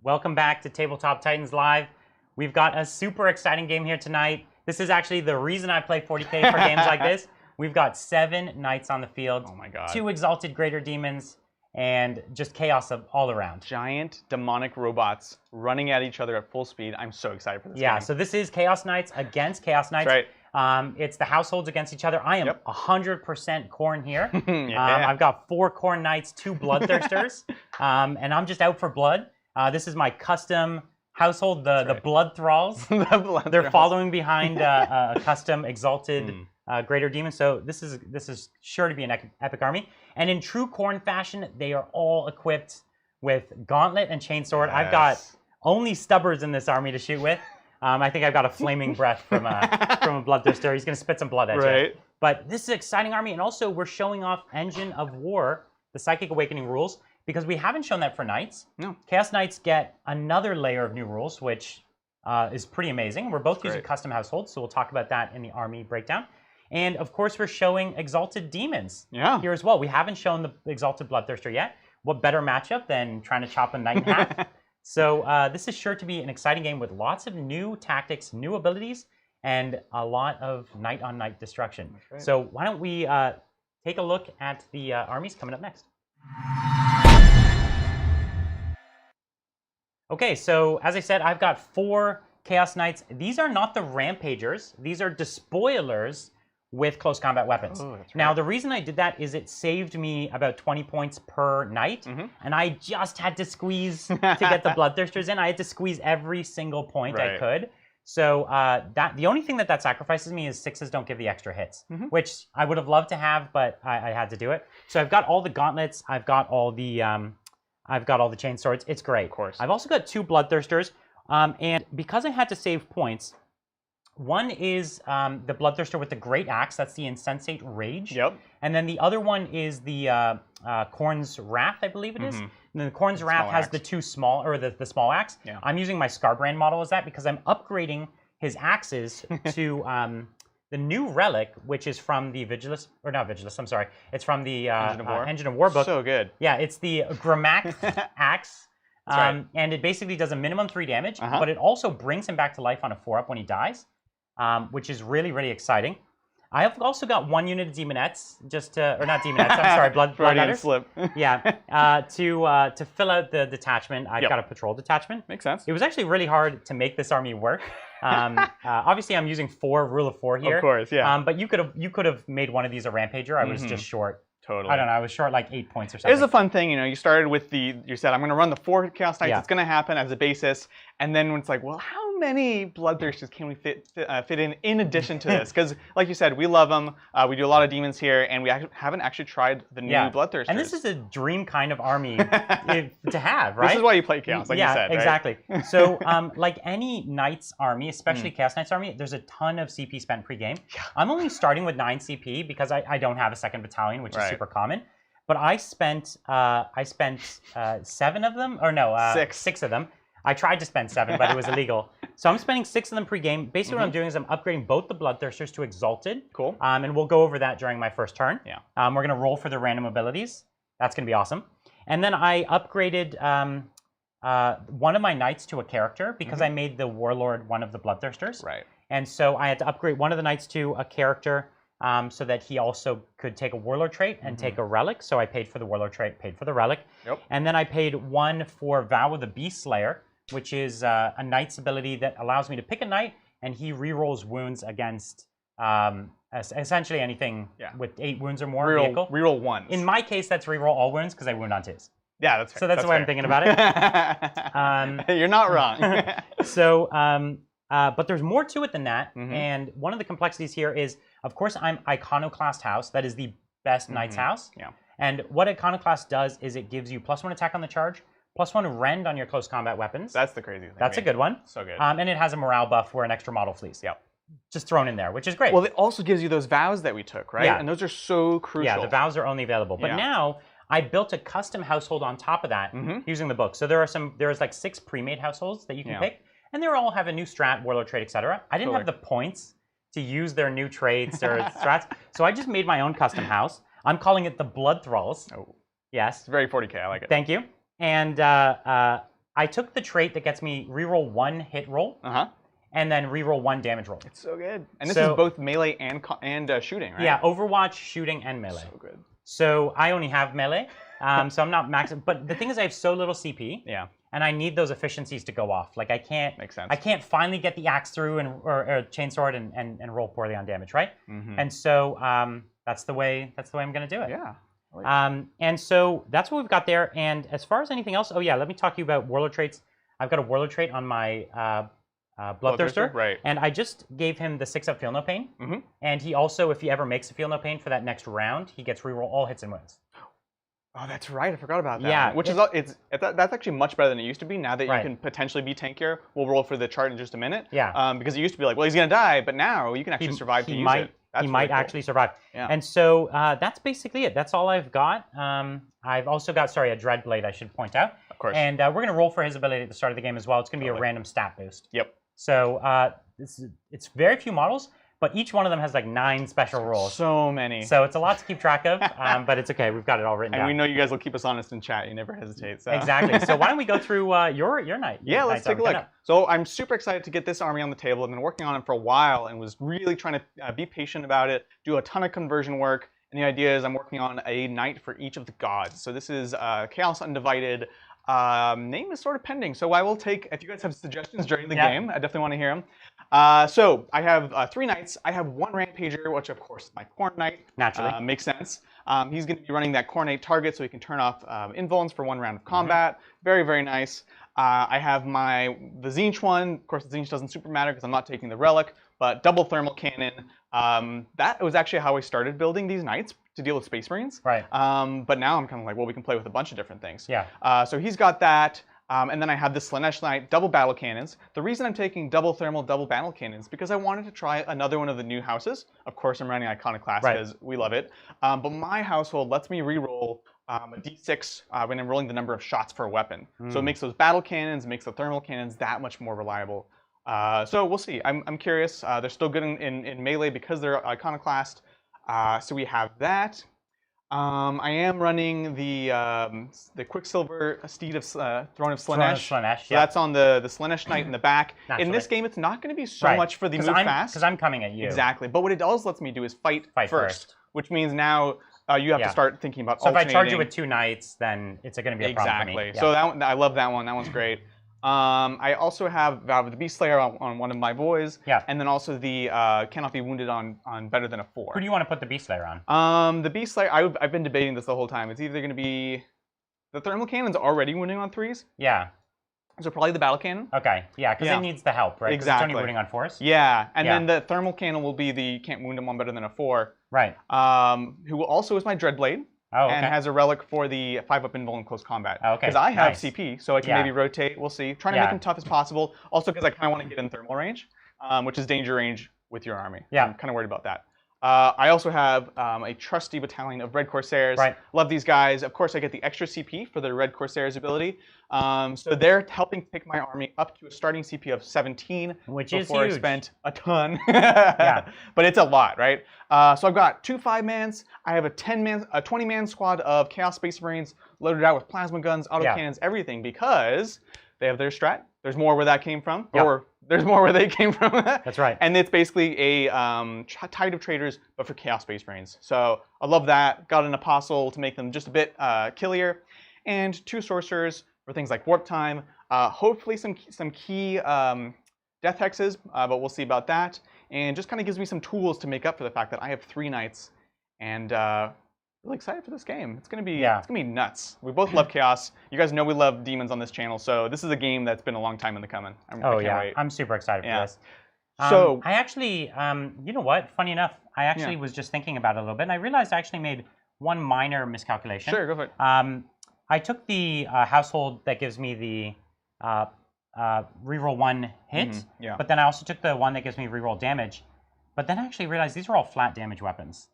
Welcome back to Tabletop Titans Live. We've got a super exciting game here tonight. This is actually the reason I play 40K for games like this. We've got 7 knights on the field, Oh my god. 2 exalted greater demons, and just chaos all around. Giant demonic robots running at each other at full speed. I'm so excited for this game. Yeah, so this is Chaos Knights against Chaos Knights. That's right. It's the households against each other. I am 100% Khorne here. Yeah. I've got 4 Khorne Knights, 2 Bloodthirsters, and I'm just out for blood. This is my custom household, the Blood Thralls. They're following behind a custom exalted greater demon. So this is sure to be an epic army. And in true Khorne fashion, they are all equipped with gauntlet and chainsword. I've got only stubbers in this army to shoot with. I think I've got a flaming breath from a Bloodthirster. He's going to spit some blood at you. But this is an exciting army, and also we're showing off Engine of War, the Psychic Awakening rules, because we haven't shown that for Knights. No. Chaos Knights get another layer of new rules, which is pretty amazing. We're both using custom households, so we'll talk about that in the army breakdown. And of course, we're showing Exalted Demons here as well. We haven't shown the Exalted Bloodthirster yet. What better matchup than trying to chop a knight in half? So this is sure to be an exciting game with lots of new tactics, new abilities, and a lot of knight-on-knight destruction. So why don't we take a look at the armies coming up next. Okay, so as I said, I've got 4 Chaos Knights. These are not the Rampagers. These are Despoilers with close combat weapons. Oh, that's right. Now, the reason I did that is it saved me about 20 points per knight, and I just had to squeeze to get the Bloodthirsters in. I had to squeeze every single point I could. So the only thing that sacrifices me is 6s don't give the extra hits, which I would have loved to have, but I had to do it. So I've got all the gauntlets. I've got all the chain swords. It's great. Of course. I've also got 2 Bloodthirsters, and because I had to save points, one is the Bloodthirster with the Great Axe. That's the Insensate Rage. And then the other one is the Khorne's Wrath, I believe it is. And then the Khorne's Wrath has the 2 small, or the small axe. I'm using my Scarbrand model as that because I'm upgrading his axes to the new relic, which is from the Vigilus, or not Vigilus, I'm sorry. It's from the Engine of War book. So good. Yeah, it's the Gramac axe. And it basically does a minimum 3 damage, but it also brings him back to life on a 4-up when he dies, which is really, really exciting. I have also got 1 unit of Demonettes, just to, or not Demonettes, I'm sorry, Bloodhunters. Slip. To fill out the detachment, I've got a patrol detachment. Makes sense. It was actually really hard to make this army work. Obviously, I'm using 4 rule of 4 here. Of course, yeah. But you could have made one of these a Rampager. I was just short. Totally. I don't know. I was short like 8 points or something. It was a fun thing, you know. You started with you said, I'm going to run the 4 Chaos Knights. It's going to happen as a basis. And then when it's like, well, how many Bloodthirsters can we fit in addition to this? Because, like you said, we love them. We do a lot of demons here, and we haven't actually tried the new Bloodthirsters. And this is a dream kind of army to have, right? This is why you play Chaos, like you said, right? Exactly. So, like any Knights army, especially Chaos Knights army, there's a ton of CP spent pre-game. I'm only starting with 9 CP because I don't have a 2nd battalion, which is super common. But I spent 7 of them, or no, 6 of them. I tried to spend 7, but it was illegal. So I'm spending 6 of them pre-game. Basically, what I'm doing is I'm upgrading both the Bloodthirsters to Exalted. Cool. And we'll go over that during my first turn. We're going to roll for the random abilities. That's going to be awesome. And then I upgraded one of my knights to a character because I made the Warlord one of the Bloodthirsters. Right. And so I had to upgrade one of the knights to a character so that he also could take a Warlord trait and take a relic. So I paid for the Warlord trait, paid for the relic. And then I paid 1 for Vow of the Beast Slayer, which is a knight's ability that allows me to pick a knight, and he rerolls wounds against essentially anything with 8 wounds or more. Reroll 1s. In my case, that's reroll all wounds because I wound on 2s. Yeah, that's fair. So that's the way I'm thinking about it. You're not wrong. So, but there's more to it than that. And one of the complexities here is, of course, I'm Iconoclast House. That is the best Knight's house. And what Iconoclast does is it gives you +1 attack on the charge, +1 rend on your close combat weapons. That's the crazy thing. That's a good one. So good. And it has a morale buff where an extra model flees. Just thrown in there, which is great. Well, it also gives you those vows that we took, right? And those are so crucial. Yeah, the vows are only available. But now I built a custom household on top of that using the book. So there's like 6 pre-made households that you can pick, and they all have a new strat, Warlord trait, etc. I didn't have the points to use their new traits or strats, so I just made my own custom house. I'm calling it the Blood Thralls. Oh. Yes. It's very 40K. I like it. Thank you. And I took the trait that gets me reroll 1 hit roll, and then reroll 1 damage roll. It's so good. And this is both melee and shooting, right? Yeah, Overwatch, shooting, and melee. So good. So I only have melee, so I'm not maxing. But the thing is, I have so little CP. Yeah. And I need those efficiencies to go off. Like I can't. Makes sense. I can't finally get the axe through or chainsword and roll poorly on damage, right? And so that's the way I'm gonna do it. Yeah. And so that's what we've got there. And as far as anything else, oh yeah, let me talk to you about warlord traits. I've got a warlord trait on my Bloodthirster, right? And I just gave him the 6-up Feel No Pain. And he also, if he ever makes a Feel No Pain for that next round, he gets reroll all hits and wounds. Oh, that's right. I forgot about that. Yeah, which that's actually much better than it used to be. Now that you can potentially be tankier, we'll roll for the chart in just a minute. Yeah. Because it used to be like, well, he's gonna die, but now you can actually survive to use it. He might actually survive. Yeah. And so that's basically it. That's all I've got. I've also got, a Dreadblade, I should point out. Of course. And we're gonna roll for his ability at the start of the game as well. It's gonna be a random stat boost. Yep. So it's very few models, but each one of them has like 9 special rolls. So many. So it's a lot to keep track of, but it's okay. We've got it all written down. And we know you guys will keep us honest in chat. You never hesitate. So. Exactly. So why don't we go through your night? Yeah, let's take a look. So I'm super excited to get this army on the table. I've been working on it for a while and was really trying to be patient about it, do a ton of conversion work. And the idea is I'm working on a knight for each of the gods. So this is Chaos Undivided. Name is sort of pending, so I will take, if you guys have suggestions during the game, I definitely want to hear them. So I have 3 knights. I have 1 rampager, which of course is my Khorne knight. Naturally. Makes sense. He's going to be running that Khorne target so he can turn off invulns for 1 round of combat. Very, very nice. I have the Tzeentch one. Of course, the Tzeentch doesn't super matter because I'm not taking the relic, but double thermal cannon. That was actually how I started building these knights to deal with Space Marines. Right. But now I'm kind of like, well, we can play with a bunch of different things. Yeah. So he's got that. And then I have the Slaanesh Knight, double battle cannons. The reason I'm taking double thermal, double battle cannons because I wanted to try another one of the new houses. Of course, I'm running Iconoclast because we love it. But my household lets me reroll a d6 when I'm rolling the number of shots per weapon. So it makes those battle cannons, makes the thermal cannons that much more reliable. So we'll see. I'm curious. They're still good in melee because they're Iconoclast. So we have that. I am running the Quicksilver Steed of Throne of Slaanesh. So that's on the Slaanesh Knight in the back. In this game, it's not going to be so much for the move fast. Because I'm coming at you. Exactly. But what it does lets me do is fight first. Which means now you have to start thinking about alternating. So if I charge you with 2 knights, then it's going to be a problem for me. Exactly. So I love that one. That one's great. I also have the Beast Slayer on one of my boys. Yeah. And then also the Cannot Be Wounded on better than a 4. Who do you want to put the Beast Slayer on? The Beast Slayer, I've been debating this the whole time. It's either going to be the Thermal Cannon's already wounding on 3s. Yeah. So probably the Battle Cannon. Okay. Yeah, because it needs the help, right? Exactly. It's only wounding on 4s. Yeah. And then the Thermal Cannon will be the can't wound him on better than a 4. Right. Who also is my Dreadblade. Oh, okay. And has a relic for the 5-up invuln in close combat. Okay. Because I have CP, so I can maybe rotate. We'll see. Trying to make him tough as possible. Also because I kind of want to get in thermal range, which is danger range with your army. Yeah. I'm kind of worried about that. I also have a trusty battalion of Red Corsairs. Right. Love these guys. Of course, I get the extra CP for the Red Corsairs ability. So they're helping take my army up to a starting CP of 17. Which is before huge. I spent a ton. But it's a lot, right? So I've got 2 5-mans. I have a 20-man squad of Chaos Space Marines loaded out with plasma guns, autocannons, everything, because they have their strat. There's more where that came from, or there's more where they came from. That's right. And it's basically a Tide of Traitors, but for Chaos Space Marines. So I love that. Got an Apostle to make them just a bit killier, and 2 Sorcerers for things like Warp Time. Hopefully some key Death Hexes, but we'll see about that. And just kind of gives me some tools to make up for the fact that I have 3 knights, and really excited for this game. It's gonna be nuts. We both love chaos. You guys know we love demons on this channel, so this is a game that's been a long time in the coming. I can't wait. I'm super excited for this. So I actually, you know what? Funny enough, I actually was just thinking about it a little bit, and I realized I actually made one minor miscalculation. Sure, go for it. I took the household that gives me the reroll 1 hit, but then I also took the one that gives me reroll damage. But then I actually realized these are all flat damage weapons.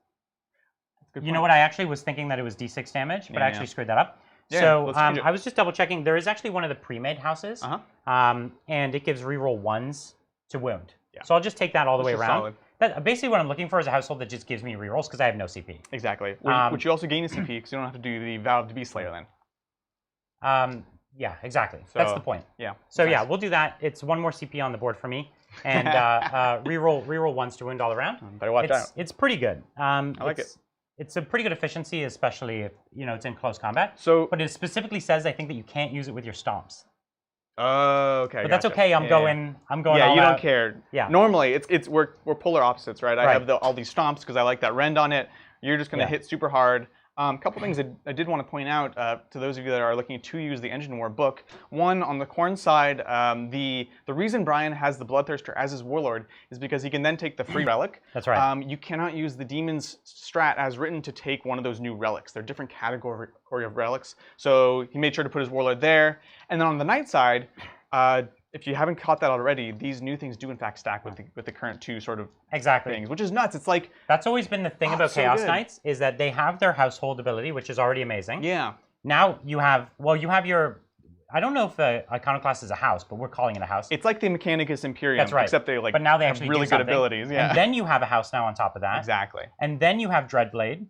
You know what? I actually was thinking that it was d6 damage, but I actually screwed that up. So I was just double checking. There is actually one of the pre-made houses, and it gives reroll 1s to wound. So I'll just take that all the way around. Basically, what I'm looking for is a household that just gives me rerolls because I have no CP. Exactly. Which you also gain a CP because you don't have to do the Vow of the Beast Slayer then. Yeah, exactly. So, that's the point. Yeah. So nice. yeah, we'll do that. It's one more CP on the board for me, and reroll ones to wound all around. Better watch out. It's pretty good. I like it. It's a pretty good efficiency, especially if it's in close combat. So, but it specifically says I think that you can't use it with your stomps. Oh, okay. But that's okay. I'm going. Yeah, all you out. don't care. Yeah. Normally, we're polar opposites, right? I have all these stomps because I like that rend on it. You're just going to hit super hard. A couple things I did want to point out to those of you that are looking to use the Engine War book. One, on the Khorne side, the reason Brian has the Bloodthirster as his warlord is because he can then take the free relic. That's right. You cannot use the Demon's strat as written to take one of those new relics. They're different category of relics. So he made sure to put his warlord there. And then on the Knight side, if you haven't caught that already, these new things do in fact stack with the current two sort of things, which is nuts. It's like that's always been the thing about Chaos Knights is that they have their household ability, which is already amazing. Yeah. Now you have your. I don't know if the Iconoclast is a house, but we're calling it a house. It's like the Mechanicus Imperium, that's right. Except they but now they actually have really good abilities. Yeah. And then you have a house now on top of that. Exactly. And then you have Dreadblade,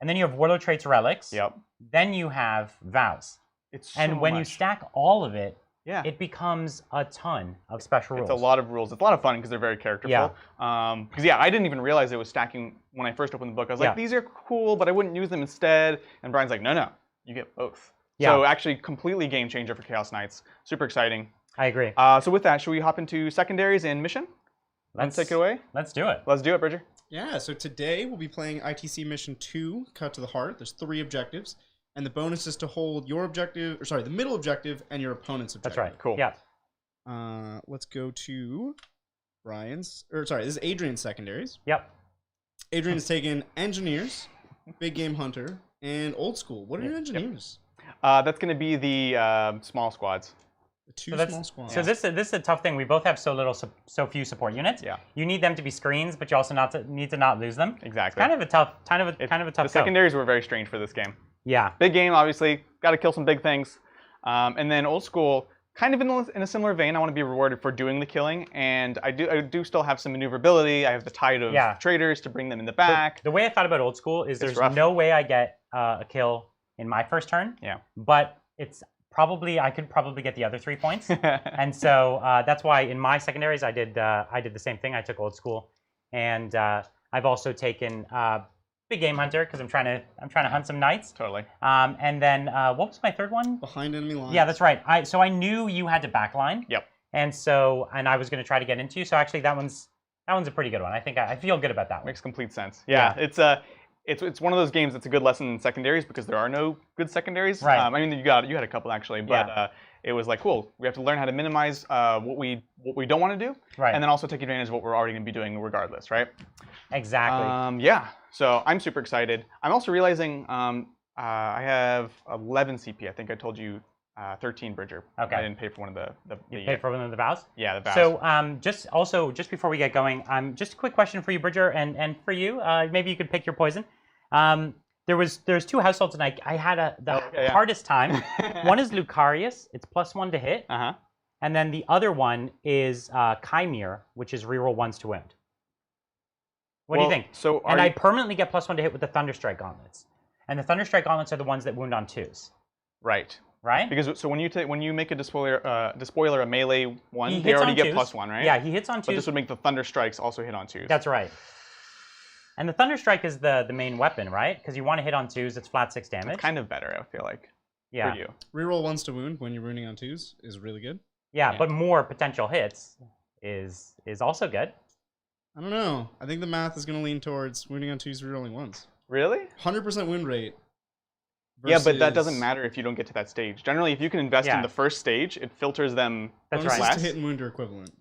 and then you have Warlord Traits Relics. Yep. Then you have Vows. It's and when you stack all of it. Yeah. It becomes a ton of special rules. It's a lot of rules. It's a lot of fun because they're very characterful. Yeah. Because I didn't even realize it was stacking when I first opened the book. I was like, these are cool, but I wouldn't use them instead. And Brian's like, no, you get both. Yeah. So actually, completely game changer for Chaos Knights. Super exciting. I agree. So with that, should we hop into secondaries and mission? Let's take it away. Let's do it. Let's do it, Bridger. Yeah. So today we'll be playing ITC Mission 2, Cut to the Heart. There's 3 objectives. And the bonus is to hold your objective, the middle objective and your opponent's objective. That's right. Cool. Yeah. Let's go to this is Adrian's secondaries. Yep. Adrian has taken Engineers, Big Game Hunter, and Old School. What are your Engineers? That's going to be the small squads. The 2 small squads. So this is a tough thing. We both have so few support units. Yeah. You need them to be screens, but you also need to not lose them. Exactly. It's kind of a tough. The secondaries were very strange for this game. Yeah. Big game, obviously. Got to kill some big things. And then Old School, kind of in a similar vein. I want to be rewarded for doing the killing, and I do still have some maneuverability. I have the tide of traders to bring them in the back. The way I thought about Old School is there's no way I get a kill in my first turn. Yeah. But I could probably get the other 3 points, and so that's why in my secondaries I did the same thing. I took Old School, and I've also taken Big Game Hunter because I'm trying to hunt some knights. Totally. And then what was my third one? Behind enemy lines. Yeah, that's right. So I knew you had to backline. Yep. And I was going to try to get into you. So actually that one's a pretty good one. I feel good about that one. Makes complete sense. Yeah. It's one of those games that's a good lesson in secondaries because there are no good secondaries. Right. I mean, you had a couple actually, but it was like, cool. We have to learn how to minimize what we don't want to do, right, and then also take advantage of what we're already going to be doing regardless, right? Exactly. Yeah. So I'm super excited. I'm also realizing I have 11 CP. I think I told you 13, Bridger. Okay. I didn't pay for one of the you paid for one of the vows? Yeah, the vows. So just before we get going, just a quick question for you, Bridger, and for you, maybe you could pick your poison. There's 2 households, and I had the hardest time. One is Lucarius. It's +1 to hit. Uh-huh. And then the other one is Chimere, which is reroll 1s to wound. What do you think? I permanently get +1 to hit with the Thunderstrike Gauntlets. And the Thunderstrike Gauntlets are the ones that wound on 2s. Right. Right? Because when you make a despoiler a melee one, they already get +1, right? Yeah, he hits on 2s. But this would make the Thunderstrikes also hit on 2s. That's right. And the Thunderstrike is the main weapon, right? Because you want to hit on 2s, it's flat 6 damage. It's kind of better, I feel like. Yeah. For you. Reroll 1s to wound when you're wounding on 2s is really good. Yeah, but more potential hits is also good. I don't know. I think the math is going to lean towards wounding on 2s, rerolling 1s. Really? 100% wound rate. Yeah, but that doesn't matter if you don't get to that stage. Generally, if you can invest in the first stage, it filters them bonuses less. To hit and wound are equivalent.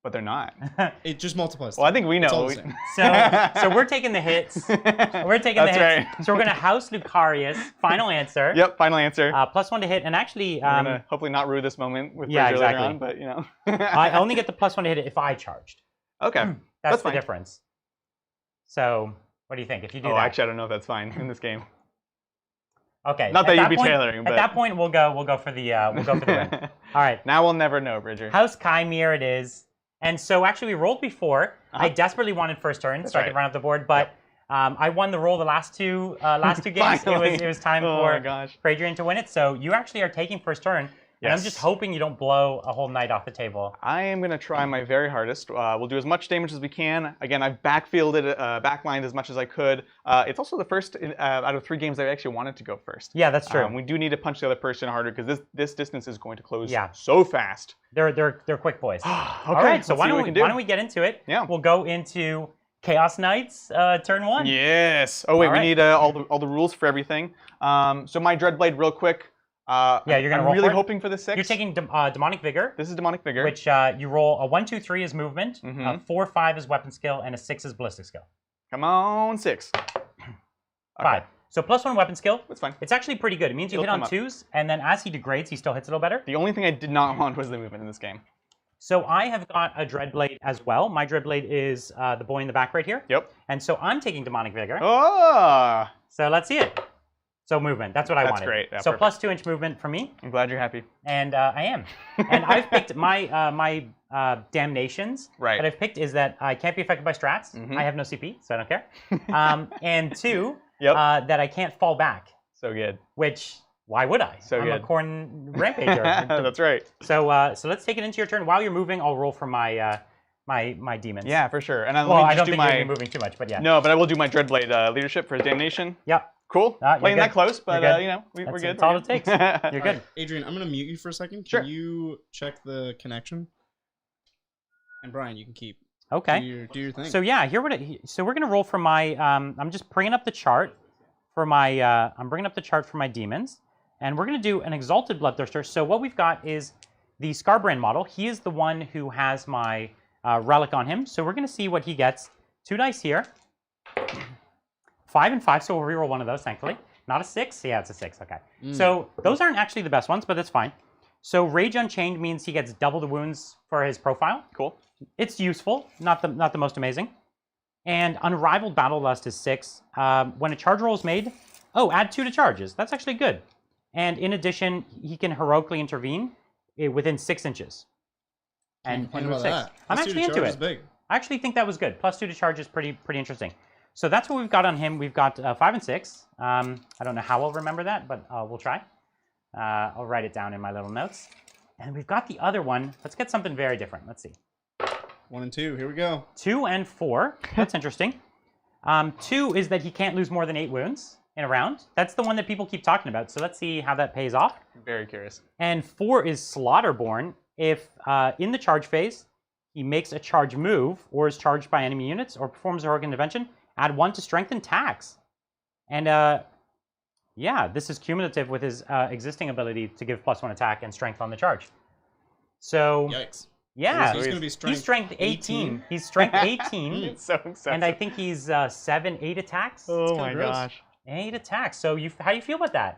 But they're not. It just multiplies. Well, I think we know. So we're taking the hits. We're taking the hits. Right. So we're going to house Lucarius. Final answer. Yep, final answer. +1 to hit. And actually... we're going to hopefully not rue this moment with Bridger later on, but you know. I only get the +1 to hit it if I charged. Okay. That's the difference. So what do you think if you do that? Actually, I don't know if that's fine in this game. Okay. Not that you'd be tailoring, but... At that point, we'll go for the win. All right. Now we'll never know, Bridger. House Chimere it is. And so actually we rolled before. I desperately wanted first turn, so I could run up the board. But I won the roll the last two games. It was time for Adrian to win it. So you actually are taking first turn. And I'm just hoping you don't blow a whole knight off the table. I am going to try my very hardest. We'll do as much damage as we can. Again, I've backfielded, backlined as much as I could. It's also the first out of 3 games that I actually wanted to go first. Yeah, that's true. We do need to punch the other person harder because this distance is going to close so fast. They're quick boys. Okay, all right, so why don't we get into it? Yeah. We'll go into Chaos Knights, turn 1. Yes. Oh wait, we need all the rules for everything. So my Dreadblade, real quick. You're gonna roll. I'm really hoping for the 6. You're taking Demonic Vigor. This is Demonic Vigor. Which you roll a 1, 2, 3 is movement, 4, 5 is weapon skill, and a 6 is ballistic skill. Come on, 6. 5. So +1 weapon skill. That's fine. It's actually pretty good. It means you hit on 2s, and then as he degrades, he still hits a little better. The only thing I did not want was the movement in this game. So I have got a Dreadblade as well. My Dreadblade is the boy in the back right here. Yep. And so I'm taking Demonic Vigor. Oh! So let's see it. So movement, that's what I wanted. That's great. Yeah, so perfect. +2-inch movement for me. I'm glad you're happy. And I am. And I've picked my damnations. Right. That I've picked is that I can't be affected by strats. I have no CP, so I don't care. And 2, that I can't fall back. So good. Which, why would I? So I'm good. a Khorne rampager. That's right. So let's take it into your turn. While you're moving, I'll roll for my my demons. Yeah, for sure. And I don't think you're moving too much, but yeah. No, but I will do my Dreadblade leadership for damnation. Yep. Cool. Playing that close, but we're good. That's all it takes. You're good. Adrian, I'm going to mute you for a second. Sure. Can you check the connection? And Brian, you can keep. Okay. Do your thing. So yeah, so we're going to roll for my. I'm just bringing up the chart for my. I'm bringing up the chart for my demons, and we're going to do an Exalted Bloodthirster. So what we've got is the Scarbrand model. He is the one who has my relic on him. So we're going to see what he gets. 2 dice here. 5 and 5, so we'll reroll one of those, thankfully. Not a 6? Yeah, it's a 6, okay. So those aren't actually the best ones, but that's fine. So Rage Unchained means he gets double the wounds for his profile. Cool. It's useful, not the most amazing. And Unrivaled Battle Lust is 6. When a charge roll is made, add 2 to charges. That's actually good. And in addition, he can heroically intervene within 6 inches. And about 6. that. I'm actually into it. Big. I actually think that was good. +2 to charge is pretty interesting. So that's what we've got on him. We've got 5 and 6. I don't know how I'll remember that, but we'll try. I'll write it down in my little notes. And we've got the other one. Let's get something very different. Let's see. 1 and 2. Here we go. 2 and 4. That's interesting. 2 is that he can't lose more than 8 wounds in a round. That's the one that people keep talking about. So let's see how that pays off. Very curious. And 4 is Slaughterborn. If in the charge phase, he makes a charge move or is charged by enemy units or performs a heroic intervention, add 1 to strength and tax. And yeah, this is cumulative with his existing ability to give +1 attack and strength on the charge. So, yikes. Yeah, he's going to be strength 18. He's strength 18. It's so excessive. And I think he's 7, 8 attacks. Oh my gosh. 8 attacks. So how do you feel about that?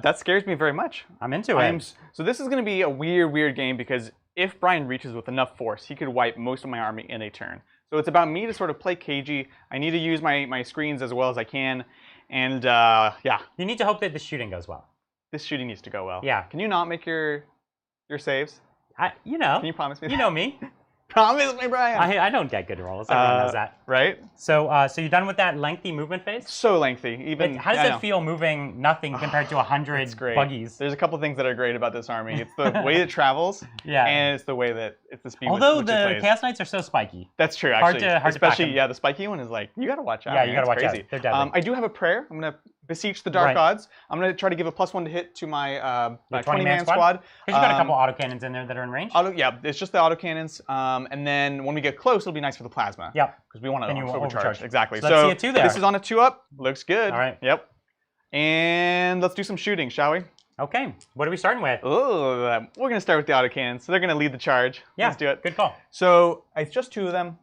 That scares me very much. I'm into it. So this is going to be a weird game because if Brian reaches with enough force, he could wipe most of my army in a turn. So it's about me to sort of play cagey. I need to use my screens as well as I can. And yeah. You need to hope that the shooting goes well. This shooting needs to go well. Yeah. Can you not make your saves? You know. Can you promise me that? You know me. Promise me, Brian. I don't get good rolls. Everyone knows that. Right? So you're done with that lengthy movement phase? So lengthy. Even how does it feel moving nothing compared to 100 buggies? There's a couple things that are great about this army. It's the way it travels, and it's the way that it's the speed. Although which the it plays. Chaos Knights are so spiky. That's true, actually. Hard Especially, to pack them. the spiky one is like, you gotta watch out. Yeah, man. you gotta watch crazy. out. They're deadly. I do have a prayer. I'm gonna beseech the dark gods. I'm gonna try to give a +1 to hit to my 20-man squad. Because you got a couple autocannons in there that are in range. Yeah, it's just the autocannons. And then when we get close, it'll be nice for the plasma. Yep. Because we want to overcharge. overcharge. Exactly. So let's see a 2 there. This is on a 2-up. Looks good. All right. Yep. And let's do some shooting, shall we? Okay. What are we starting with? Oh, we're gonna start with the autocannons. So they're gonna lead the charge. Yeah. Let's do it. Good call. So it's just 2 of them.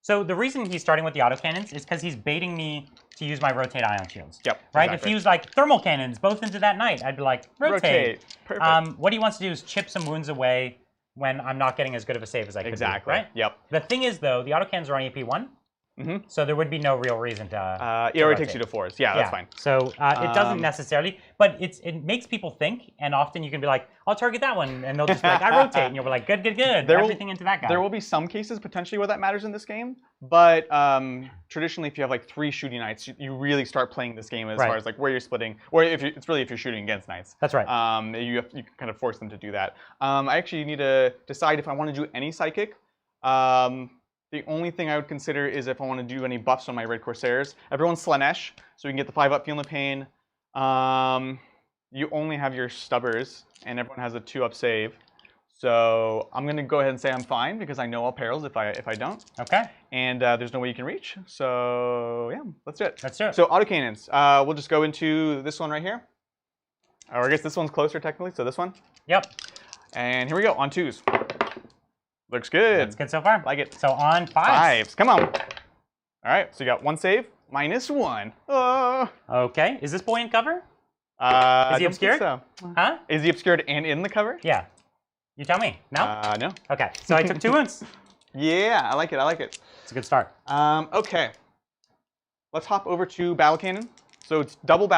So the reason he's starting with the autocannons is because he's baiting me to use my rotate ion shields. Yep. Right? Exactly. If he used like thermal cannons both into that knight, I'd be like, rotate. Perfect. What he wants to do is chip some wounds away when I'm not getting as good of a save as I could do, right? Yep. The thing is, though, the autocannons are on AP1, So there would be no real reason to. It already takes you to 4s. Yeah, that's fine. So it doesn't necessarily, but it makes people think, and often you can be like, I'll target that one, and they'll just be like, I rotate, and you'll be like, good. Everything into that guy. There will be some cases potentially where that matters in this game, but traditionally, if you have like 3 shooting knights, you really start playing this game as far as like where you're splitting, or if you're shooting against knights. That's right. You can kind of force them to do that. I actually need to decide if I want to do any psychic. The only thing I would consider is if I want to do any buffs on my Red Corsairs. Everyone's Slanesh, so we can get the 5-up Feel No Pain. You only have your Stubbers, and everyone has a 2-up save. So I'm going to go ahead and say I'm fine, because I know all perils if I don't. Okay. And there's no way you can reach. So yeah, let's do it. Let's do it. So autocannons. We'll just go into this one right here. Or I guess this one's closer technically, so this one. Yep. And here we go, on 2s. Looks good. That's good so far. Like it. So on 5s. 5s. Come on. All right. So you got 1 save, -1. Okay. Is this boy in cover? Is he obscured? So. Huh? Is he obscured and in the cover? Yeah. You tell me. No? No. Okay. So I took 2 wounds. Yeah, I like it. It's a good start. Okay. Let's hop over to Battle Cannon. So it's double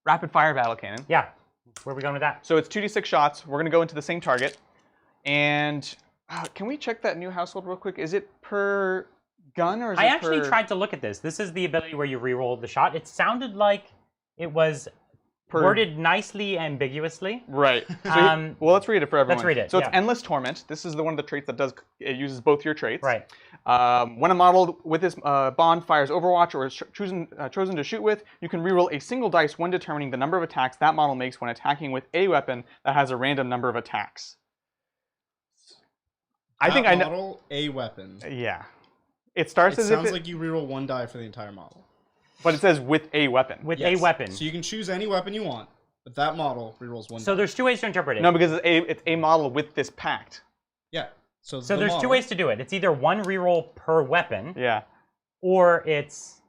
rapid fire Battle Cannon. Yeah. Where are we going with that? So it's 2d6 shots. We're going to go into the same target. And can we check that new household real quick? Is it per gun or is it per... I actually tried to look at this. This is the ability where you reroll the shot. It sounded like it was worded nicely ambiguously. Right. So well, let's read it for everyone. Let's read it. So it's Endless Torment. This is the one of the traits that it uses both your traits. Right. When a model with this bond fires Overwatch or is chosen to shoot with, you can reroll a single dice when determining the number of attacks that model makes when attacking with a weapon that has a random number of attacks. I think I know. Model, a weapon. Yeah. It starts as if sounds like you reroll 1 die for the entire model. But it says with a weapon. With a weapon. So you can choose any weapon you want, but that model rerolls 1 die. So there's 2 ways to interpret it. No, because it's a model with this pact. Yeah. So there's 2 ways to do it. It's either 1 reroll per weapon. Yeah. Or it's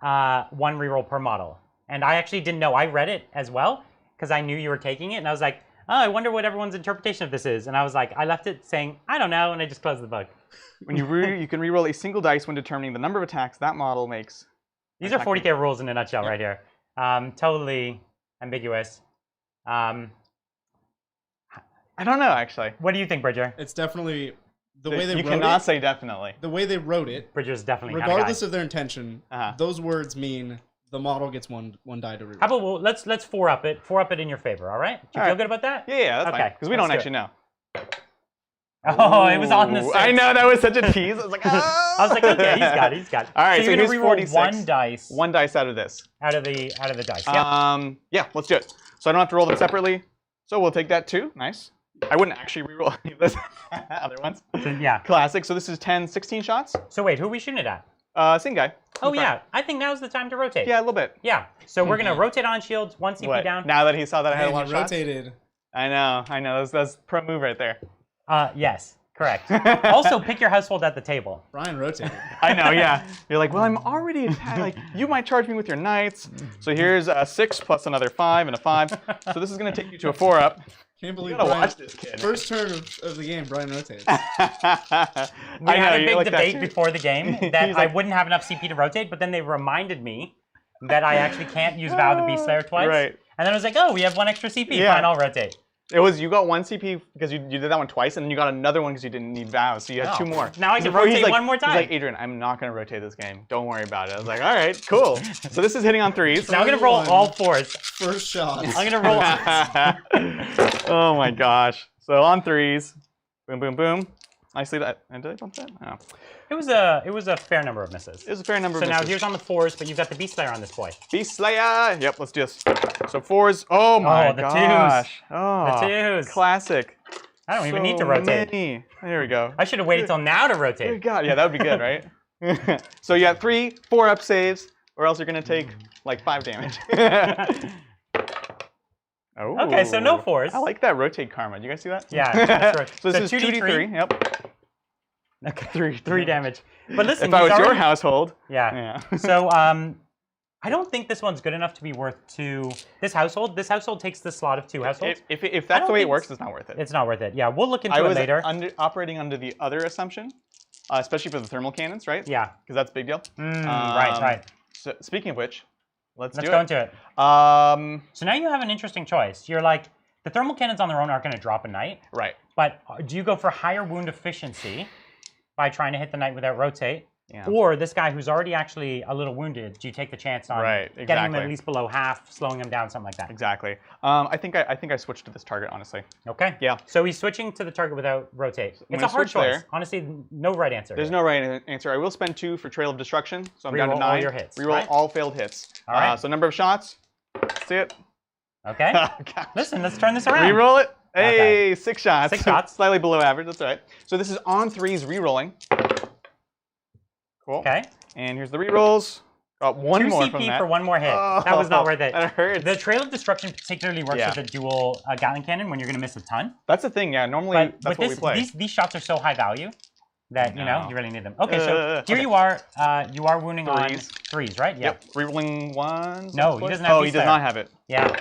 1 reroll per model. And I actually didn't know. I read it as well because I knew you were taking it, and I was like, oh, I wonder what everyone's interpretation of this is. And I was like, I left it saying, I don't know, and I just closed the book. When you can reroll a single dice when determining the number of attacks that model makes. These are 40k rules in a nutshell right here. Totally ambiguous. I don't know, actually. What do you think, Bridger? It's definitely the way they wrote it. You cannot say definitely. The way they wrote it. Bridger's definitely regardless of their intention, those words mean the model gets one die to reroll. How about let's 4-up it. 4-up it in your favor, all right? Do you feel good about that? Yeah, that's fine. Because we don't actually know. Oh, it was on the 6. I know, that was such a tease. I was like, oh. I was like, okay, he's got it. All right, so you're gonna reroll 46. 1 dice. 1 dice out of this. Out of the dice. Yeah, let's do it. So I don't have to roll them separately. So we'll take that 2. Nice. I wouldn't actually reroll any of those other ones. So, yeah. Classic. So this is 10, 16 shots. So wait, who are we shooting it at? Same guy. Oh yeah, I think now's the time to rotate. Yeah, a little bit. Yeah. So we're gonna rotate on shields, 1 CP down. Now that he saw that I had a lot of shots. Rotated. I know. That's pro move right there. Yes, correct. Also, pick your household at the table. Brian rotated. I know, yeah. You're like, well, I'm already like, you might charge me with your knights. So here's a 6 plus another 5 and a 5. So this is gonna take you to a 4-up. Can't believe you gotta Brian, watch this kid. First turn of the game, Brian rotated. We had a big debate before the game that I wouldn't have enough CP to rotate, but then they reminded me that I actually can't use Vow the Beastslayer twice. Right. And then I was like, oh, we have 1 extra CP. Yeah. Fine, I'll rotate. It was, you got 1 CP because you did that one twice, and then you got another one because you didn't need Vows, so you had 2 more. Now I can rotate one more time. He's like, Adrian, I'm not going to rotate this game. Don't worry about it. I was like, all right, cool. So this is hitting on 3s. Now I'm going to roll all 4s. First shot. I'm going to roll. Oh my gosh. So on 3s. Boom, boom, boom. Nicely done. And did I bump that? No. It was a fair number of misses. It was a fair number of misses. So now here's on the 4s, but you've got the Beastslayer on this boy. Beastslayer! Yep, let's do this. So 4s. Oh my gosh. 2s. Oh, the 2s. Classic. I don't even need to rotate. Many. There we go. I should have waited till now to rotate. Good God. Yeah, that would be good, right? So you got 3 4-up saves, or else you're going to take like 5 damage. Oh. Okay, so no 4s. I like that rotate karma. Do you guys see that? Yeah. That's right. So this is 2d3. Yep. Okay, 3 damage. But listen, if I was your household. Yeah. So I don't think this one's good enough to be worth 2. This household takes the slot of 2 households. If that's the way it works, it's not worth it. It's not worth it. Yeah, we'll look into it later. I was operating under the other assumption especially for the thermal cannons, right? Yeah. Because that's a big deal. Right. So speaking of which, let's go into it. So now you have an interesting choice. You're like, the thermal cannons on their own aren't going to drop a knight. Right. But do you go for higher wound efficiency by trying to hit the knight without rotate? Yeah. Or this guy who's already actually a little wounded, do you take the chance on getting him at least below half, slowing him down, something like that? Exactly. I think I switched to this target, honestly. Okay. Yeah. So he's switching to the target without rotate. It's a hard choice. There. Honestly, no right answer. There's no right answer. I will spend 2 for Trail of Destruction, so I'm down to 9. All your hits. Reroll all failed hits. All right. So number of shots. That's it. Okay. Listen, let's turn this around. Reroll it. Hey, 6 shots. 6 shots. Slightly below average. That's all right. So this is on 3s rerolling. Cool. Okay. And here's the rerolls. Got 1 more from 2 CP that. for 1 more hit. That was not worth it. That hurts. The Trail of Destruction particularly works with a dual Gatling cannon when you're going to miss a ton. That's the thing, yeah. Normally, that's what we play. These shots are so high value that you really need them. Okay, so here you are wounding 3s. on 3s, right? Yep. Rerolling 1s. No, he doesn't have Oh, these he does not have it. Yeah.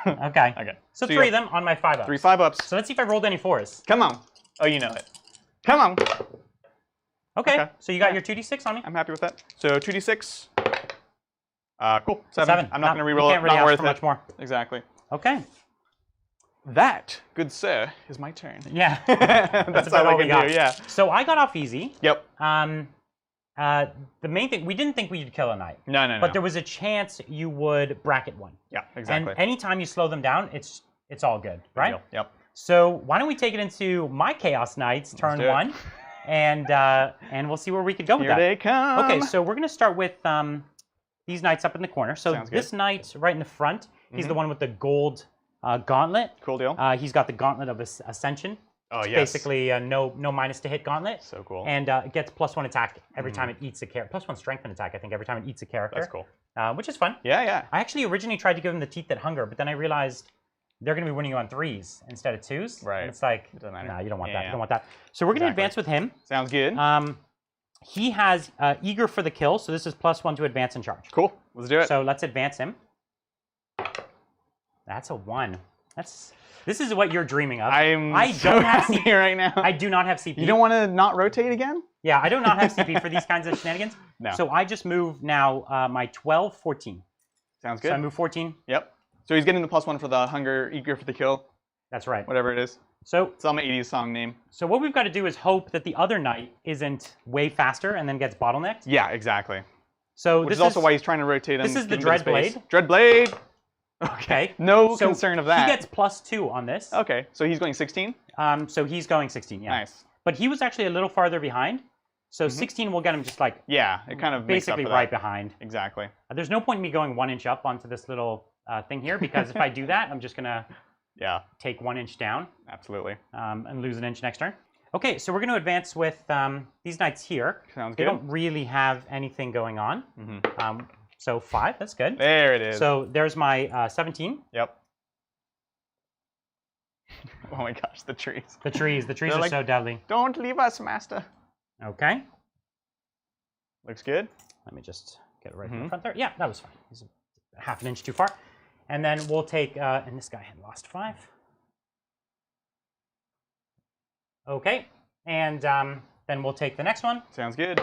Okay. Okay. So 3 of them on my 5-ups. 3 5-ups. So let's see if I rolled any 4s. Come on. Oh, you know it. Come on. Okay. So you got your 2d6 on me? I'm happy with that. So 2d6. Cool. 7. 7. I'm not going to reroll you it. can't really Not ask worth for it. much more. Exactly. Okay. That, good sir, is my turn. Yeah. That's all I can do, yeah. So I got off easy. Yep. The main thing, we didn't think we'd kill a knight. No. But there was a chance you would bracket one. Yeah, exactly. And anytime you slow them down, it's all good, right? Yep. So why don't we take it into my Chaos Knights turn 1, and we'll see where we could go with that. Here they come. Okay, so we're gonna start with these knights up in the corner. So this knight right in the front, he's the one with the gold gauntlet. Cool deal. He's got the Gauntlet of Ascension. Oh, it's yes. Basically no minus to hit gauntlet. So cool. And it gets +1 attack every time it eats a character. +1 strength and attack, I think, every time it eats a character. That's cool. Which is fun. Yeah. I actually originally tried to give him the Teeth That Hunger, but then I realized they're going to be winning you on 3s instead of 2s. Right. And it's like, it doesn't matter. No, you don't want that. You don't want that. So we're going to advance with him. Sounds good. He has Eager for the Kill, so this is +1 to advance and charge. Cool. Let's do it. So let's advance him. That's a 1. This is what you're dreaming of. I don't have CP right now. I do not have CP. You don't want to not rotate again? Yeah, I do not have CP for these kinds of shenanigans. No. So I just move now my 12, 14. Sounds good. So I move 14. Yep. So he's getting the +1 for the hunger, eager for the kill. That's right. Whatever it is. So it's on my 80s song name. So what we've got to do is hope that the other knight isn't way faster and then gets bottlenecked. Yeah, exactly. So Which is also why he's trying to rotate him. This is the Dreadblade. Dreadblade. Okay. No concern of that. He gets +2 on this. Okay. So he's going 16? So he's going 16, yeah. Nice. But he was actually a little farther behind. So 16 will get him just like... Yeah, it kind of basically makes up for right that. behind. Exactly. There's no point in me going 1 inch up onto this little thing here, because if I do that, I'm just going to take 1 inch down. Absolutely. And lose an inch next turn. Okay, so we're going to advance with these knights here. Sounds they good. Don't really have anything going on. So 5, that's good. There it is. So there's my 17. Yep. Oh my gosh, the trees. The trees are like, so deadly. Don't leave us, master. Okay. Looks good. Let me just get it right in the front there. Yeah, that was fine. He's a half an inch too far. And then we'll take, and this guy had lost 5. Okay, and then we'll take the next one. Sounds good.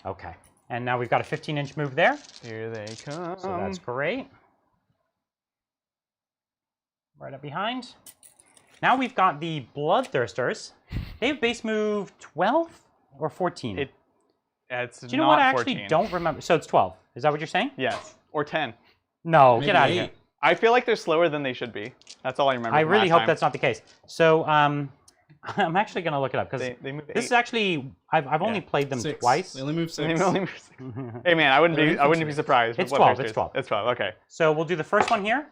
Okay, and now we've got a 15-inch move there. Here they come. So that's great. Right up behind. Now we've got the Bloodthirsters. They have base move 12 or 14? It's Do you know what? I actually don't remember. So it's 12. Is that what you're saying? Yes, or 10. No, get out of here. I feel like they're slower than they should be. That's all I remember. I really hope that's not the case. So I'm actually going to look it up, because this is actually I've only played them 6. twice. They only move 6. Hey man, I wouldn't be surprised. It's 12. It's 12. It's 12. Okay. So we'll do the first one here.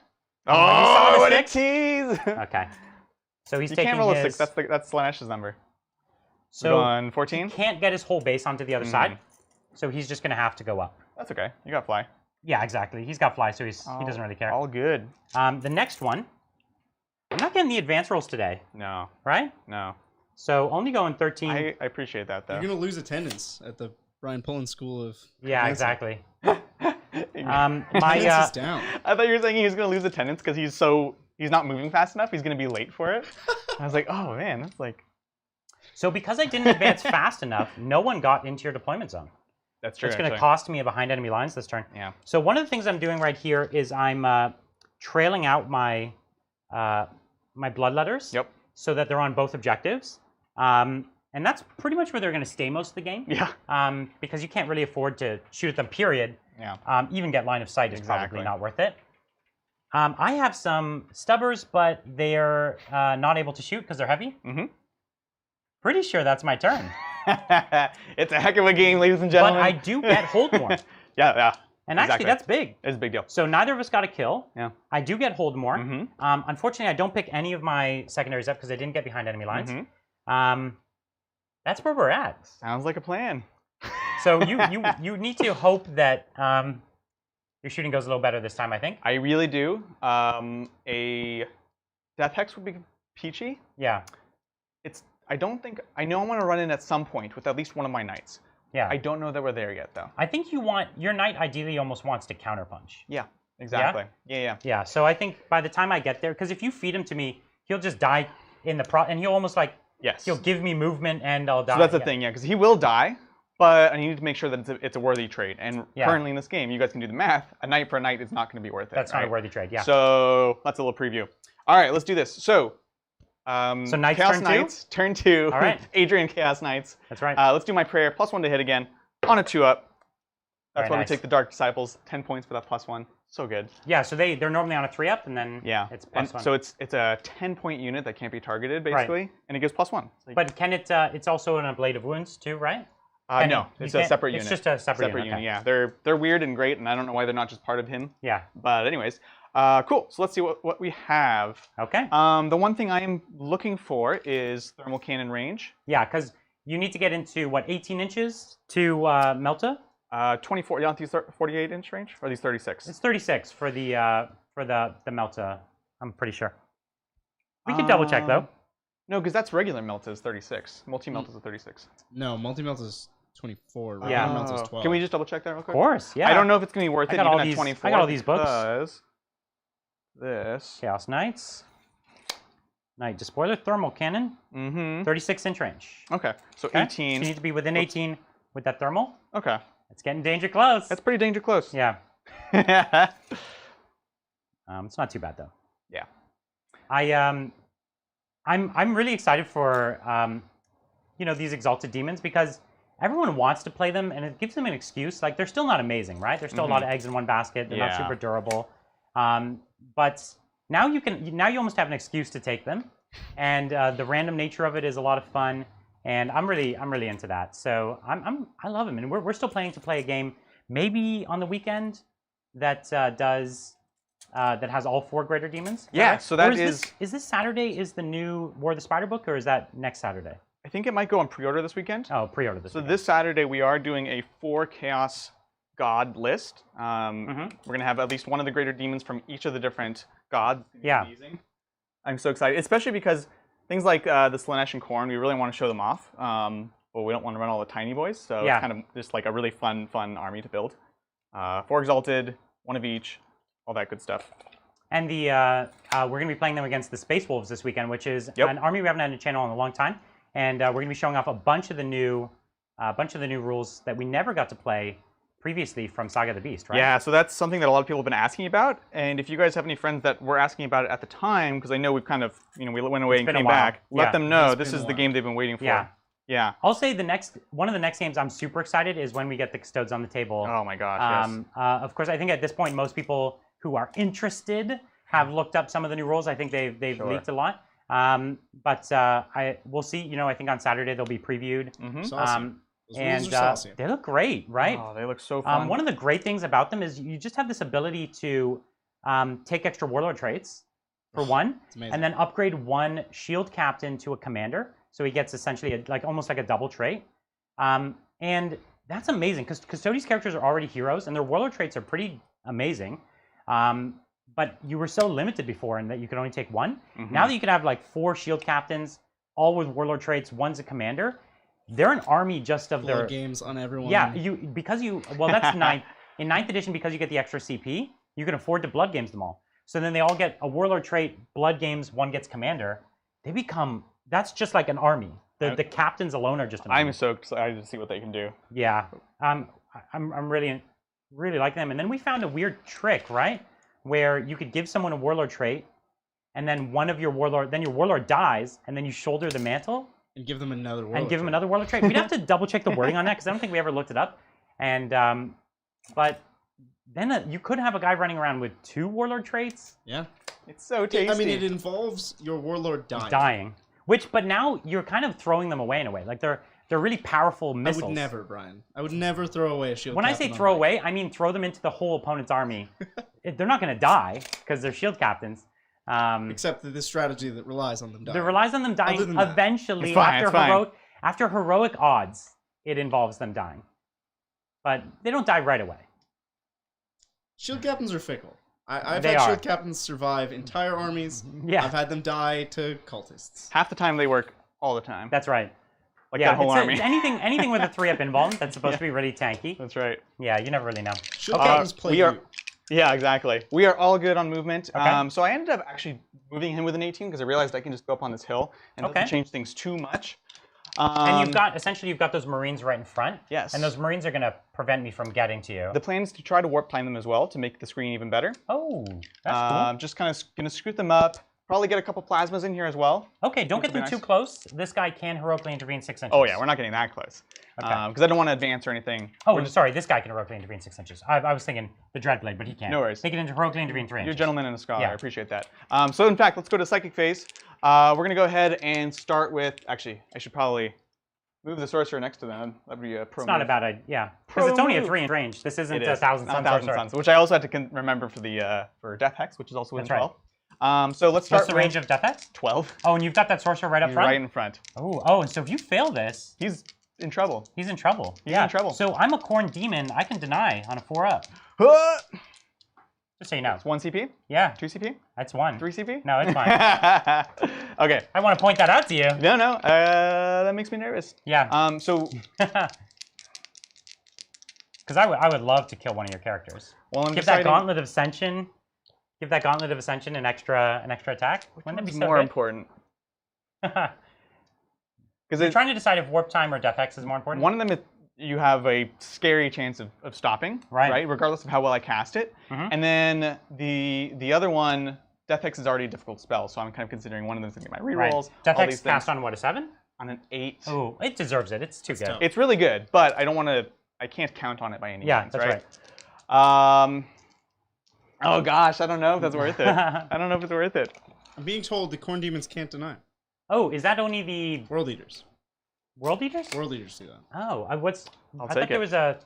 Oh, what a tease! Okay. So he's you taking can't roll his... a 6. That's Slanesh's number. So going 14. He can't get his whole base onto the other side, so he's just going to have to go up. That's okay. You got fly. Yeah, exactly. He's got fly, so he doesn't really care. All good. The next one, I'm not getting the advance rolls today. No. Right? No. So only going 13. I appreciate that, though. You're going to lose attendance at the Brian Pullen School of... Yeah, exactly. Attendance is down. I thought you were saying he was going to lose attendance because he's not moving fast enough. He's going to be late for it. I was like, oh man, that's like... So because I didn't advance fast enough, no one got into your deployment zone. That's true. It's going to cost me a behind enemy lines this turn. Yeah. So one of the things I'm doing right here is I'm trailing out my my bloodletters. Yep. So that they're on both objectives. And that's pretty much where they're going to stay most of the game. Yeah. Because you can't really afford to shoot at them, period. Yeah. Even get line of sight is probably not worth it. I have some stubbers, but they're not able to shoot because they're heavy. Mm-hmm. Pretty sure that's my turn. It's a heck of a game, ladies and gentlemen. But I do get hold more. Yeah. And actually, that's big. It's a big deal. So neither of us got a kill. Yeah. I do get hold more. Mm-hmm. Unfortunately, I don't pick any of my secondaries up because I didn't get behind enemy lines. Mm-hmm. That's where we're at. Sounds like a plan. So you need to hope that your shooting goes a little better this time, I think. I really do. A Death Hex would be peachy. Yeah. I know I want to run in at some point with at least one of my knights. Yeah. I don't know that we're there yet, though. I think your knight ideally almost wants to counterpunch. Yeah, exactly. Yeah? Yeah, so I think by the time I get there, because if you feed him to me, he'll just die in the and he'll almost like, he'll give me movement and I'll die. So that's the thing, because he will die, but I need to make sure that it's a worthy trade. And currently in this game, you guys can do the math, a knight for a knight is not going to be worth it. That's not a worthy trade, yeah. So that's a little preview. All right, let's do this. So Knights Chaos turn Knights, turn 2. All right. Adrian Chaos Knights. That's right. Let's do my prayer. +1 to hit again on a 2-up. That's why we take the Dark Disciples. 10 points for that +1. So good. Yeah, so they're normally on a 3-up, and then it's +1. So it's a 10-point unit that can't be targeted, basically, and it gives +1. But can it? It's also an Blade of Wounds too, right? No, it's a separate unit. It's just a separate unit. Okay. Yeah, they're weird and great, and I don't know why they're not just part of him. Yeah. But anyways, cool. So let's see what we have. Okay. The one thing I am looking for is thermal cannon range. Yeah, because you need to get into what 18 inches to Melta. 24. You want these 48-inch range, or are these 36? It's 36 for the Melta. I'm pretty sure. We can double check though. No, because that's regular Melta is 36. Multi-Melta is 36. No, multi-Melta is 24. Right? Yeah. Melta is 12. Can we just double check that real quick? Of course, yeah. I don't know if it's going to be worth it even at 24. I got all these books. Because this. Chaos Knights. Knight Despoiler, Thermal Cannon. 36-inch range. Okay, so Okay. 18. So you need to be within 18 with that thermal. Okay. It's getting danger close. That's pretty danger close. Yeah. It's not too bad though. Yeah. I'm really excited for these Exalted Demons because everyone wants to play them and it gives them an excuse. Like they're still not amazing, right? There's still a lot of eggs in one basket. They're not super durable. But now you almost have an excuse to take them, and the random nature of it is a lot of fun. And I'm really into that. So I love them, and we're still planning to play a game maybe on the weekend that that has all 4 greater demons. Yeah, right? so that is this Saturday is the new War of the Spider book, or is that next Saturday? I think it might go on pre-order this weekend. Oh, pre-order this weekend. So this Saturday we are doing a 4 Chaos God list. We're gonna have at least one of the greater demons from each of the different gods. Yeah. I'm so excited, especially because things like the Slaanesh and Khorne, we really want to show them off. But we don't want to run all the tiny boys, so it's kind of just like a really fun army to build. 4 Exalted, 1 of each, all that good stuff. And we're going to be playing them against the Space Wolves this weekend, which is an army we haven't had on the channel in a long time. And we're going to be showing off a bunch of the new rules that we never got to play previously from Saga of the Beast, right? Yeah, so that's something that a lot of people have been asking about. And if you guys have any friends that were asking about it at the time, because I know we've kind of, we went away and came back, let them know this is the game they've been waiting for. Yeah. I'll say one of the next games I'm super excited is when we get the Custodes on the table. Oh my gosh, yes. Of course, I think at this point most people who are interested have looked up some of the new rules. I think they've leaked a lot. But we'll see. I think on Saturday they'll be previewed. And they look great, right? Oh, they look so fun. One of the great things about them is you just have this ability to take extra warlord traits for one, and then upgrade 1 shield captain to a commander, so he gets essentially almost like a double trait. And that's amazing because Custodes characters are already heroes, and their warlord traits are pretty amazing. But you were so limited before in that you could only take 1. Now that you can have 4 shield captains, all with warlord traits, 1's a commander. They're an army just of their games on everyone. Yeah, that's ninth. In 9th edition, because you get the extra CP, you can afford to blood games them all. So then they all get a warlord trait, blood games, 1 gets commander. That's just like an army. The captains alone are just amazing. I'm so excited to see what they can do. Yeah, I'm really liking them. And then we found a weird trick, right? Where you could give someone a warlord trait, and then your warlord dies, and then you shoulder the mantle and give them another warlord. Trait. We'd have to double check the wording on that because I don't think we ever looked it up. And but then you could have a guy running around with 2 warlord traits. Yeah, it's so tasty. I mean, it involves your warlord dying. But now you're kind of throwing them away in a way. Like they're really powerful missiles. I would never, Brian. I would never throw away a shield. When I say throw away, I mean throw them into the whole opponent's army. They're not going to die because they're shield captains. Except that this strategy that relies on them dying. That relies on them dying eventually after heroic odds. It involves them dying, but they don't die right away. Shield captains are fickle. I've had shield captains survive entire armies. Yeah, I've had them die to cultists. Half the time they work all the time. That's right. Like that whole army. Anything with a 3-up invuln that's supposed to be really tanky. That's right. Yeah, you never really know. Shield captains play you. Yeah, exactly. We are all good on movement. Okay. So I ended up actually moving him with an 18 because I realized I can just go up on this hill and doesn't change things too much. And you've got those Marines right in front. Yes. And those Marines are going to prevent me from getting to you. The plan is to try to warp time them as well to make the screen even better. Oh, that's cool. Just kind of going to scoot them up. Probably get a couple plasmas in here as well. Okay, don't get them too close. This guy can heroically intervene 6 inches. Oh yeah, we're not getting that close. Because I don't want to advance or anything. Oh, sorry, this guy can heroically intervene 6 inches. I was thinking the Dreadblade, but he can't. No worries. He can heroically intervene 3 inches. You're a gentleman and a scholar. Yeah. I appreciate that. So in fact, let's go to Psychic phase. We're going to go ahead and start with... Actually, I should probably move the Sorcerer next to them. That would be a pro It's not a bad idea. Yeah, because it's only a 3-inch range. This isn't a 1,000 Sun Sorcerer. Which I also had to remember for Death Hex, which is also within 12. So let's start. What's the range of Death Hex? 12. Oh, and you've got that Sorcerer right up front? Right in front. Oh, and so if you fail this... He's in trouble. He's in trouble. He's in trouble. So I'm a Khorne Demon. I can deny on a 4-up. Just so you know. It's 1 CP? Yeah. 2 CP? That's 1. 3 CP? No, it's fine. Okay. I want to point that out to you. No. That makes me nervous. Yeah. So... Because I would love to kill one of your characters. Well, Give that Gauntlet of Ascension. Give that Gauntlet of Ascension an extra attack. Wouldn't that be so more good? important? Because you're trying to decide if Warp Time or Death Hex is more important. One of them, you have a scary chance of stopping, right? Regardless of how well I cast it. And then the other one, Death Hex is already a difficult spell, so I'm kind of considering one of them is going to get my rerolls. Death Hex cast on what, a 7? On an 8. Oh, it deserves it. It's too good. Tough. It's really good, but I don't want to. I can't count on it by any means. Yeah, that's right. Oh gosh, I don't know if that's worth it. I don't know if it's worth it. I'm being told the Khorne Demons can't deny. Oh, is that only the World Eaters? World Eaters? World Eaters do that. Oh, I thought take there was a...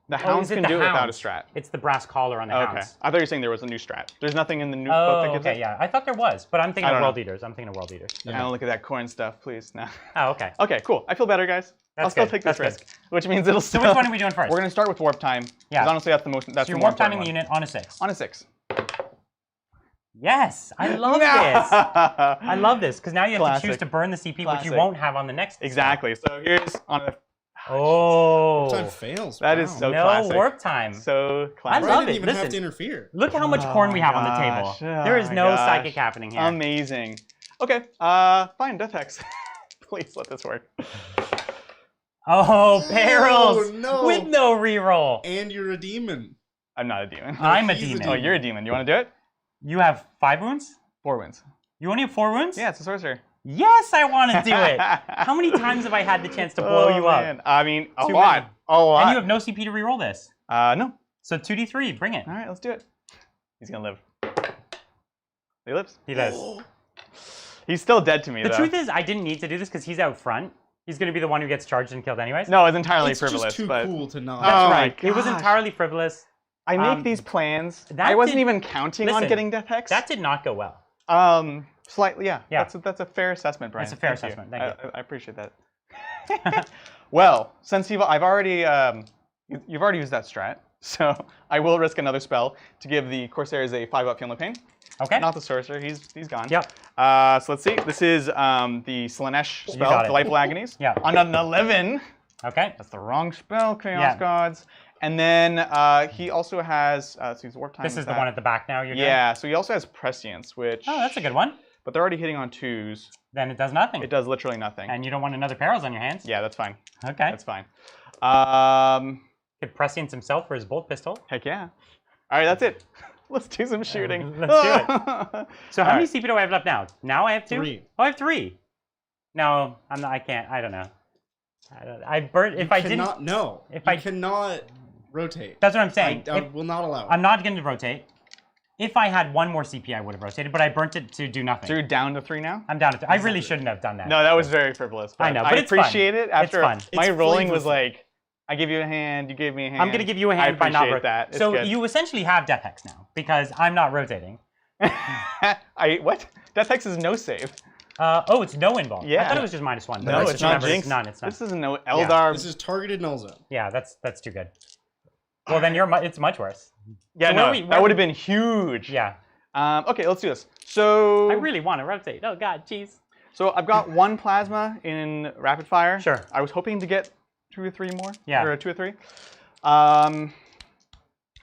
The Hounds can do it without a strat. It's the brass collar on the Hounds. Okay. I thought you were saying there was a new strat. There's nothing in the new book that gives okay, yeah. I thought there was, but I'm thinking of World Eaters. Yeah. Don't look at that Khorne stuff, please. No. Oh, okay. Okay, cool. I feel better, guys. I'll still take this risk, which means it'll still... So which one are we doing first? We're going to start with Warp Time. Yeah. Because honestly, that's the most... That's so you're Warp Timing the unit on a 6. On a 6. Yes, I love this. I love this, because now you have to choose to burn the CP, which you won't have on the next. Exactly. So here's on a... Oh. Warp Time fails. That is so classic. No Warp Time. So classic. I love didn't it. even have to interfere. Look how much Khorne we have on the table. There is no psychic happening here. Amazing. Okay, fine, Death Hex. Please let this work. Oh, perils! Oh, no. With no reroll. And you're a demon. I'm not a demon. I'm a demon. Oh, you're a demon. You want to do it? You have 5 wounds? 4 wounds. You only have 4 wounds? Yeah, it's a sorcerer. Yes, I want to do it. How many times have I had the chance to blow you up? I mean, a lot. A lot. And you have no CP to reroll this. No. So 2d3, bring it. All right, let's do it. He's gonna live. He lives. He lives. He's still dead to me, The though. truth is, I didn't need to do this because he's out front. He's going to be the one who gets charged and killed anyways. No, it's entirely frivolous. It's just too cool to not. That's right. It was entirely frivolous. I make these plans. I wasn't even counting on getting Death Hex. That did not go well. Slightly, yeah. That's a fair assessment, Brian. That's a fair assessment. Thank you. I appreciate that. Well, since you've already used that strat, so I will risk another spell to give the Corsairs a 5-up Feel No Pain. Okay. Not the Sorcerer. He's gone. Yep. So let's see. This is the Slanesh spell, Delightful Agonies. Yeah. On an 11. Okay. That's the wrong spell, Chaos Gods. And then he also has, so he's Warp Time. This is the one at the back now you're doing? Yeah, so he also has Prescience, which... Oh, that's a good one. But they're already hitting on 2s. Then it does nothing. It does literally nothing. And you don't want another perils on your hands? Yeah, that's fine. Okay. That's fine. Could prescience himself for his bolt pistol. Heck yeah. All right, that's it. Let's do some shooting. Let's do it. So how many CP do I have left now? Now I have 2? 3. Oh, I have 3. No, I'm not. I can't. I don't know. I burnt. If I didn't. No. If I I cannot rotate. That's what I'm saying. I will not allow it. I'm not going to rotate. If I had 1 more CP, I would have rotated, but I burnt it to do nothing. So you're down to 3 now? I'm down to 3. I really shouldn't have done that. No, that was very frivolous. I know, but I it's fun. appreciate it. After It's fun. my It's rolling was flavorful. like, I give you a hand, you gave me a hand. I'm going to give you a hand by not rotating. That. It's So good. you essentially have Death Hex now because I'm not rotating. What? Death Hex is no save. Oh, it's no involved. Yeah. I thought it was just -1. But No, I it's just not remembered Jinx. It's none. It's none. This is no Eldar. This is targeted null zone. Yeah, that's too good. Well, then it's much worse. Yeah, So no, that would have been huge. Yeah. Okay, let's do this. So I really want to rotate. Oh God, jeez. So I've got 1 plasma in rapid fire. Sure. I was hoping to get 2 or 3 more. Yeah. Or 2 or 3.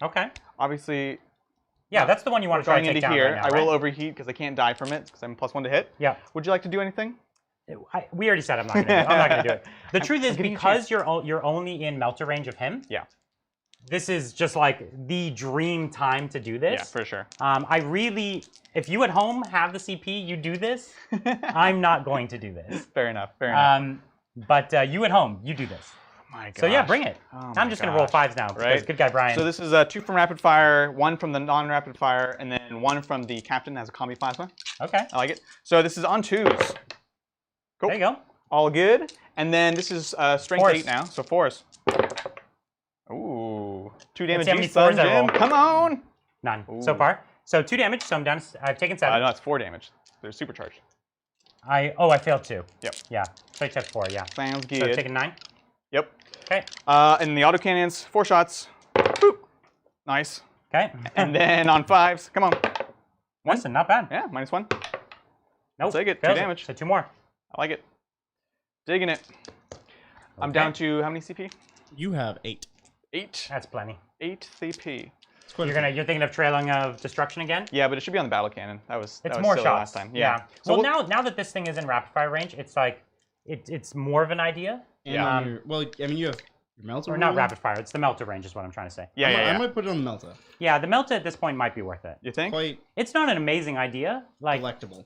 Okay. Obviously. Yeah, that's the one you want to try going to take into down here. right now, I will right? overheat because I can't die from it because I'm +1 to hit. Yeah. Would you like to do anything? We already said I'm not going to do it. I'm not going to do it. The truth is, giving you a because you're only in melter range of him. Yeah. This is just like the dream time to do this. Yeah, for sure. I really, if you at home have the CP, you do this. I'm not going to do this. Fair enough. Fair enough. But you at home, you do this. My So yeah, gosh. bring it. Oh I'm my just going to roll gosh. 5s now. Because Right. good guy Brian. So this is 2 from rapid fire, 1 from the non-rapid fire, and then 1 from the captain as a combi plasma. Okay. I like it. So this is on 2s. Cool. There you go. All good. And then this is strength Force. 8 now, so force. Ooh. 2 damage see how many each, son, fours I roll. Jim. Come on. None Ooh. so far. So 2 damage. So I'm down. I've taken 7. No, it's 4 damage. They're supercharged. I failed 2. Yep. Yeah. So I took 4. Yeah. Sounds good. So I've taken 9. Yep. Okay. And the autocannons, 4 shots. Boop. Nice. Okay. And then on 5s, come on. Listen, not bad. Yeah, -1. Nope. take it. 2 fails damage. So 2 more. I like it. Digging it. I'm down to how many CP? You have 8. 8. That's plenty. 8 CP. It's quite You're thinking of trailing of destruction again? Yeah, but it should be on the battle cannon. That was It's that was more silly shots last time. Yeah. So Well, now that this thing is in rapid fire range, it's like it's more of an idea. And Yeah. on your, well, I mean, you have your melter. Or not rolling. rapid fire. It's the melter range is what I'm trying to say. yeah, I yeah. might put it on the melta. Yeah, the melta at this point might be worth it. You think? Quite It's not an amazing idea. Like collectible.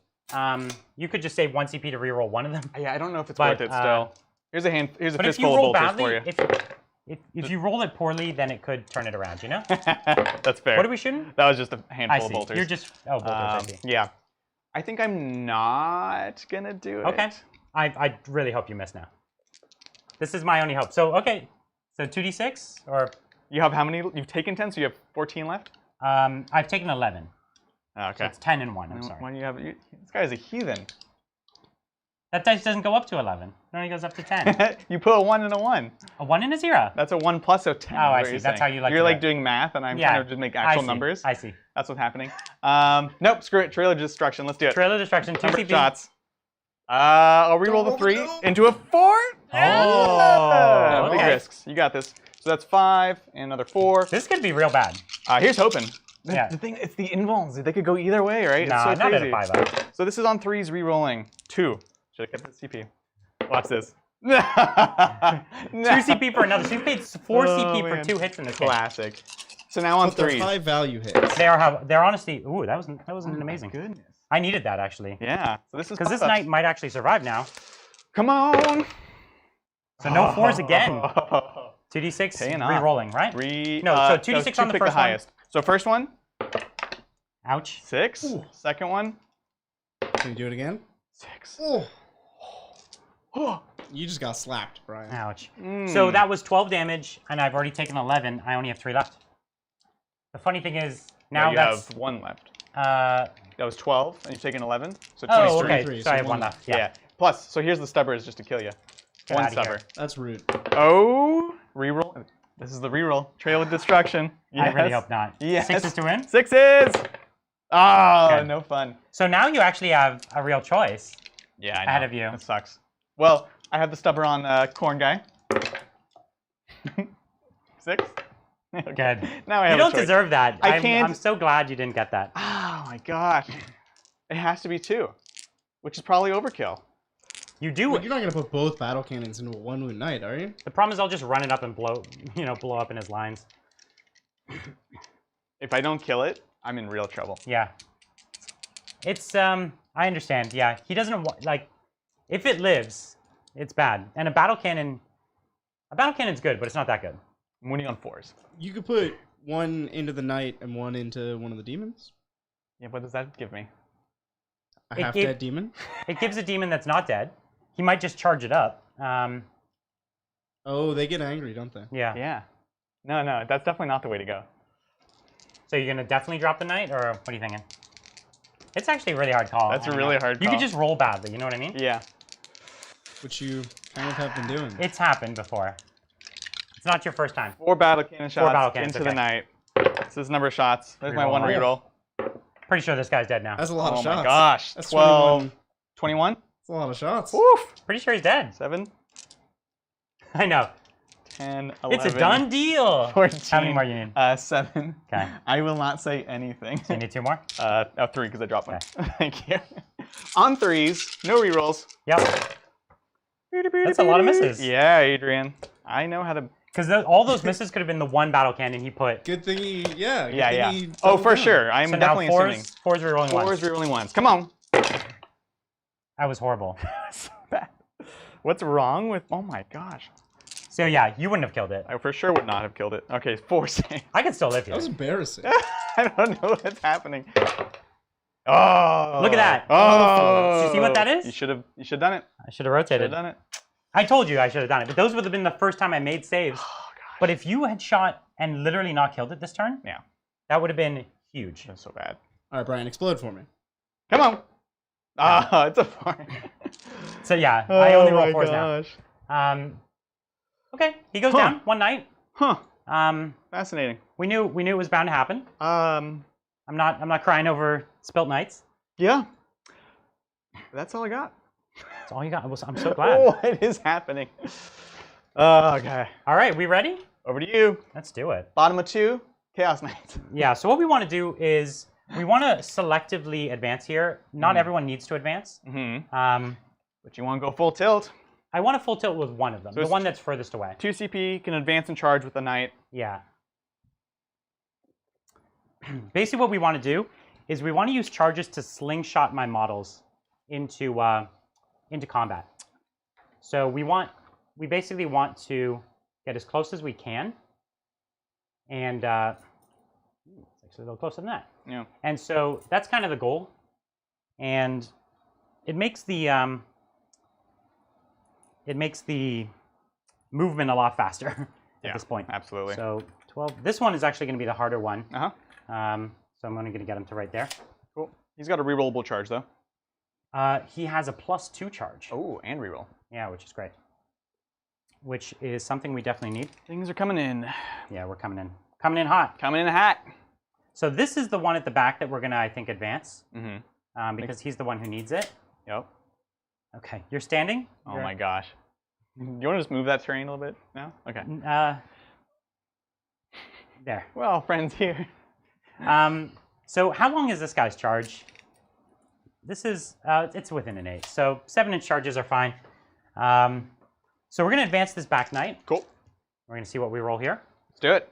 you could just save 1 CP to reroll one of them. Yeah, I don't know if it's But, worth it still. Here's a Here's a But if you fistful of roll bolters badly, for you. if you roll it poorly, then it could turn it around. You know? That's fair. What are we shooting? That was just a I handful see. of bolters. You're just bolters. I see. Yeah. I think I'm not gonna do it. Okay. I really hope you miss now. This is my only hope. So okay. So 2d6 or You have how many? You've taken 10, so you have 14 left. I've taken 11. Oh, okay. So it's 10 and 1. I'm sorry. Why do you have? This guy is a heathen. That dice doesn't go up to 11. It only goes up to 10. You put a 1 and a 1. A 1 and a 0. That's a 1 plus a 10. Oh, I is what see. you're That's saying. how you like You're to like do it. doing math, and I'm Yeah. trying to just make I actual see. numbers. I see. That's what's happening. Nope, screw it. Trail of Destruction. Let's do it. Trail of Destruction, 2 Number CP. shots. I'll reroll the 3 into a 4. Oh, Big okay. risks. You got this. So that's 5 and another 4. This could be real bad. Here's hoping. Yeah. The thing, it's the invulns. They could go either way, right? Nah, it's so not at crazy. a 5-up. So this is on 3s re-rolling. 2. Should have kept the CP. Watch this. 2 2 CP for another. So you paid 4 CP for man. 2 hits in this game. Classic. So now on But they're 3s. high value hits. They're honestly. Ooh, that wasn't amazing. Goodness. I needed that actually. Yeah. So this is Because this pop-ups. knight might actually survive now. Come on. So no 4s again. 2d6 Paying off. re-rolling, right? So No, so 2d6 on the first one. highest. So first one, Ouch. 6. Ooh. Second one, Can you do it again? 6. Oh. You just got slapped, Brian. Ouch. Mm. So that was 12 damage, and I've already taken 11. I only have 3 left. The funny thing is, now you that's... have 1 left. Uh, That was 12, and you've taken 11. So 23. oh, okay. 23, So I so have 1 one left. Yeah. Yeah. Plus, so here's the stubber is just to kill you. Get 1 outta here. stubber. That's rude. Oh, reroll. This is the reroll. Trail of Destruction. Yes. I really hope not. Yes. 6s to win? 6s! Oh, Good. no fun. So now you actually have a real choice. Yeah, I know. Ahead of you. That sucks. Well, I have the stubber on Khorne guy. 6? Okay. Good. Now I You have don't a choice. deserve that. I can't- I'm so glad you didn't get that. Oh my gosh. It has to be 2. which is probably overkill. You do. Well, you're not gonna put both battle cannons into a 1 wound knight, are you? The problem is I'll just run it up and blow up in his lines. If I don't kill it, I'm in real trouble. Yeah. It's I understand. Yeah, he doesn't like. If it lives, it's bad. And a battle cannon's good, but it's not that good. I'm winning on 4s. You could put one into the knight and one into one of the demons. Yeah, what does that give me? A half-dead demon? It gives a demon that's not dead. He might just charge it up. Oh, they get angry, don't they? Yeah. Yeah. No, that's definitely not the way to go. So you're going to definitely drop the knight, or what are you thinking? It's actually a really hard call. That's a really hard call. You could just roll badly, you know what I mean? Yeah. Which you kind of have been doing. It's happened before. It's not your first time. 4 battle cannon shots battle cannons, into the knight. This is number of shots. There's my 1 reroll. Pretty sure this guy's dead now. That's a lot of shots. Oh my gosh. That's 12. 21? That's a lot of shots. Woof. Pretty sure he's dead. 7. I know. 10, 11. It's a done deal. 14. How many more you need? 7. Okay. I will not say anything. So you need 2 more? 3 because I dropped one. Thank you. On 3s, no rerolls. Yep. That's a lot of misses. Yeah, Adrian. I know how to. Because all those misses could have been the 1 battle cannon he put. Good thing he, yeah. Good Yeah, thing yeah. he Oh, for doubled down. sure. I'm So definitely now assuming. 4's rerolling 4's ones. rerolling 1s. Come on. That was horrible. So bad. What's wrong with? Oh my gosh. So yeah, you wouldn't have killed it. I for sure would not have killed it. Okay, 4 saves. I could still live That here. was embarrassing. I don't know what's happening. Oh. Look at that. Oh. Do you see what that is? You should have done it. I should have Should rotated. have done it. I told you I should have done it, but those would have been the first time I made saves. Oh gosh. But if you had shot and literally not killed it this turn, Yeah. that would have been huge. That's so bad. All right, Brian, explode for me. Come on. Ah, it's a 4. So yeah, I only roll 4s gosh. now. Okay, he goes Huh. down 1 night. Huh. Um, Fascinating. we knew it was bound to happen. I'm not crying over spilt nights. Yeah. That's all I got. That's all you got. I'm so glad. What is happening? Okay. All right, we ready? Over to you. Let's do it. Bottom of 2, Chaos Knights. Yeah, so what we want to do is we want to selectively advance here. Not everyone needs to advance. Mm-hmm. But you want to go full tilt. I want to full tilt with one of them, So the it's one that's furthest away. 2 CP, can advance and charge with the Knight. Yeah. Basically what we want to do is we want to use charges to slingshot my models into combat. So we basically want to get as close as we can. And it's actually a little closer than that. Yeah. And so that's kind of the goal. And it makes the movement a lot faster at this point. Absolutely. So 12. This one is actually going to be the harder one. Uh-huh. So I'm only going to get him to right there. Cool. He's got a rerollable charge, though. He has a +2 charge. Oh, and reroll. Yeah, which is great. Which is something we definitely need. Things are coming in. Yeah, we're coming in. Coming in hot. Coming in hot. So this is the one at the back that we're going to, I think, advance. Mm-hmm. Because he's the one who needs it. Yep. Okay, you're standing? Oh my gosh. You want to just move that terrain a little bit now? Okay. There. Well, friends here. So how long is this guy's charge? This is, it's within an 8. So 7-inch charges are fine. So we're going to advance this back knight. Cool. We're going to see what we roll here. Let's do it.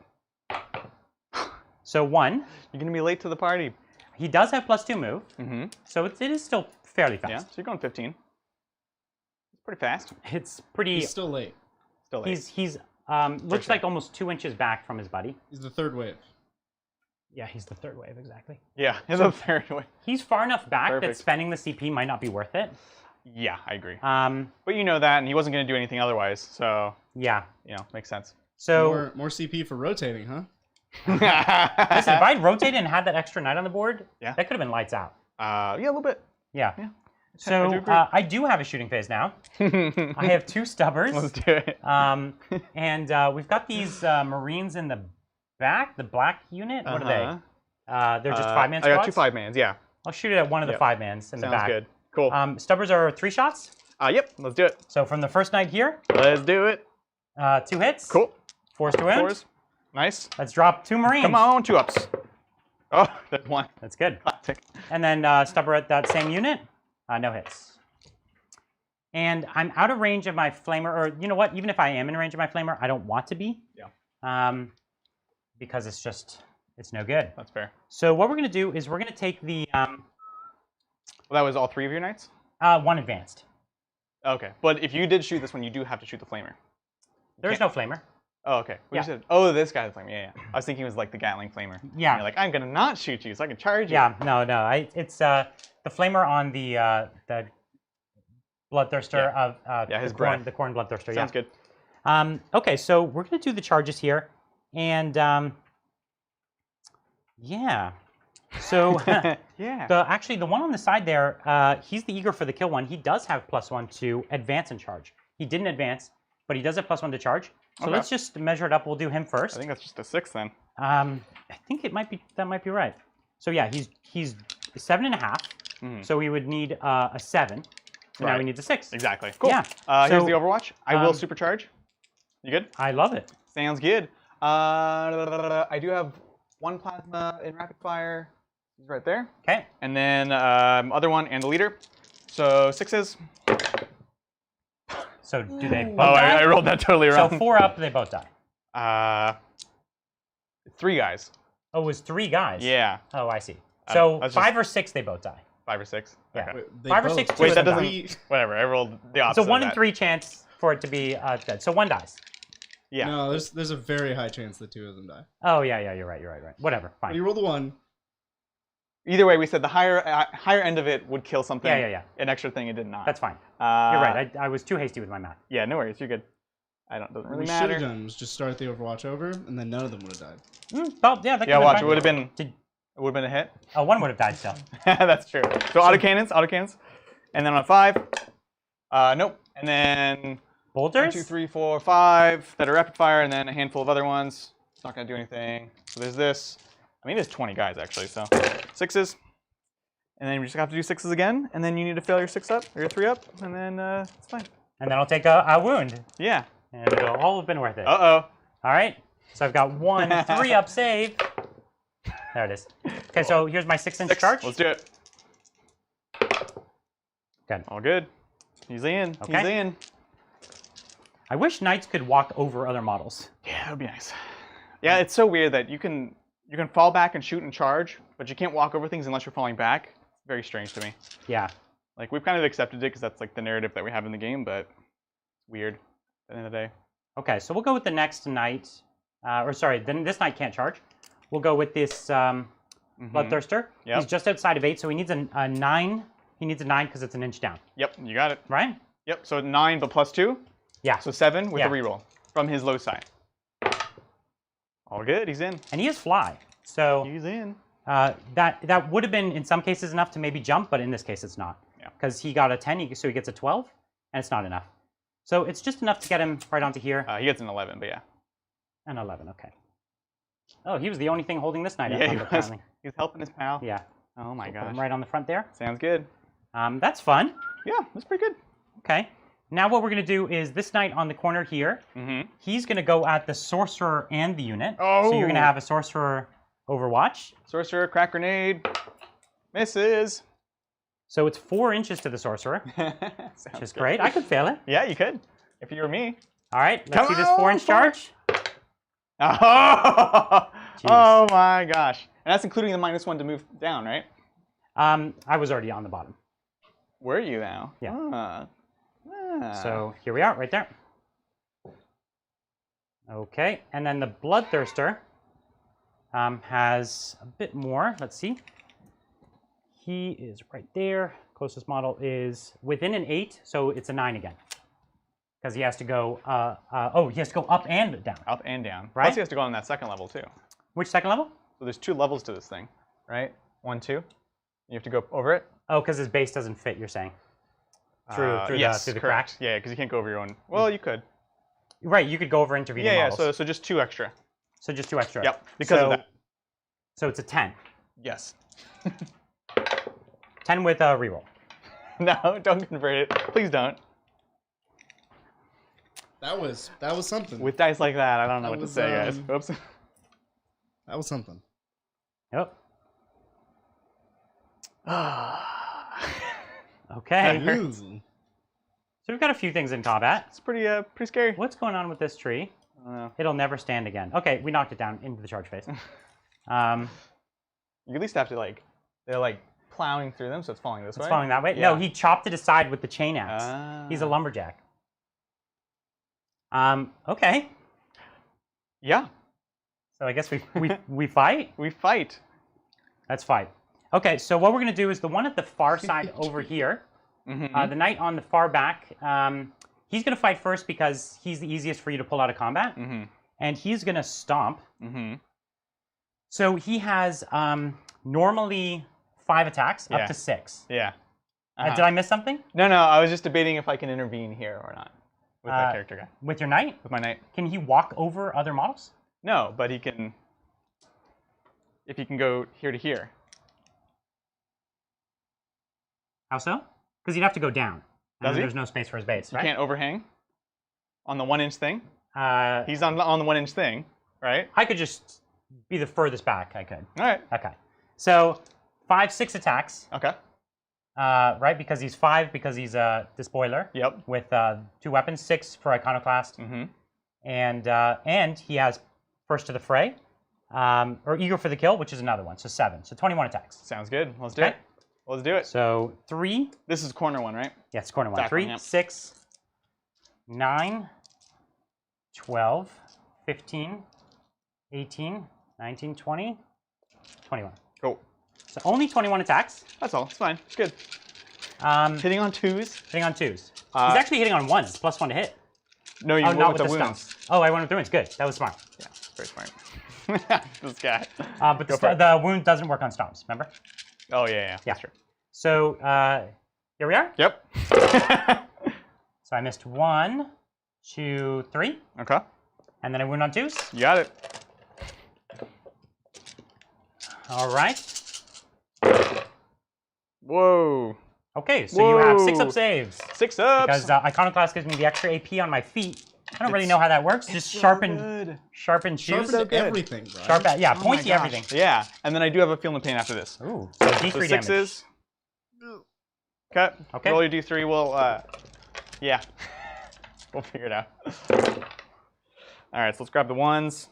So 1. You're going to be late to the party. He does have +2 move. Mm-hmm. So it is still fairly fast. Yeah, so you're going 15. It's pretty fast. It's pretty... He's still late. Still late. He's looks like almost 2 inches back from his buddy. He's the third wave. Yeah, he's the third wave, exactly. Yeah, it's a third way. He's far enough back that Perfect. spending the CP might not be worth it. Yeah, I agree. But you know that, and he wasn't going to do anything otherwise, so, yeah. makes sense. So More CP for rotating, huh? listen, if I'd rotated and had that extra knight on the board, Yeah. that could have been lights out. Yeah, a little bit. Yeah. Yeah. So I do agree. I do have a shooting phase now. I have 2 stubbers. Let's do it. And we've got these Marines in the back, the black unit. What are they? They're just 5-man squads? I got 2 5-mans, yeah. I'll shoot it at one of the 5-mans in the back. Sounds good. Cool. Stubbers are 3 shots. Yep, let's do it. So from the first knight here, Let's do it. 2 hits. Cool. 4s to win. 4s. Nice. Let's drop 2 Marines. Come on, 2 ups. Oh, there's 1. That's good. Classic. And then stubber at that same unit. No hits. And I'm out of range of my flamer, or you know what? Even if I am in range of my flamer, I don't want to be. Yeah. Because it's no good. That's fair. So what we're going to do is we're going to take the... Well, that was all 3 of your knights? One advanced. Okay, but if you did shoot this one, you do have to shoot the flamer. There's no flamer. Oh, okay. Well, Yeah. you said, oh, this guy's flamer. Yeah, yeah. I was thinking it was like the Gatling flamer. Yeah. And you're like, I'm going to not shoot you so I can charge you. Yeah, no. It's the flamer on the Bloodthirster of his the Khorne Bloodthirster. Sounds good. Okay, so we're going to do the charges here. And yeah. So yeah. actually, the one on the side there, he's the eager for the kill one. He does have +1 to advance and charge. He didn't advance, but he does have +1 to charge. So let's just measure it up. We'll do him first. I think that's just a 6 then. I think that might be right. So yeah, he's 7.5. Mm-hmm. So we would need a 7. So now we need a 6. Exactly. Cool. Yeah. Here's the Overwatch. I will supercharge. You good? I love it. Sounds good. I do have 1 plasma in rapid fire. He's right there. Okay. And then other one and the leader. So 6s. So do they both I die? rolled that totally wrong. So 4 up, they both die. 3 guys. Oh, it was 3 guys. Yeah. Oh, I see. So that's 5 or 6, they both die. 5 or 6. Yeah. Okay. They 5 or both- 6, 2 Wait, of that them doesn't. die. Whatever. I rolled the opposite. It's a 1 of in that. 3 chance for it to be dead. So 1 dies. Yeah. No, there's a very high chance that 2 of them die. Oh yeah, you're right. Whatever, But fine. you roll the 1. Either way, we said the higher end of it would kill something. Yeah. An extra thing it did not. That's fine. You're right. I was too hasty with my math. Yeah, no worries. You're good. Doesn't What really we should matter. have done was just start the Overwatch over, and then none of them would have died. Well, yeah, that Yeah, could've watch. been It would have been. Did- It would have been a hit. Oh, 1 would have died still. That's true. So autocannons. And then on 5. Nope. And then Bolters? 1, 2, 3, 4, 5 that are rapid fire, and then a handful of other ones. It's not gonna do anything. So there's this. I mean, there's 20 guys actually. So 6s. And then we just have to do 6s again, and then you need to fail your 6 up or your 3 up, and then it's fine. And then I'll take a wound. Yeah. And it'll all have been worth it. Uh-oh. All right. So I've got 1 3-up save. There it is. Okay, so here's my 6-inch charge. Let's do it. Good. All good. He's in. Okay. He's in. I wish knights could walk over other models. Yeah, that would be nice. Yeah, it's so weird that you can fall back and shoot and charge, but you can't walk over things unless you're falling back. It's very strange to me. Yeah. Like, we've kind of accepted it because that's like the narrative that we have in the game, but it's weird at the end of the day. Okay, so we'll go with the next knight. Then this knight can't charge. We'll go with this Bloodthirster. Yep. He's just outside of 8, so he needs a 9. He needs a 9 because it's an inch down. Yep, you got it. Right? Yep, so 9 but +2. Yeah. So 7 with Yeah. the reroll from his low side. All good, he's in. And he is fly. So He's in. that would have been in some cases enough to maybe jump, but in this case it's not. Yeah. Because he got a 10, so he gets a 12, and it's not enough. So it's just enough to get him right onto here. He gets an 11, but yeah. An 11, okay. Oh, he was the only thing holding this knight up, Yeah, he was. apparently. He's helping his pal. Yeah. Oh my Put gosh. him right on the front there. Sounds good. That's fun. Yeah, that's pretty good. Okay. Now what we're going to do is this knight on the corner here, he's going to go at the sorcerer and the unit. Oh. So you're going to have a sorcerer Overwatch. Sorcerer, crack grenade. Misses. So it's 4 inches to the sorcerer, Sounds which is good. great. I could fail it. Yeah, you could. If you were me. All right, let's Come see this on, 4-inch charge. Oh my gosh. And that's including the -1 to move down, right? I was already on the bottom. Were you now? Yeah. Ah. So here we are, right there. Okay, and then the Bloodthirster has a bit more. Let's see. He is right there. Closest model is within an 8, so it's a 9 again. Because he has to go, he has to go up and down. Up and down. Right? Plus he has to go on that second level too. Which second level? So there's 2 levels to this thing, right? 1, 2. You have to go over it. Oh, because his base doesn't fit, you're saying. Through the correct. crack? Yeah, because you can't go over your own. Well, you could. Right, you could go over intervening Yeah, models. so just 2 extra. So just 2 extra. Yep, because of that. So it's a 10. Yes. 10 with a reroll. No, don't convert it. Please don't. That was something. With dice like that, I don't know That what to was, say, guys. Oops. That was something. Yep. Okay. Ooh. So we've got a few things in combat. It's pretty scary. What's going on with this tree? I don't know. It'll never stand again. Okay, we knocked it down into the charge phase. You at least have to they're like plowing through them, so it's falling this way. It's falling that way? Yeah. No, he chopped it aside with the chain axe. He's a lumberjack. Okay. Yeah. So I guess we fight? We fight. Let's fight. Okay, so what we're going to do is the one at the far side over here, the knight on the far back, he's going to fight first because he's the easiest for you to pull out of combat. And he's going to stomp. So he has normally 5 attacks, up to 6. Yeah. Did I miss something? No, I was just debating if I can intervene here or not with that character guy. With your knight? With my knight. Can he walk over other models? No, but he can. If he can go here to here. How so? Because he'd have to go down. Does he? There's no space for his base, right? You can't overhang on the 1-inch thing. Uh, He's on the 1-inch thing, right? I could just be the furthest back. I could. All right. Okay. So 5, 6 attacks. Okay. Right, because he's 5 because he's a despoiler. Yep. With 2 weapons, 6 for iconoclast. And he has first to the fray, or eager for the kill, which is another one. So 7. So 21 attacks. Sounds good. Let's do it. Let's do it. So 3. This is corner one, right? Yes, corner one. Back 3, one, yep. 6, 9, 12, 15, 18, 19, 20, 21. Cool. So only 21 attacks. That's all. It's fine. It's good. Hitting on 2s. Hitting on 2s. He's actually hitting on 1s. +1 to hit. No, you Oh, went not with with the the wounds. stumps. Oh, I went with the wounds. Good. That was smart. Yeah, very smart. This guy. But the wound doesn't work on stomps, remember? Oh, yeah. That's true. So here we are. Yep. So I missed 1, 2, 3. Okay. And then I wound on 2s. You got it. All right. Whoa. Okay, so you have 6 up saves. 6 ups. Because Iconoclast gives me the extra AP on my feet. I don't really know how that works. Just sharpen shoes. Sharpen everything, bro. Pointy everything. Yeah, and then I do have a feel of pain after this. Ooh, so D3 So damage. 6s. Okay. Okay. Roll your D3. We'll, yeah. We'll figure it out. All right, so let's grab the 1s.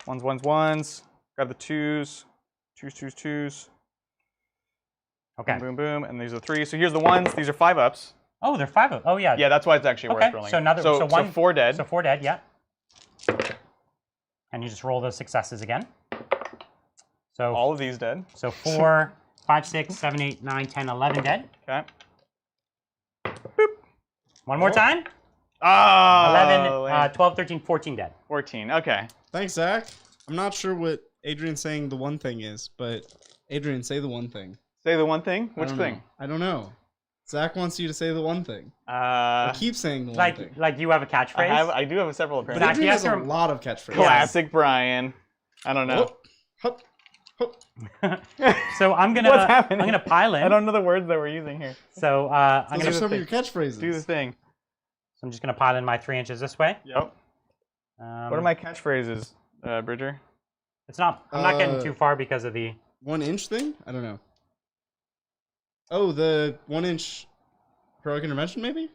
1s. Grab the 2s. 2s. Okay. Boom, boom, and these are 3s. So here's the 1s. These are 5 ups. Oh, they're 5 up. Oh, yeah. Yeah, that's why it's actually worth rolling. So another. So 4 dead. So 4 dead. Yeah. And you just roll those successes again. So all of these dead. So 4, 5, 6, 7, 8, 9, 10, 11 dead. Okay. Boop. One more time. Oh, 11, 12, 13, 14 dead. 14. Okay. Thanks, Zach. I'm not sure what Adrian's saying the one thing is, but Adrian, say the one thing. Say the one thing? Which thing? I don't know. Zach wants you to say the one thing. Keep saying the one thing. Like you have a catchphrase? I do have several But appearances. Adrian has a lot of catchphrases. Classic Brian. I don't know. Hup. So I'm gonna What's happening? I'm gonna pile in. I don't know the words that we're using here. So I'm Those gonna are some of your catchphrases. Do the thing. So I'm just gonna pile in my 3 inches this way. Yep. What are my catchphrases, Bridger? It's not. I'm not getting too far because of the 1 inch thing. I don't know. Oh, the 1 inch heroic intervention, maybe.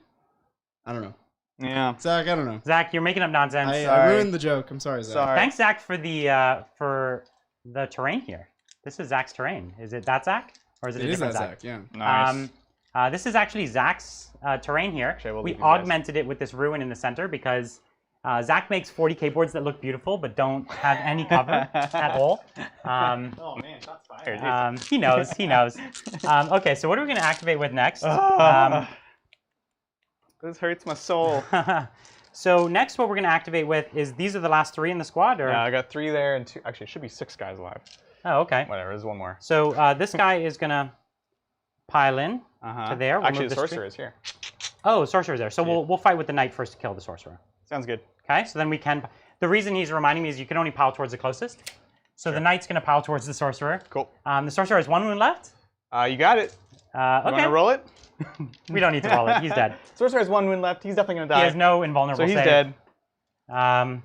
I don't know. Yeah. Zach, I don't know. Zach, you're making up nonsense. I ruined the joke. I'm sorry, Zach. Sorry. Thanks, Zach, for the terrain here. This is Zach's terrain. Is it that Zach, or is it a different Zach? Yeah. Nice. This is actually Zach's terrain here. Actually, we augmented it with this ruin in the center because Zach makes 40K boards that look beautiful but don't have any cover at all. Oh man, shots fired. He knows. Okay, so what are we going to activate with next? This hurts my soul. So next, what we're going to activate with is these are the last 3 in the squad, or? Yeah, I got 3 there and 2. Actually, it should be 6 guys alive. Oh, okay. Whatever, there's 1 more. So this guy is going to pile in to there. We'll actually, the sorcerer is here. Oh, sorcerer's there. So we'll fight with the knight first to kill the sorcerer. Sounds good. Okay, so then we can. The reason he's reminding me is you can only pile towards the closest. So the knight's going to pile towards the sorcerer. Cool. The sorcerer has 1 wound left. You got it. Okay. You want to roll it? We don't need to roll it. He's dead. Sorcerer has 1 wound left. He's definitely going to die. He has no invulnerable So he's save. dead.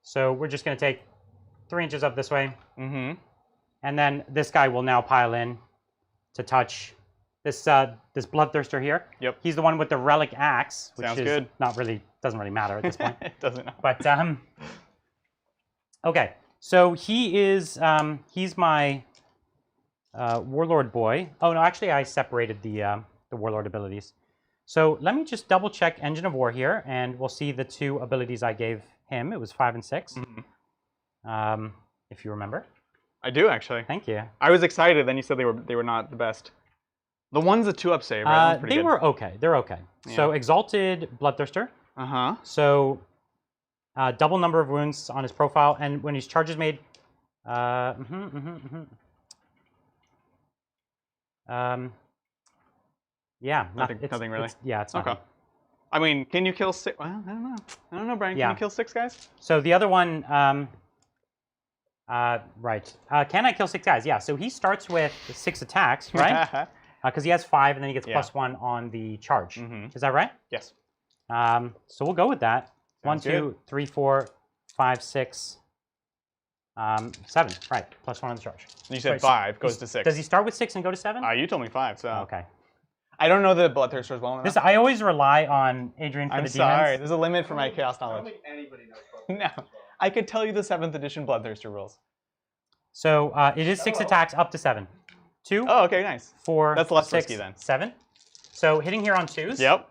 So we're just going to take 3 inches up this way. Mm-hmm. And then this guy will now pile in to touch this Bloodthirster here. Yep. He's the one with the relic axe, which Sounds is good. doesn't really matter at this point. It doesn't. But okay, so he's my warlord boy. Oh no, actually I separated the warlord abilities. So let me just double check Engine of War here, and we'll see the 2 abilities I gave him. It was 5 and 6. Mm-hmm. If you remember. I do actually. Thank you. I was excited. Then you said they were not the best. The one's a 2-up save, right? They were okay. They're okay. Yeah. So Exalted Bloodthirster. So double number of wounds on his profile, and when his charge is made. Yeah. Nothing really. It's not. Okay. I mean, can you kill 6? Well, I don't know. I don't know, Brian. Can you kill 6 guys? So the other one, right. Can I kill 6 guys? Yeah. So he starts with 6 attacks, right? Because he has 5, and then he gets +1 on the charge. Mm-hmm. Is that right? Yes. So we'll go with that. Sounds 1, 2, 3, 4, 5, 6, 7. Right. +1 on the charge. You said 5 goes to 6. Does he start with 6 and go to 7? You told me 5. So. Okay. I don't know the Bloodthirsters well enough. I always rely on Adrian for the demons. I'm sorry. There's a limit for my chaos knowledge. I don't think anybody knows Bloodthirsters. No. I could tell you the 7th edition Bloodthirster rules. So it is 6 attacks up to 7. 2. Oh, okay, nice. 4. That's less 6, risky then. 7. So hitting here on 2s. Yep.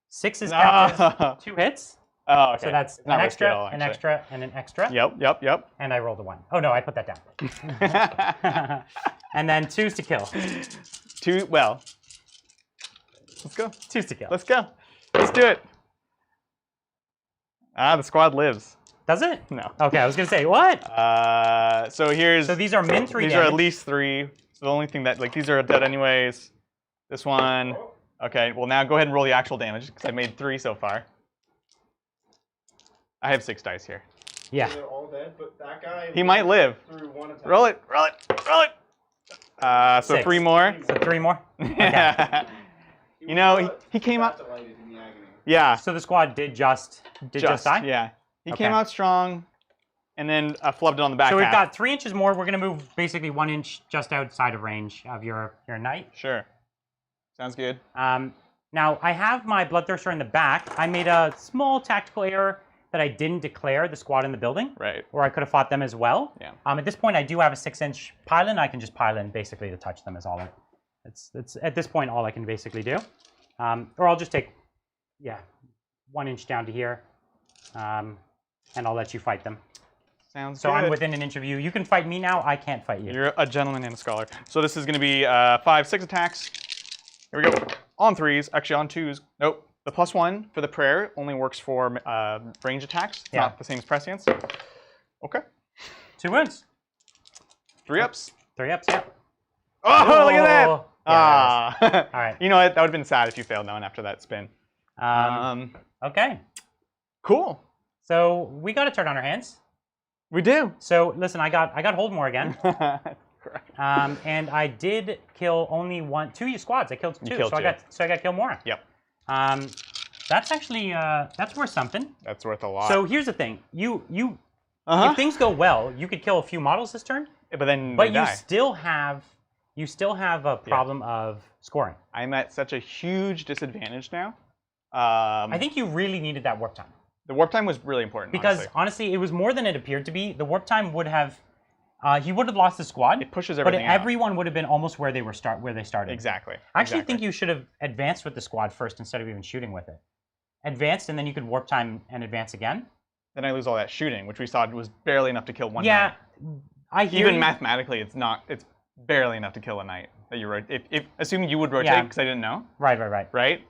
6 is counted 2 hits. Oh, okay. So that's an extra, an extra, and an extra. Yep. And I rolled a 1. Oh no, I put that down. And then 2s to kill. 2. Well. Let's go. 2s to kill. Let's go. Let's do it. The squad lives. Does it? No. Okay, I was gonna say what? So here's. So these are min 3. These are at least 3. So the only thing that these are dead anyways. This one. Okay. Well, now go ahead and roll the actual damage because I made 3 so far. I have 6 dice here. Yeah. So they're all dead, but that guy. He might live. Through 1 attack. Roll it. So 6. 3 more. So 3 more. Okay. You know, he came out. Yeah. So the squad did just die. Yeah. He came out strong, and then flubbed it on the back. So we've half. got 3 inches more. We're gonna move basically 1 inch just outside of range of your knight. Sure. Sounds good. Now I have my Bloodthirster in the back. I made a small tactical error that I didn't declare the squad in the building. Right. Or I could have fought them as well. Yeah. At this point, I do have a 6-inch pile-in. I can just pile in basically to touch them. Is all. It's at this point all I can basically do. Or I'll just take, 1 inch down to here, and I'll let you fight them. Sounds so good. I'm within an inch of you. You can fight me now. I can't fight you. You're a gentleman and a scholar. So this is going to be 5, 6 attacks. Here we go. On 3s, actually on 2s. Nope. The +1 for the prayer only works for range attacks. It's not the same as prescience. Okay. 2 wounds. 3 ups. 3 ups. Yeah. Oh, look at that! Yeah, all right. You know what? That would have been sad if you failed now and after that spin. Okay. Cool. So we got a turn on our hands. We do. So listen, I got Holdmore again. Correct. And I did kill only 2 squads. I killed 2. So I got to kill more. Yep. That's actually that's worth something. That's worth a lot. So here's the thing. If things go well, you could kill a few models this turn. But then you still have a problem of scoring. I'm at such a huge disadvantage now. I think you really needed that warp time. The warp time was really important. Because honestly, it was more than it appeared to be. The warp time would have he would have lost the squad. It pushes everything out. Everyone would have been almost where they started. Exactly. I actually think you should have advanced with the squad first instead of even shooting with it. Advanced, and then you could warp time and advance again. Then I lose all that shooting, which we saw was barely enough to kill one knight. Yeah, I hear Even mathematically, it's barely enough to kill a knight. That you if assuming you would rotate, because I didn't know. Right. Right?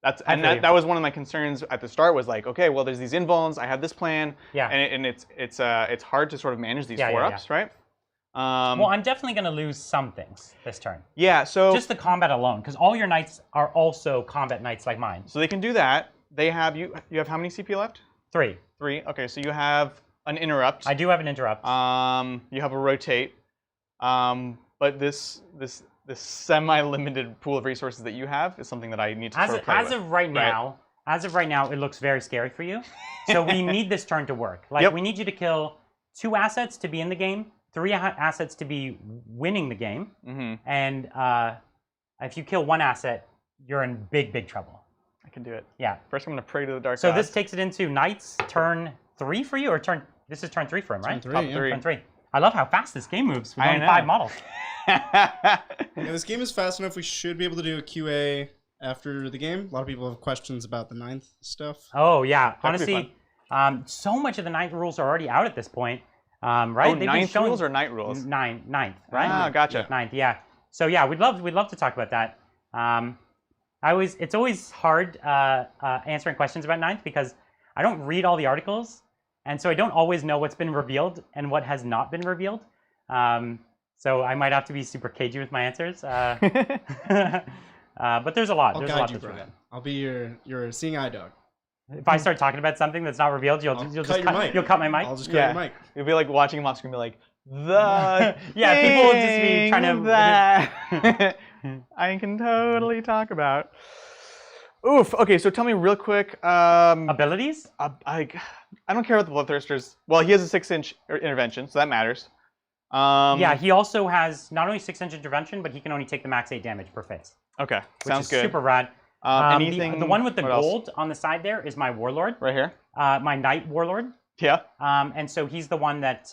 That was one of my concerns at the start. Was like, okay, well, there's these invulns. I have this plan. Yeah. And it's hard to sort of manage these 4-ups, right? Well, I'm definitely going to lose some things this turn. Yeah. So just the combat alone, because all your knights are also combat knights like mine. So they can do that. They have you have how many CP left? 3. 3. Okay, so you have an interrupt. I do have an interrupt. You have a rotate. But this semi-limited pool of resources that you have is something that I need to sort of play with. As of right now, it looks very scary for you. So we need this turn to work. We need you to kill 2 assets to be in the game, 3 assets to be winning the game, and if you kill one asset, you're in big trouble. I can do it. Yeah. First, I'm going to pray to the dark So gods. this takes it into Knights turn 3 for you, or this is turn 3 for him, right? Turn 3, Top yeah. 3. Turn 3. I love how fast this game moves with I only know. 5 models. Yeah, this game is fast enough. We should be able to do a QA after the game. A lot of people have questions about the 9th stuff. Oh yeah, That'd be honestly, so much of the 9th rules are already out at this point, right? Oh, 9th rules or night rules? 9th, right? Ah, gotcha. 9th, yeah. So yeah, we'd love to talk about that. It's always hard answering questions about 9th because I don't read all the articles, and so I don't always know what's been revealed and what has not been revealed. So I might have to be super cagey with my answers. But there's a lot. I'll There's a guide lot you, that's Brian. revealed. I'll be your seeing eye dog. If I start talking about something that's not revealed, you'll I'll just cut your mic. You'll cut my mic. I'll just cut your mic. It'll be like watching him off screen, be like, the Yeah, people will just be trying to- that I can totally talk about. Oof. Okay, so tell me real quick. Abilities? I don't care about the Bloodthirsters. Well, he has a 6-inch intervention, so that matters. Yeah, he also has not only 6-inch intervention, but he can only take the max 8 damage per phase. Okay, Which sounds is good. super rad. Anything? The one with the what else? gold on the side there is my warlord, Right here. my knight warlord. Yeah. And so he's the one that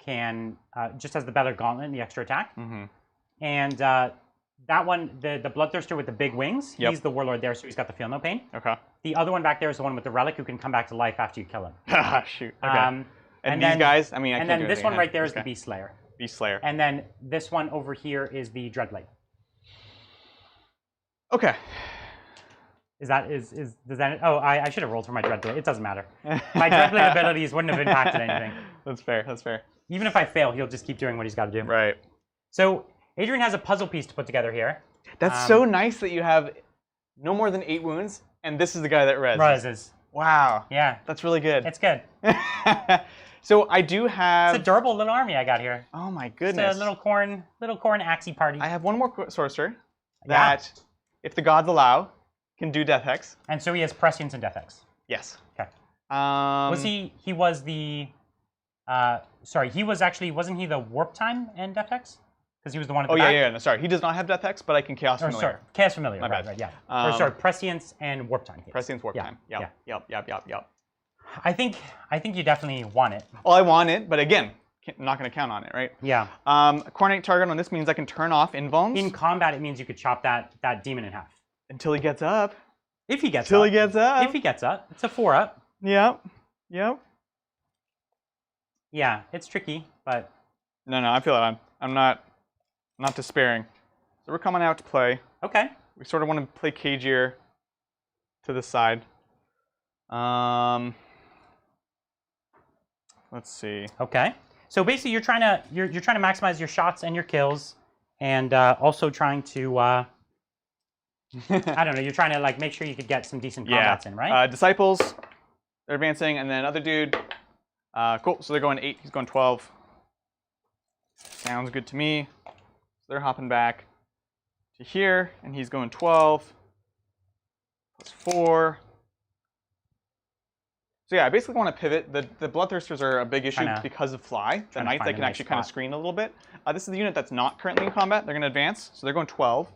can just has the better gauntlet and the extra attack. Mm-hmm. And that one, the bloodthirster with the big wings, Yep. he's the warlord there, so he's got the feel no pain. Okay. The other one back there is the one with the relic who can come back to life after you kill him. Shoot. Okay. And these then, guys, I mean, I and can't then do this one anything right there is okay. the Beast Slayer. Beast Slayer. And then this one over here is the Dreadblade. Okay. Does that? Oh, I should have rolled for my Dreadblade. It doesn't matter. My Dreadblade abilities wouldn't have impacted anything. That's fair. That's fair. Even if I fail, he'll just keep doing what he's got to do. Right. So Adrian has a puzzle piece to put together here. That's so nice that you have no more than 8 wounds, and this is the guy that reses. Rises. Wow. Yeah. That's really good. It's good. So I do have. It's a durable little army I got here. Oh my It's goodness. a little corn axie party. I have one more sorcerer that, if the gods allow, can do Death Hex. And so he has prescience and death X. Yes. Okay. Was He was the. Sorry, he was actually, wasn't he the warp time and death X? Because he was the one at the back. No, sorry. He does not have Death Hex, but I can Chaos Familiar. Sorry, chaos familiar. My bad. Right, yeah. Or sorry, prescience and warp time. Yes. Prescience Warp Yeah, Time. yeah. Yep. I think you definitely want it. Well, I want it, but again, I'm not going to count on it, right? Yeah. Coordinate target on this means I can turn off invulns In combat, it means you could chop that demon in half. until he gets up. If he gets Until up. he gets up. If he gets up. It's a 4-up. Yep. Yeah, it's tricky, but... No, I feel it. I'm not despairing. So we're coming out to play. Okay. We sort of want to play cagier to the side. Let's see. Okay. So basically, you're trying to maximize your shots and your kills, and also trying to I don't know. You're trying to like make sure you could get some decent combats in, right? Disciples, they're advancing, and then other dude. Cool. So they're going 8. He's going 12. Sounds good to me. So they're hopping back to here, and he's going 12 plus 4. So yeah, I basically want to pivot. The Bloodthirsters are a big issue because of fly. The Knights, they can actually kind of screen a little bit. This is the unit that's not currently in combat. They're going to advance, so they're going 12,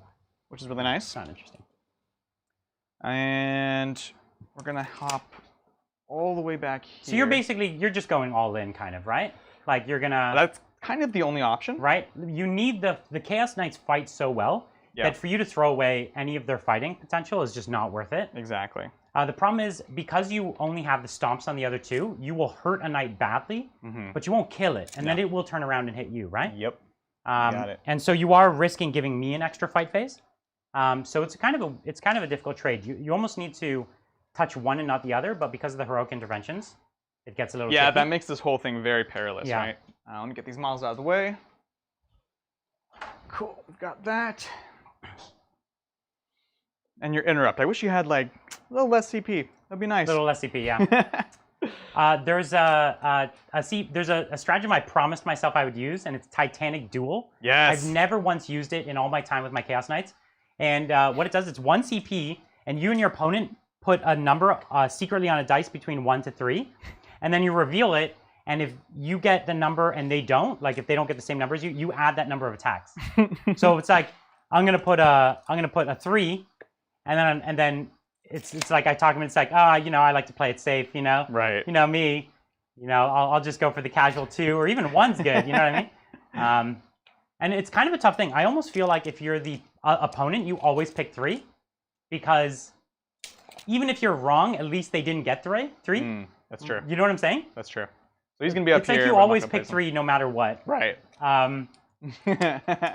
which is really nice. Not interesting. And we're going to hop all the way back here. So you're just going all in, kind of, right? Like you're gonna. That's kind of the only option, right? You need the Chaos Knights fight so well that for you to throw away any of their fighting potential is just not worth it. Exactly. The problem is, because you only have the stomps on the other two, you will hurt a knight badly, but you won't kill it, and then it will turn around and hit you, right? Yep. Got it. And so you are risking giving me an extra fight phase. So it's kind of a difficult trade. You almost need to touch one and not the other, but because of the heroic interventions, it gets a little tricky. That makes this whole thing very perilous, right? Let me get these models out of the way. Cool, we've got that. And your interrupt. I wish you had like a little less CP. That'd be nice. A little less CP, yeah. There's a stratagem I promised myself I would use, and it's Titanic Duel. Yes. I've never once used it in all my time with my Chaos Knights. And what it does, it's 1 CP, and you and your opponent put a number secretly on a dice between 1 to 3, and then you reveal it. And if you get the number and they don't, like if they don't get the same number as you, you add that number of attacks. So it's like I'm gonna put a 3, and then it's like I talk him. It's like, you know, I like to play it safe. You know, Right. You know me. You know, I'll just go for the casual 2, or even 1's good. You know what I mean? And it's kind of a tough thing. I almost feel like if you're the opponent, you always pick 3, because even if you're wrong, at least they didn't get 3. That's true. You know what I'm saying? That's true. So he's gonna be up it's here. It's like you always pick 3 no matter what. Right.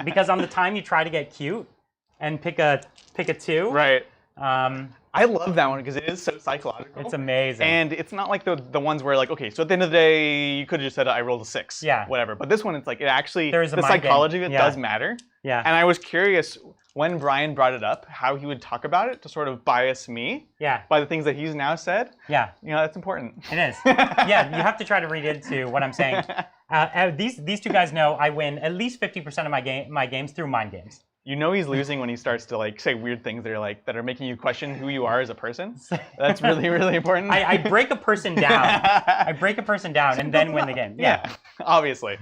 Because on the time you try to get cute and pick a 2. Right. I love that one because it is so psychological. It's amazing. And it's not like the ones where like, okay, so at the end of the day, you could have just said I rolled a 6. Yeah. Whatever. But this one, it's like it actually There's the psychology of it does matter. Yeah. And I was curious when Brian brought it up, how he would talk about it to sort of bias me. Yeah. By the things that he's now said. Yeah. You know, that's important. It is. Yeah, you have to try to read into what I'm saying. These 2 guys know I win at least 50% of my games through mind games. You know he's losing when he starts to like say weird things that are making you question who you are as a person. That's really, really important. I break a person down. I break a person down and then win the game. Yeah. Obviously.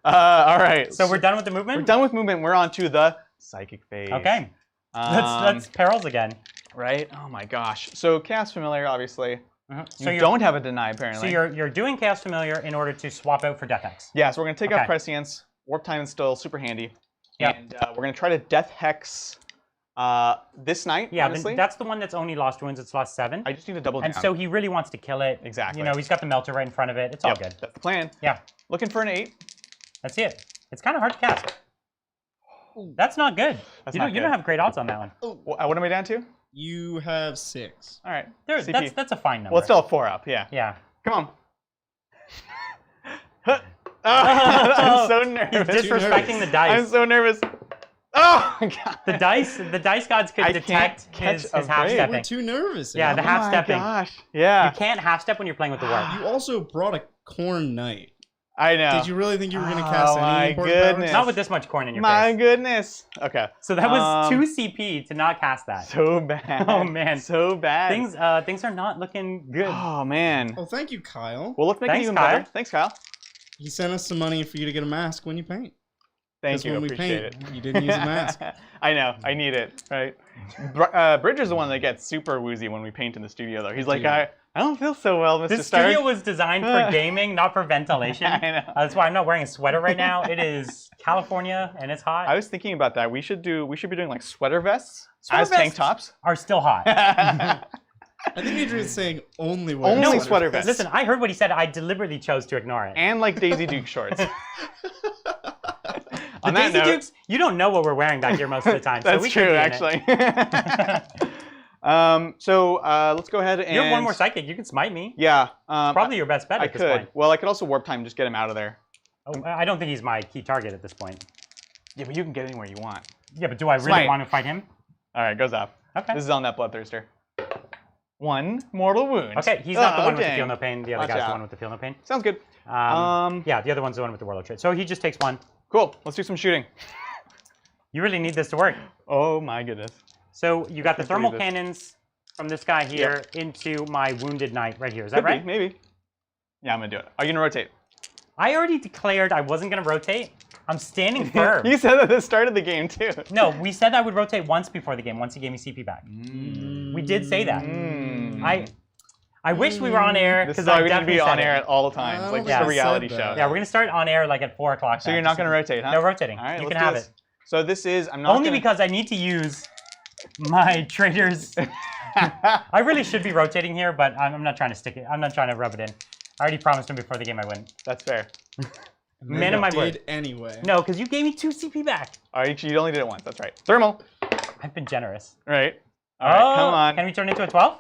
All right. So we're done with the movement? We're done with movement. We're on to the psychic phase. Okay. That's perils again. Right? Oh my gosh. So Chaos Familiar, obviously. So you don't have a deny, apparently. So you're doing Chaos Familiar in order to swap out for Death Hex. Yeah, so we're going to take out Prescience. Warp Time is still super handy. Yep. And we're going to try to Death Hex this night, honestly. That's the one that's only lost wounds. It's lost 7. I just need to double down. And so he really wants to kill it. Exactly. You know, he's got the Melter right in front of it. It's all good. That's the plan. Yeah. Looking for an 8. That's it. It's kind of hard to cast. That's not good. You don't have great odds on that one. What am I down to? You have 6. All right. That's a fine number. Well, it's still a 4 up, yeah. Yeah. Come on. I'm so nervous. He's disrespecting the dice. I'm so nervous. Oh, God. The dice gods could detect his half-stepping. We're too nervous. Yeah, the half-stepping. Oh, my gosh. Yeah. You can't half-step when you're playing with the warp. You also brought a Khorne Knight. I know. Did you really think you were going to cast any important goodness. powers? Not with this much Khorne in your face. My goodness. Okay. So that was 2 CP to not cast that. So bad. Oh, man. So bad. Things are not looking good. Oh, man. Oh, thank you, Kyle. Well, let's make it even better. Thanks, Kyle. He sent us some money for you to get a mask when you paint. Thank you. When we appreciate paint, it. you didn't use a mask. I know. I need it. Right. Bridger's the one that gets super woozy when we paint in the studio, though. He's like, I don't feel so well, Mr. This Stark. studio was designed for gaming, not for ventilation. I know. That's why I'm not wearing a sweater right now. It is California and it's hot. I was thinking about that. We should be doing like sweater vests as tank tops. Are still hot. I think Adrian's saying only sweater vests. Listen, I heard what he said. I deliberately chose to ignore it. And like Daisy Duke shorts. The Daisy Dukes, you don't know what we're wearing back here most of the time. That's so we true, actually. Let's go ahead and... You have one more psychic. You can smite me. Yeah. Probably your best bet at this point. Well, I could also warp time, just get him out of there. Oh, I don't think he's my key target at this point. Yeah, but you can get anywhere you want. Yeah, but do I really want to fight him? All right, goes up. Okay. This is on that Bloodthirster. 1 mortal wound. Okay, he's not the one with the feel no pain. The other guy's the one with the feel no pain. Sounds good. Yeah, the other one's the one with the warlord trait. So he just takes 1. Cool. Let's do some shooting. You really need this to work. Oh my goodness. So you got the thermal cannons from this guy here into my wounded knight right here. Is that right? Maybe. Yeah, I'm gonna do it. Are you gonna rotate? I already declared I wasn't gonna rotate. I'm standing firm. You said that at the start of the game too. No, we said I would rotate once before the game, once he gave me CP back. We did say that. I wish we were on air because I definitely be on air at all times, like a reality show. Yeah, we're gonna start on air like at 4 o'clock. So you're not gonna rotate, huh? No rotating. All right, you can have it. So this is I'm not only because I need to use my traders. I really should be rotating here, but I'm not trying to stick it. I'm not trying to rub it in. I already promised him before the game I win. That's fair. Man of my word. Anyway. No, because you gave me 2 CP back. All right, you only did it once. That's right. Thermal. I've been generous. Right. All right, come on. Can we turn into a 12?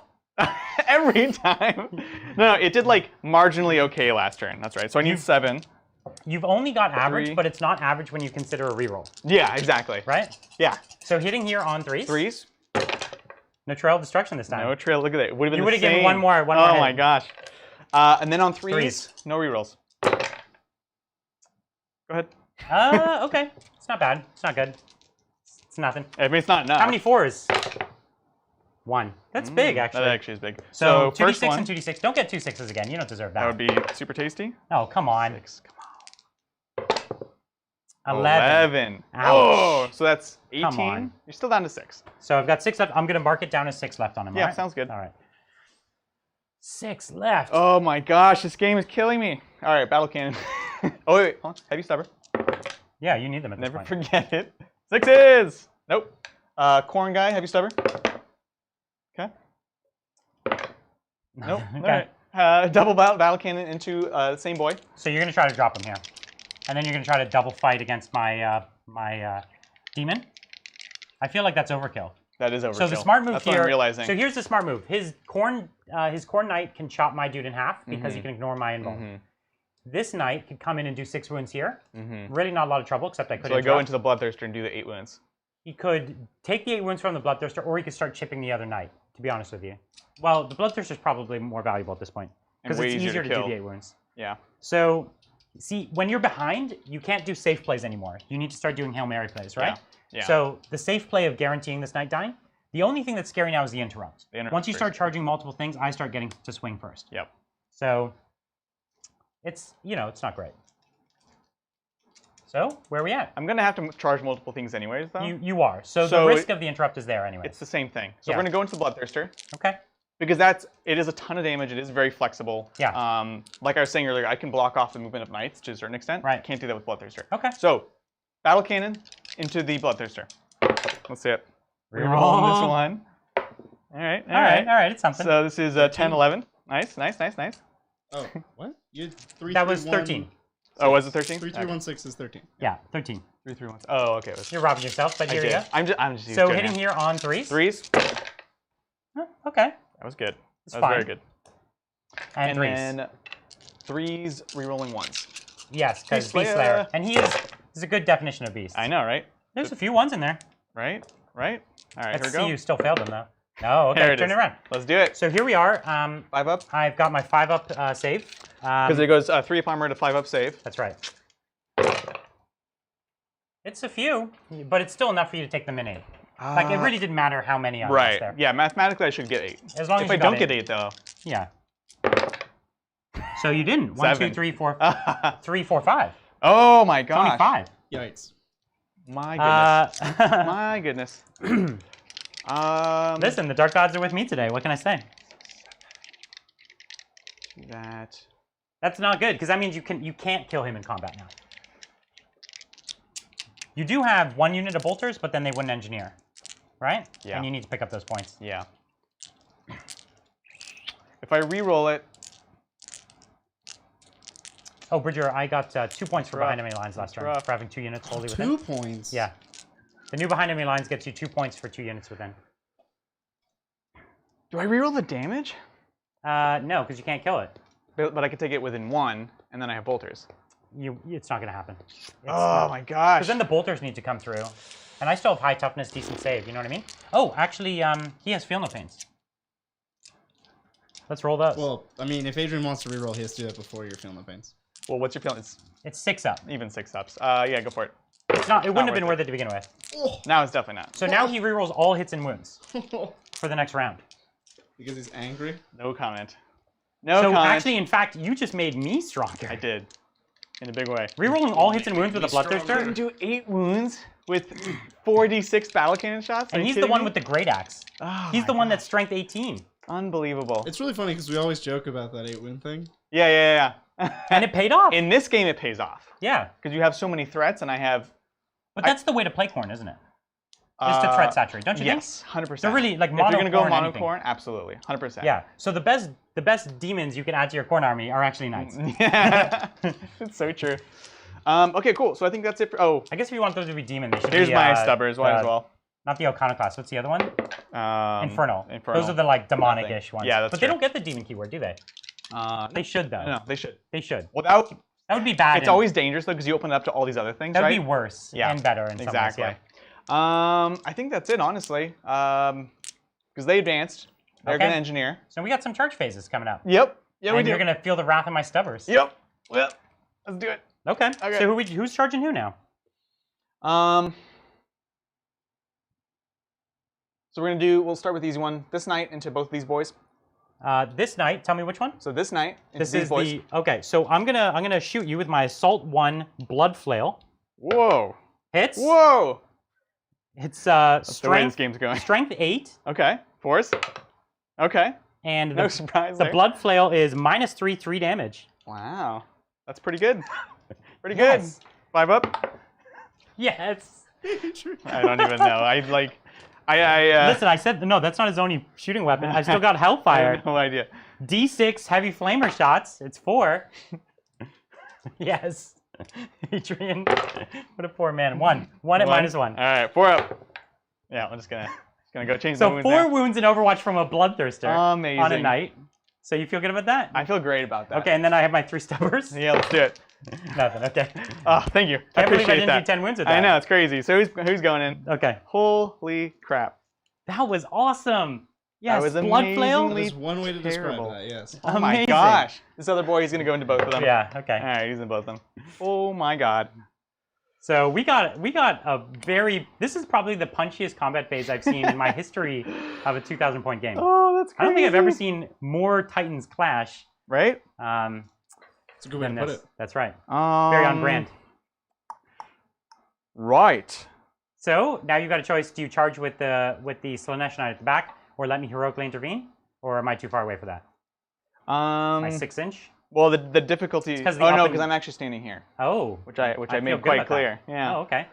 Every time. No, it did like marginally okay last turn. That's right. So I need 7. You've only got average, but it's not average when you consider a reroll. Yeah, exactly. Right? Yeah. So hitting here on 3s. 3s. No Trail of Destruction this time. No Trail. Look at that. Would have been you would have given one more hit. Oh my gosh. And then on 3s, no rerolls. Go ahead. Okay. It's not bad. It's not good. It's nothing. I mean, it's not enough. How many 4s? 1. That's big, actually. That actually is big. So 2d6 and 2d6. Don't get 2 6s again. You don't deserve that. That would be super tasty. Oh, come on. 6. Come 11. Ouch. Oh, so that's 18. Come on. You're still down to 6. So I've got 6 left. I'm going to mark it down as 6 left on him. Yeah, right? sounds good. All right. 6 left. Oh my gosh, this game is killing me. All right, battle cannon. Oh wait, hold on. Heavy stubber. Yeah, you need them at this Never point. forget it. 6s. Nope. Khorne guy, heavy stubber. Okay. Nope. Okay. All right. Double battle cannon into the same boy. So you're going to try to drop him here. And then you're going to try to double fight against my my demon. I feel like that's overkill. That is overkill. So the smart move That's here. What I'm realizing. So here's the smart move. His Khorne knight can chop my dude in half because he can ignore my invuln. This knight could come in and do 6 wounds here. Really not a lot of trouble, except I could. So I go into the Bloodthirster and do the 8 wounds. He could take the 8 wounds from the Bloodthirster, or he could start chipping the other knight. To be honest with you, well, the Bloodthirster is probably more valuable at this point because it's easier to do the 8 wounds. Yeah. So, see, when you're behind, you can't do safe plays anymore. You need to start doing Hail Mary plays, right? Yeah. So the safe play of guaranteeing this knight dying. The only thing that's scary now is the interrupt. Once you start charging multiple things, I start getting to swing first. Yep. So it's, it's not great. So where are we at? I'm going to have to charge multiple things anyways, though. You are. So the risk of the interrupt is there anyway. It's the same thing. So we're going to go into the Bloodthirster. Okay. Because it is a ton of damage. It is very flexible. Yeah. Like I was saying earlier, I can block off the movement of knights to a certain extent. Right. Can't do that with Bloodthirster. Okay. So, battle cannon into the Bloodthirster. Let's see it. Reroll this one. All right. All right. It's something. So this is 10, 11. Nice. Oh, what? You had 3, that 3, was 1, 13. 6. Oh, was it 13? 3, 3, 1, 6 is 13. Yeah, 13. 3, 3, 1. Oh, okay. You're robbing yourself, but here you go. I'm just So hitting here on 3s. 3s. Oh, okay. That was good. It's that was fine. very good. And 3s. Then 3s rerolling 1s. Yes, because Beast Slayer. And he's a good definition of beast. I know, right? There's a few 1s in there. Right. All right, Let's here we go. see you still failed them, though. Oh, okay. Turn it around. Let's do it. So here we are. 5 up. I've got my 5 up save. Because it goes 3 up armor to 5 up save. That's right. It's a few, but it's still enough for you to take them in 8. Like, it really didn't matter how many I lost there. Yeah, mathematically I should get 8. As long as if I don't get 8, though. Yeah. So you didn't. 1, 2, 3, 4, 3, 4, 5. Oh my gosh. 25. Yikes. My goodness. My goodness. Listen, the Dark Gods are with me today. What can I say? That's not good, because that means you can't kill him in combat now. You do have 1 unit of bolters, but then they wouldn't engineer, right? Yeah. And you need to pick up those points. Yeah. If I re-roll it. Oh, Bridger, I got 2 points for behind enemy lines last turn for having 2 units wholly within. 2 points? Yeah. The new behind enemy lines gets you 2 points for 2 units within. Do I re-roll the damage? No, because you can't kill it. But I could take it within 1, and then I have bolters. It's not going to happen. Oh my gosh. Because then the bolters need to come through. And I still have high toughness, decent save, you know what I mean? Oh, actually, he has Feel No Pains. Let's roll those. Well, I mean, if Adrian wants to reroll, he has to do that before you're feeling the pains. Well, what's your feeling? It's 6 up. Even 6 ups. Yeah, go for it. It's not. It wouldn't have been worth it to begin with. Oh. Now it's definitely not. So now he rerolls all hits and wounds for the next round. Because he's angry? No comment. No comment. Actually, in fact, you just made me stronger. I did. In a big way. Rerolling all hits and wounds with a Bloodthirster? I can do 8 wounds with 4d6 battle cannon shots? And he's the one with the great axe. Oh he's the one that's strength 18. Unbelievable. It's really funny because we always joke about that 8-win thing. Yeah. And it paid off. In this game, it pays off. Yeah. Because you have so many threats, and I have... But that's the way to play Khorne, isn't it? Is to threat saturate, don't you think? Yes, 100%. They're really, like, mono If you're going to go mono anything. Khorne, absolutely. 100%. Yeah. So the best demons you can add to your Khorne army are actually knights. Yeah. It's so true. Okay, cool. So I think that's it for... Oh. I guess if you want those to be demon, they should Here's be... my stubbers, one as well. Not the Iconoclast. What's the other one? Infernal. Infernal. Those are the, like, demonic-ish ones. Yeah, that's But true. they don't get the demon keyword, do they? They should, though. No, they should. They should. Without... That would be bad. It's always dangerous, though, because you open it up to all these other things, That would right? be worse and better in some ways, yeah. I think that's it, honestly. Because they advanced. They're going to engineer. So we got some charge phases coming up. Yep. Yeah, we do. You're going to feel the wrath of my stubbers. Yep. Well, let's do it. Okay. So who's charging who now? So we'll start with the easy one. This knight into both of these boys. This knight, tell me which one? So this knight into these boys. Okay, so I'm gonna shoot you with my Assault 1 Blood Flail. Whoa. Hits. Whoa. It's That's the way this game's going. Strength 8. Okay. Force. Okay. And no surprise the there. blood flail is -3, 3 damage. Wow. That's pretty good. Pretty Yes. good. 5 up. Yes. I don't even know. Listen, I said no. That's not his only shooting weapon. I've still got I Hellfire. have no idea. D6 heavy flamer shots. It's 4. Yes. Adrian, what a poor man. 1 at -1. All right, 4 up. Yeah, I'm just gonna go change the So wounds 4 now. wounds in Overwatch from a bloodthirster Amazing. on a night. So you feel good about that? I feel great about that. Okay, and then I have my 3 stubbers. Yeah, let's do it. Nothing. Okay. Oh, thank you. Can't believe I appreciate didn't that. do 10 wounds with that. I know, it's crazy. So who's going in? Okay. Holy crap. That was awesome. Yes, was blood flail. amazingly There's one way to terrible. describe that, yes. Oh my Amazing. gosh. This other boy, he's gonna go into both of them. Yeah. Okay. All right, he's in both of them. Oh my god. So we got a very. This is probably the punchiest combat phase I've seen in my history of a 2,000 point game. Oh, that's crazy. I don't think I've ever seen more Titans clash. Right? It's a good way to put it. That's right. Very on brand. Right. So now you've got a choice. Do you charge with the Slanesh Knight at the back, or let me heroically intervene, or am I too far away for that? My 6-inch. Well, the difficulty. It's 'cause the oh no, up and- because I'm actually standing here, Oh. which I feel made good quite about that. clear. Yeah. Oh, okay.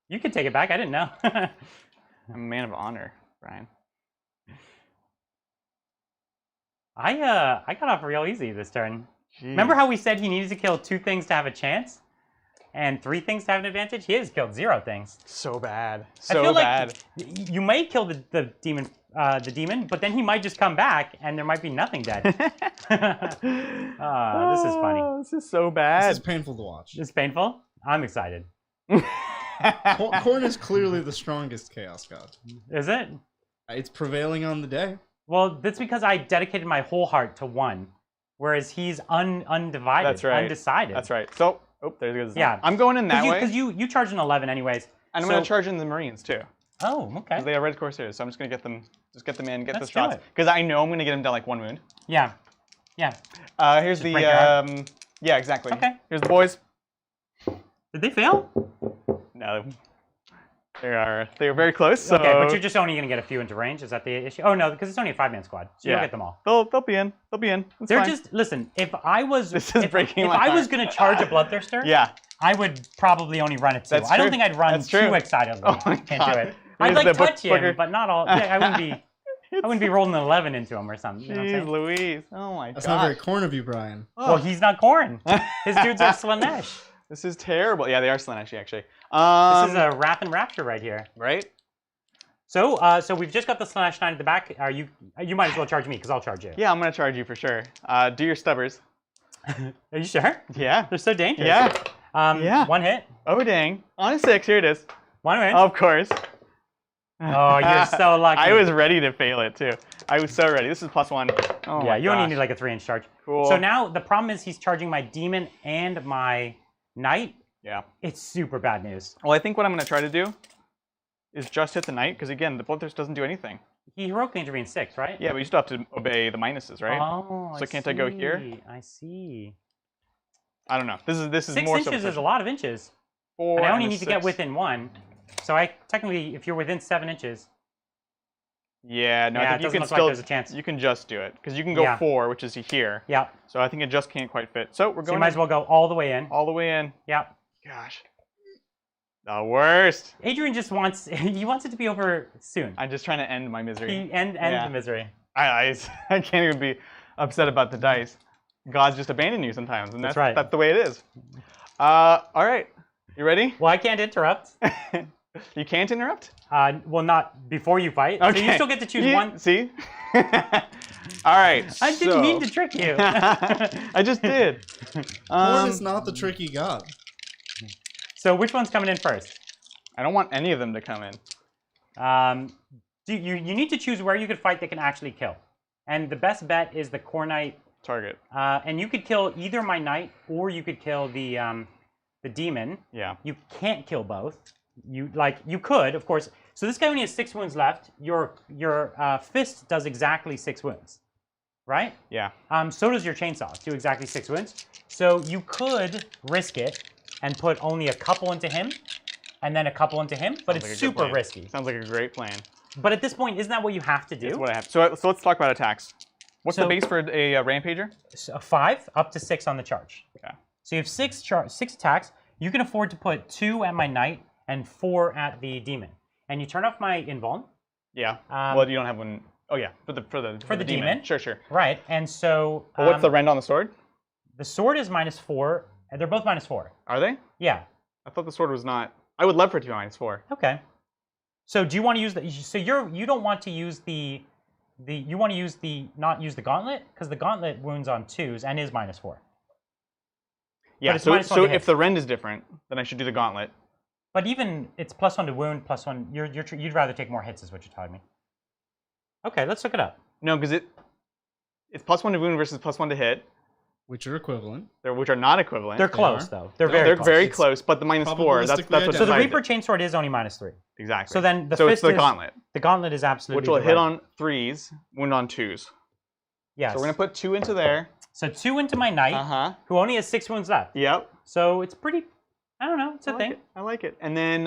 You can take it back. I didn't know. I'm a man of honor, Brian. I got off real easy this turn. Jeez. Remember how we said he needed to kill 2 things to have a chance, and 3 things to have an advantage? He has killed 0 things. So bad. I So feel bad. like you may kill the demon, but then he might just come back, and there might be nothing dead. This is funny. Oh, this is so bad. This is painful to watch. It's painful. I'm excited. Khorne is clearly the strongest Chaos God. Is it? It's prevailing on the day. Well, that's because I dedicated my whole heart to 1, whereas he's undivided, That's right. undecided. That's right. So, there goes. Yeah. I'm going in that way. Because you charge an 11 anyways. And I'm so- going to charge in the Marines too. Oh, okay. They have Red Corsairs, so I'm just going to get them in, get Let's the do shots. it. Because I know I'm going to get them down like 1 wound. Yeah. Yeah. Here's the, break your arm? yeah, exactly. Okay. Here's the boys. Did they fail? No. They are very close, so. Okay, but you're just only going to get a few into range. Is that the issue? Oh, no, because it's only a 5-man squad, so you'll get them all. They'll be in. They'll be in. It's They're fine. just, listen, if I was This is breaking if my I was heart. going to charge a Bloodthirster, Yeah. I would probably only run it 2. That's I don't true. think I'd run That's too true. excitedly Oh my into God. it. I'd Here's like the touch him, booker. but not all. Yeah, I wouldn't be rolling an 11 into him or something. You know what I'm Jeez saying? Louise. Oh my god. That's not very Khorne of you, Brian. Well, he's not Khorne. His dudes are Slanesh. This is terrible. Yeah, they are Slanesh actually. This is a Wrath and Rapture right here. Right? So, so we've just got the Slanesh 9 at the back. Are you might as well charge me because I'll charge you. Yeah, I'm gonna charge you for sure. Do your stubbers. Are you sure? Yeah. They're so dangerous. Yeah. Yeah. 1 hit. Oh dang. On a 6, here it is. 1 win. Of course. Oh, you're so lucky. I was ready to fail it too. I was so ready. This is +1. Oh Yeah, my you only gosh. need like a 3-inch charge. Cool. So now the problem is he's charging my demon and my knight. Yeah. It's super bad news. Well, I think what I'm gonna try to do is just hit the knight, because again, the Bloodthirst doesn't do anything. He heroically intervened 6, right? Yeah, but you still have to obey the minuses, right? Oh, So can't I go here? I see. I don't know. This is 6 more inches so is a lot of inches. 4 And I only and a need to get 6. within 1. So I technically, if you're within 7 inches, Yeah, no, Yeah, I it think you doesn't can look like still there's a chance. you can just do it because you can go Yeah. 4, which is here. yeah. So I think it just can't quite fit. So we're So going you might as well go all the way in. all the way in. Yeah. Gosh, the worst. Adrian just wants he wants it to be over soon. I'm just trying to end my misery. He end Yeah. the misery. I can't even be upset about the dice. God's just abandoned you sometimes, and That's right. That's the way it is. All right, you ready? Well, I can't interrupt. You can't interrupt. Well, not before you fight. Okay. So you still get to choose one. See? All right. I didn't mean to trick you. I just did. Khorne is not the tricky god. So which one's coming in first? I don't want any of them to come in. You need to choose where you could fight that can actually kill. And the best bet is the Khorne. Target. And you could kill either my knight or you could kill the demon. Yeah. You can't kill both. You could, of course. So this guy only has 6 wounds left. Your fist does exactly 6 wounds, right? Yeah. So does your chainsaw. Do exactly 6 wounds. So you could risk it and put only a couple into him, and then a couple into him. But it's super risky. Sounds like a great plan. But at this point, isn't that what you have to do? That's what I have. So let's talk about attacks. What's the base for a Rampager? So 5 up to 6 on the charge. Okay. So you have 6 attacks. You can afford to put 2 at my knight and 4 at the demon. And you turn off my invuln. Yeah. Well, you don't have one. Oh yeah, for the demon. Sure. Right. And so. Well, what's the rend on the sword? The sword is -4. And they're both -4. Are they? Yeah. I thought the sword was not. I would love for it to be -4. Okay. So do you want to use the? So you don't want to use the you want to use not use the gauntlet because the gauntlet wounds on 2s and is -4. Yeah. So if the rend is different, then I should do the gauntlet. But even it's +1 to wound, +1. You'd rather take more hits, is what you're telling me. Okay, let's look it up. No, because it's +1 to wound versus +1 to hit. Which are equivalent. Which are not equivalent. They're close, though. They're very close, but the -4, that's what. So the Reaper Chainsword is only -3. Exactly. So then the fist is the gauntlet. The gauntlet is absolutely which will hit on 3s, wound on 2s. Yes. So we're gonna put 2 into there. So 2 into my knight, who only has 6 wounds left. Yep. So it's pretty. I don't know. It's a thing. I like it. And then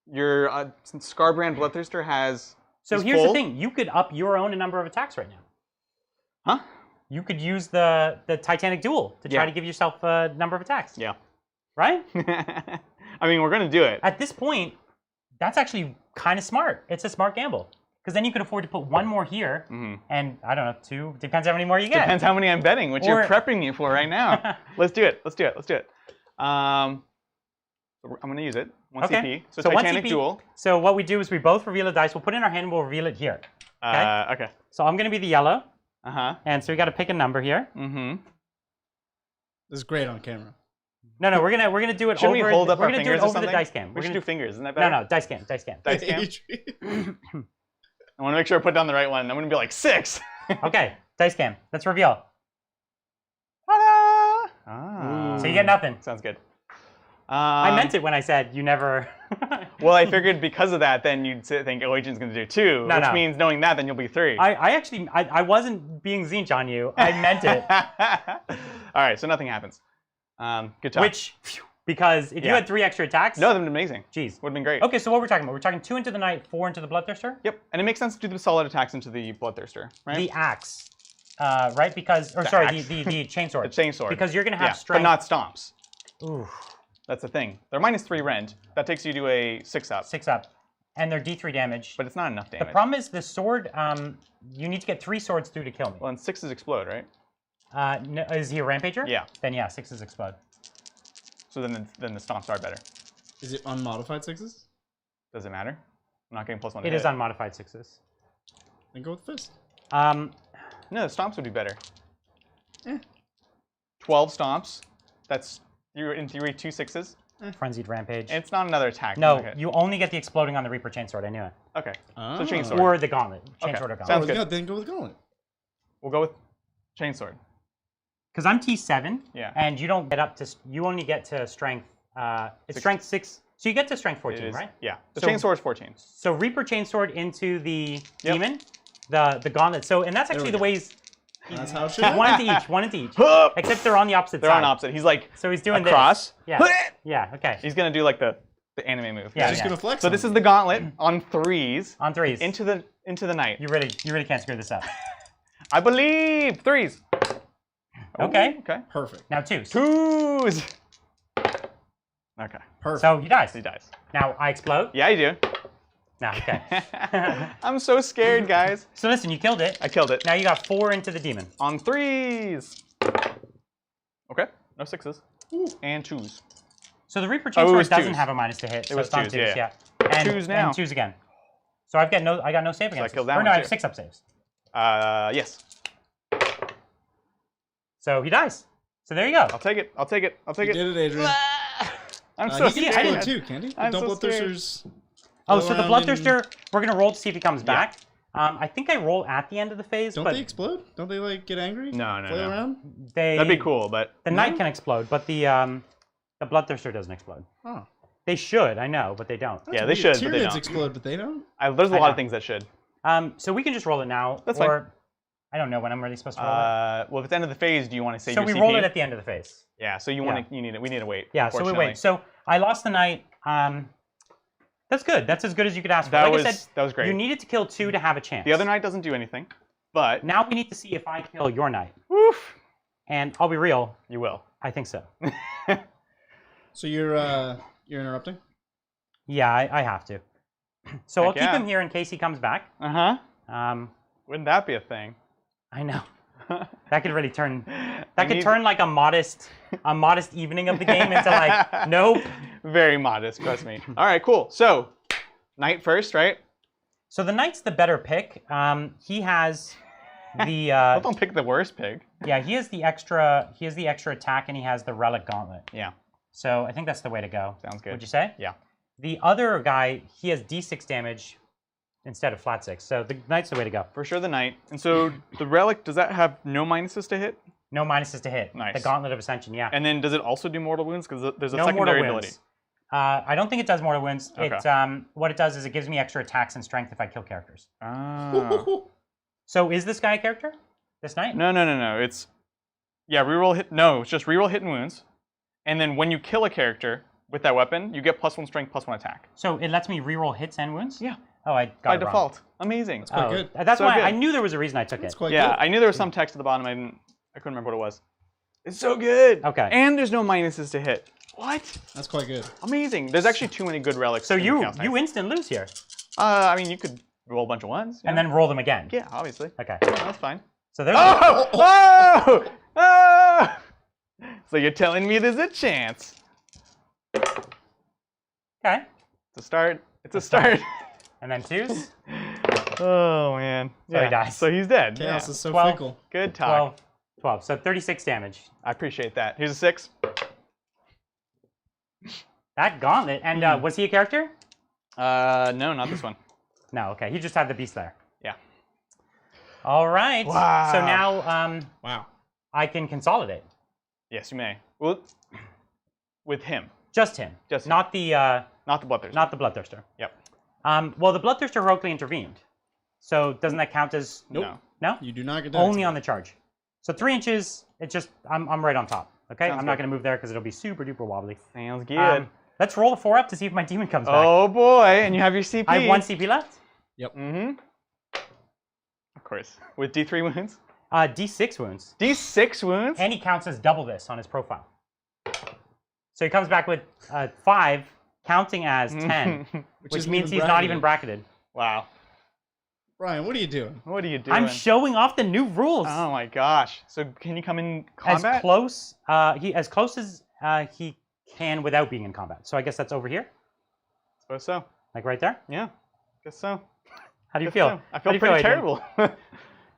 your Scarbrand Bloodthirster has. So here's the thing: you could up your own number of attacks right now. Huh? You could use the Titanic Duel to try to give yourself a number of attacks. Yeah. Right? I mean, we're going to do it. At this point, that's actually kind of smart. It's a smart gamble. Because then you could afford to put 1 more here, and I don't know, 2. Depends how many more you get. Depends how many I'm betting, which you're prepping me for right now. Let's do it. I'm going to use it. 1 CP. So Titanic Duel. So what we do is we both reveal a dice. We'll put it in our hand and we'll reveal it here. Okay. So I'm going to be the yellow. And so we got to pick a number here. This is great on camera. No, we're gonna do it. Should we hold up our fingers do it or over something? the dice cam. We should do fingers. Isn't that better? No, dice cam. Dice cam. I want to make sure I put down the right one. I'm gonna be like 6. Okay, dice cam. Let's reveal. Ta-da! Ah. So you get nothing. Sounds good. I meant it when I said you never. Well, I figured because of that, then you'd think, oh, Agent's going to do 2, which means knowing that, then you'll be 3. I wasn't being Zinch on you. I meant it. All right, so nothing happens. Good job. Because if you had 3 extra attacks. No, that would have been amazing. Jeez. Would have been great. Okay, so what we're talking about? We're talking 2 into the knight, 4 into the Bloodthirster? Yep, and it makes sense to do the solid attacks into the Bloodthirster, right? The axe, right? Because, the chainsword. The chainsword. Because you're going to have strength. But not stomps. Ooh. That's the thing. They're -3 rend. That takes you to a 6-up. 6-up. And they're D3 damage. But it's not enough damage. The problem is the sword, you need to get 3 swords through to kill me. Well, and 6s explode, right? No, is he a Rampager? Yeah. Then yeah, 6s explode. So then the stomps are better. Is it unmodified 6s? Does it matter? I'm not getting +1 to hit. It is unmodified 6s. Then go with fist. No, the stomps would be better. 12 stomps. That's, you're in theory 2 6s. Frenzied Rampage. And it's not another attack. No, you only get the exploding on the Reaper Chainsword. I knew it. Okay. Oh. So Chainsword. Or the Gauntlet. Chainsword or Gauntlet. Sounds good. Then go with Gauntlet. We'll go with Chainsword. Because I'm T7. Yeah. And you don't get up to. You only get to strength. It's strength 6. So you get to strength 14, right? Yeah. The Chainsword is 14. So Reaper Chainsword into the demon, the Gauntlet. So and that's actually the ways. That's how it should One into each. Except they're on the opposite side. They're on opposite. He's like, so he's doing across. This. Yeah. Okay. He's gonna do like the anime move. Yeah. He's gonna flex. So this is the gauntlet on 3s. On 3s. Into the knight. You really can't screw this up. I believe 3s. Okay. Okay. Perfect. Now 2s. 2s. Okay. Perfect. So he dies. He dies. Now I explode. Yeah, you do. No, okay. I'm so scared, guys. So listen, you killed it. I killed it. Now you got 4 into the demon. On 3s. Okay. No 6s. And 2s. So the Reaper Chainsword doesn't 2s. have a minus to hit. It So was it's on 2s, 2s, yeah. And 2s now. And 2s again. So I got no save against I killed this. that Or no, one I have too. 6-up saves. Yes. So he dies. So there you go. I'll take it. I'll take it. I'll take You it. did it, Adrian. I'm so He can scared. explode too, can't he? I'm Don't so scared. Bloodthirsters. Oh, so the Bloodthirster, we're going to roll to see if he comes back. I think I roll at the end of the phase. Don't but they explode? Don't they like get angry? No. Flail around? That'd be cool, but The Knight can explode, but the Bloodthirster doesn't explode. Huh. They should, I know, but they don't. yeah, they should, but they Tyranids don't. explode, but they don't. There's a lot of things that should. So we can just roll it now. That's or I don't know when I'm really supposed to roll it. Well, if it's end of the phase, do you want to save So your we CP? roll it at the end of the phase. Yeah. So we need to wait. Yeah. So we wait. So I lost the knight. That's good. That's as good as you could ask for. That like I said, that was great. You needed to kill 2 to have a chance. The other knight doesn't do anything, but Now we need to see if I kill your knight. Woof. And I'll be real. You will. I think so. So you're interrupting? Yeah, I have to. So Heck I'll keep him here in case he comes back. Wouldn't that be a thing? I know. That could really turn. That could turn like a modest evening of the game into like nope. Very modest, trust me. All right, cool. So, knight first, right? So the knight's the better pick. He has the. Don't pick the worst pick. Yeah, he has the extra. He has the extra attack, and he has the relic gauntlet. Yeah. So I think that's the way to go. Sounds good. Would you say? Yeah. The other guy, he has D6 damage instead of flat 6. So the knight's the way to go. For sure, the knight. And so the relic, does that have no minuses to hit? No minuses to hit. Nice. The Gauntlet of Ascension, yeah. And then does it also do mortal wounds? Because there's a No secondary mortal ability. wounds. I don't think it does mortal wounds. Okay. It what it does is it gives me extra attacks and strength if I kill characters. Ah. So is this guy a character? This knight? No. It's reroll hit. No, it's just reroll hit and wounds. And then when you kill a character with that weapon, you get +1 strength, +1 attack. So it lets me reroll hits and wounds? Yeah. Oh, I got By it wrong. default. Amazing. That's quite good. That's So why good. I knew there was a reason I took That's it. quite Yeah, good. I knew there was some text at the bottom. I couldn't remember what it was. It's so good. Okay. And there's no minuses to hit. What? That's quite good. Amazing. There's actually too many good relics. So in you Chaos Knights. you instant lose here. I mean, you could roll a bunch of ones. And then roll them again. Yeah, obviously. Okay. Yeah, that's fine. So there's Oh! Oh! Oh! So you're telling me there's a chance. Okay. It's a start. It's a start. And then 2s. Oh, man. So he dies. So he's dead. Chaos Yeah. is so 12. fickle. Good talk. 12. So 36 damage. I appreciate that. Here's a 6. That gauntlet. And was he a character? No, not this one. No, okay. He just had the beast there. Yeah. All right. Wow. So now Wow. I can consolidate. Yes, you may. Well, with him. Just him. Just him. Not the Not the Bloodthirster. not the Bloodthirster. Yep. Well, the Bloodthirster heroically intervened. So doesn't that count as Nope. No. no? You do not get to Only activate. on the charge. So 3 inches. It's just I'm right on top. Okay. Sounds I'm not good. going to move there because it'll be super duper wobbly. Sounds good. Let's roll a 4 up to see if my demon comes back. Oh, boy. And you have your CP. I have 1 CP left. Mm-hmm. Of course. With D3 wounds? D6 wounds. D6 wounds? And he counts as double this on his profile. So he comes back with 5, counting as 10, which isn't means even he's not even bracketed. bracketed. Wow. Brian, what are you doing? What are you doing? I'm showing off the new rules. Oh my gosh. So can you come in as combat? close as he can without being in combat. So I guess that's over here, Suppose so. like right there. Yeah. Guess so. How do you Guess feel? so. I How do feel you pretty Adrian? terrible.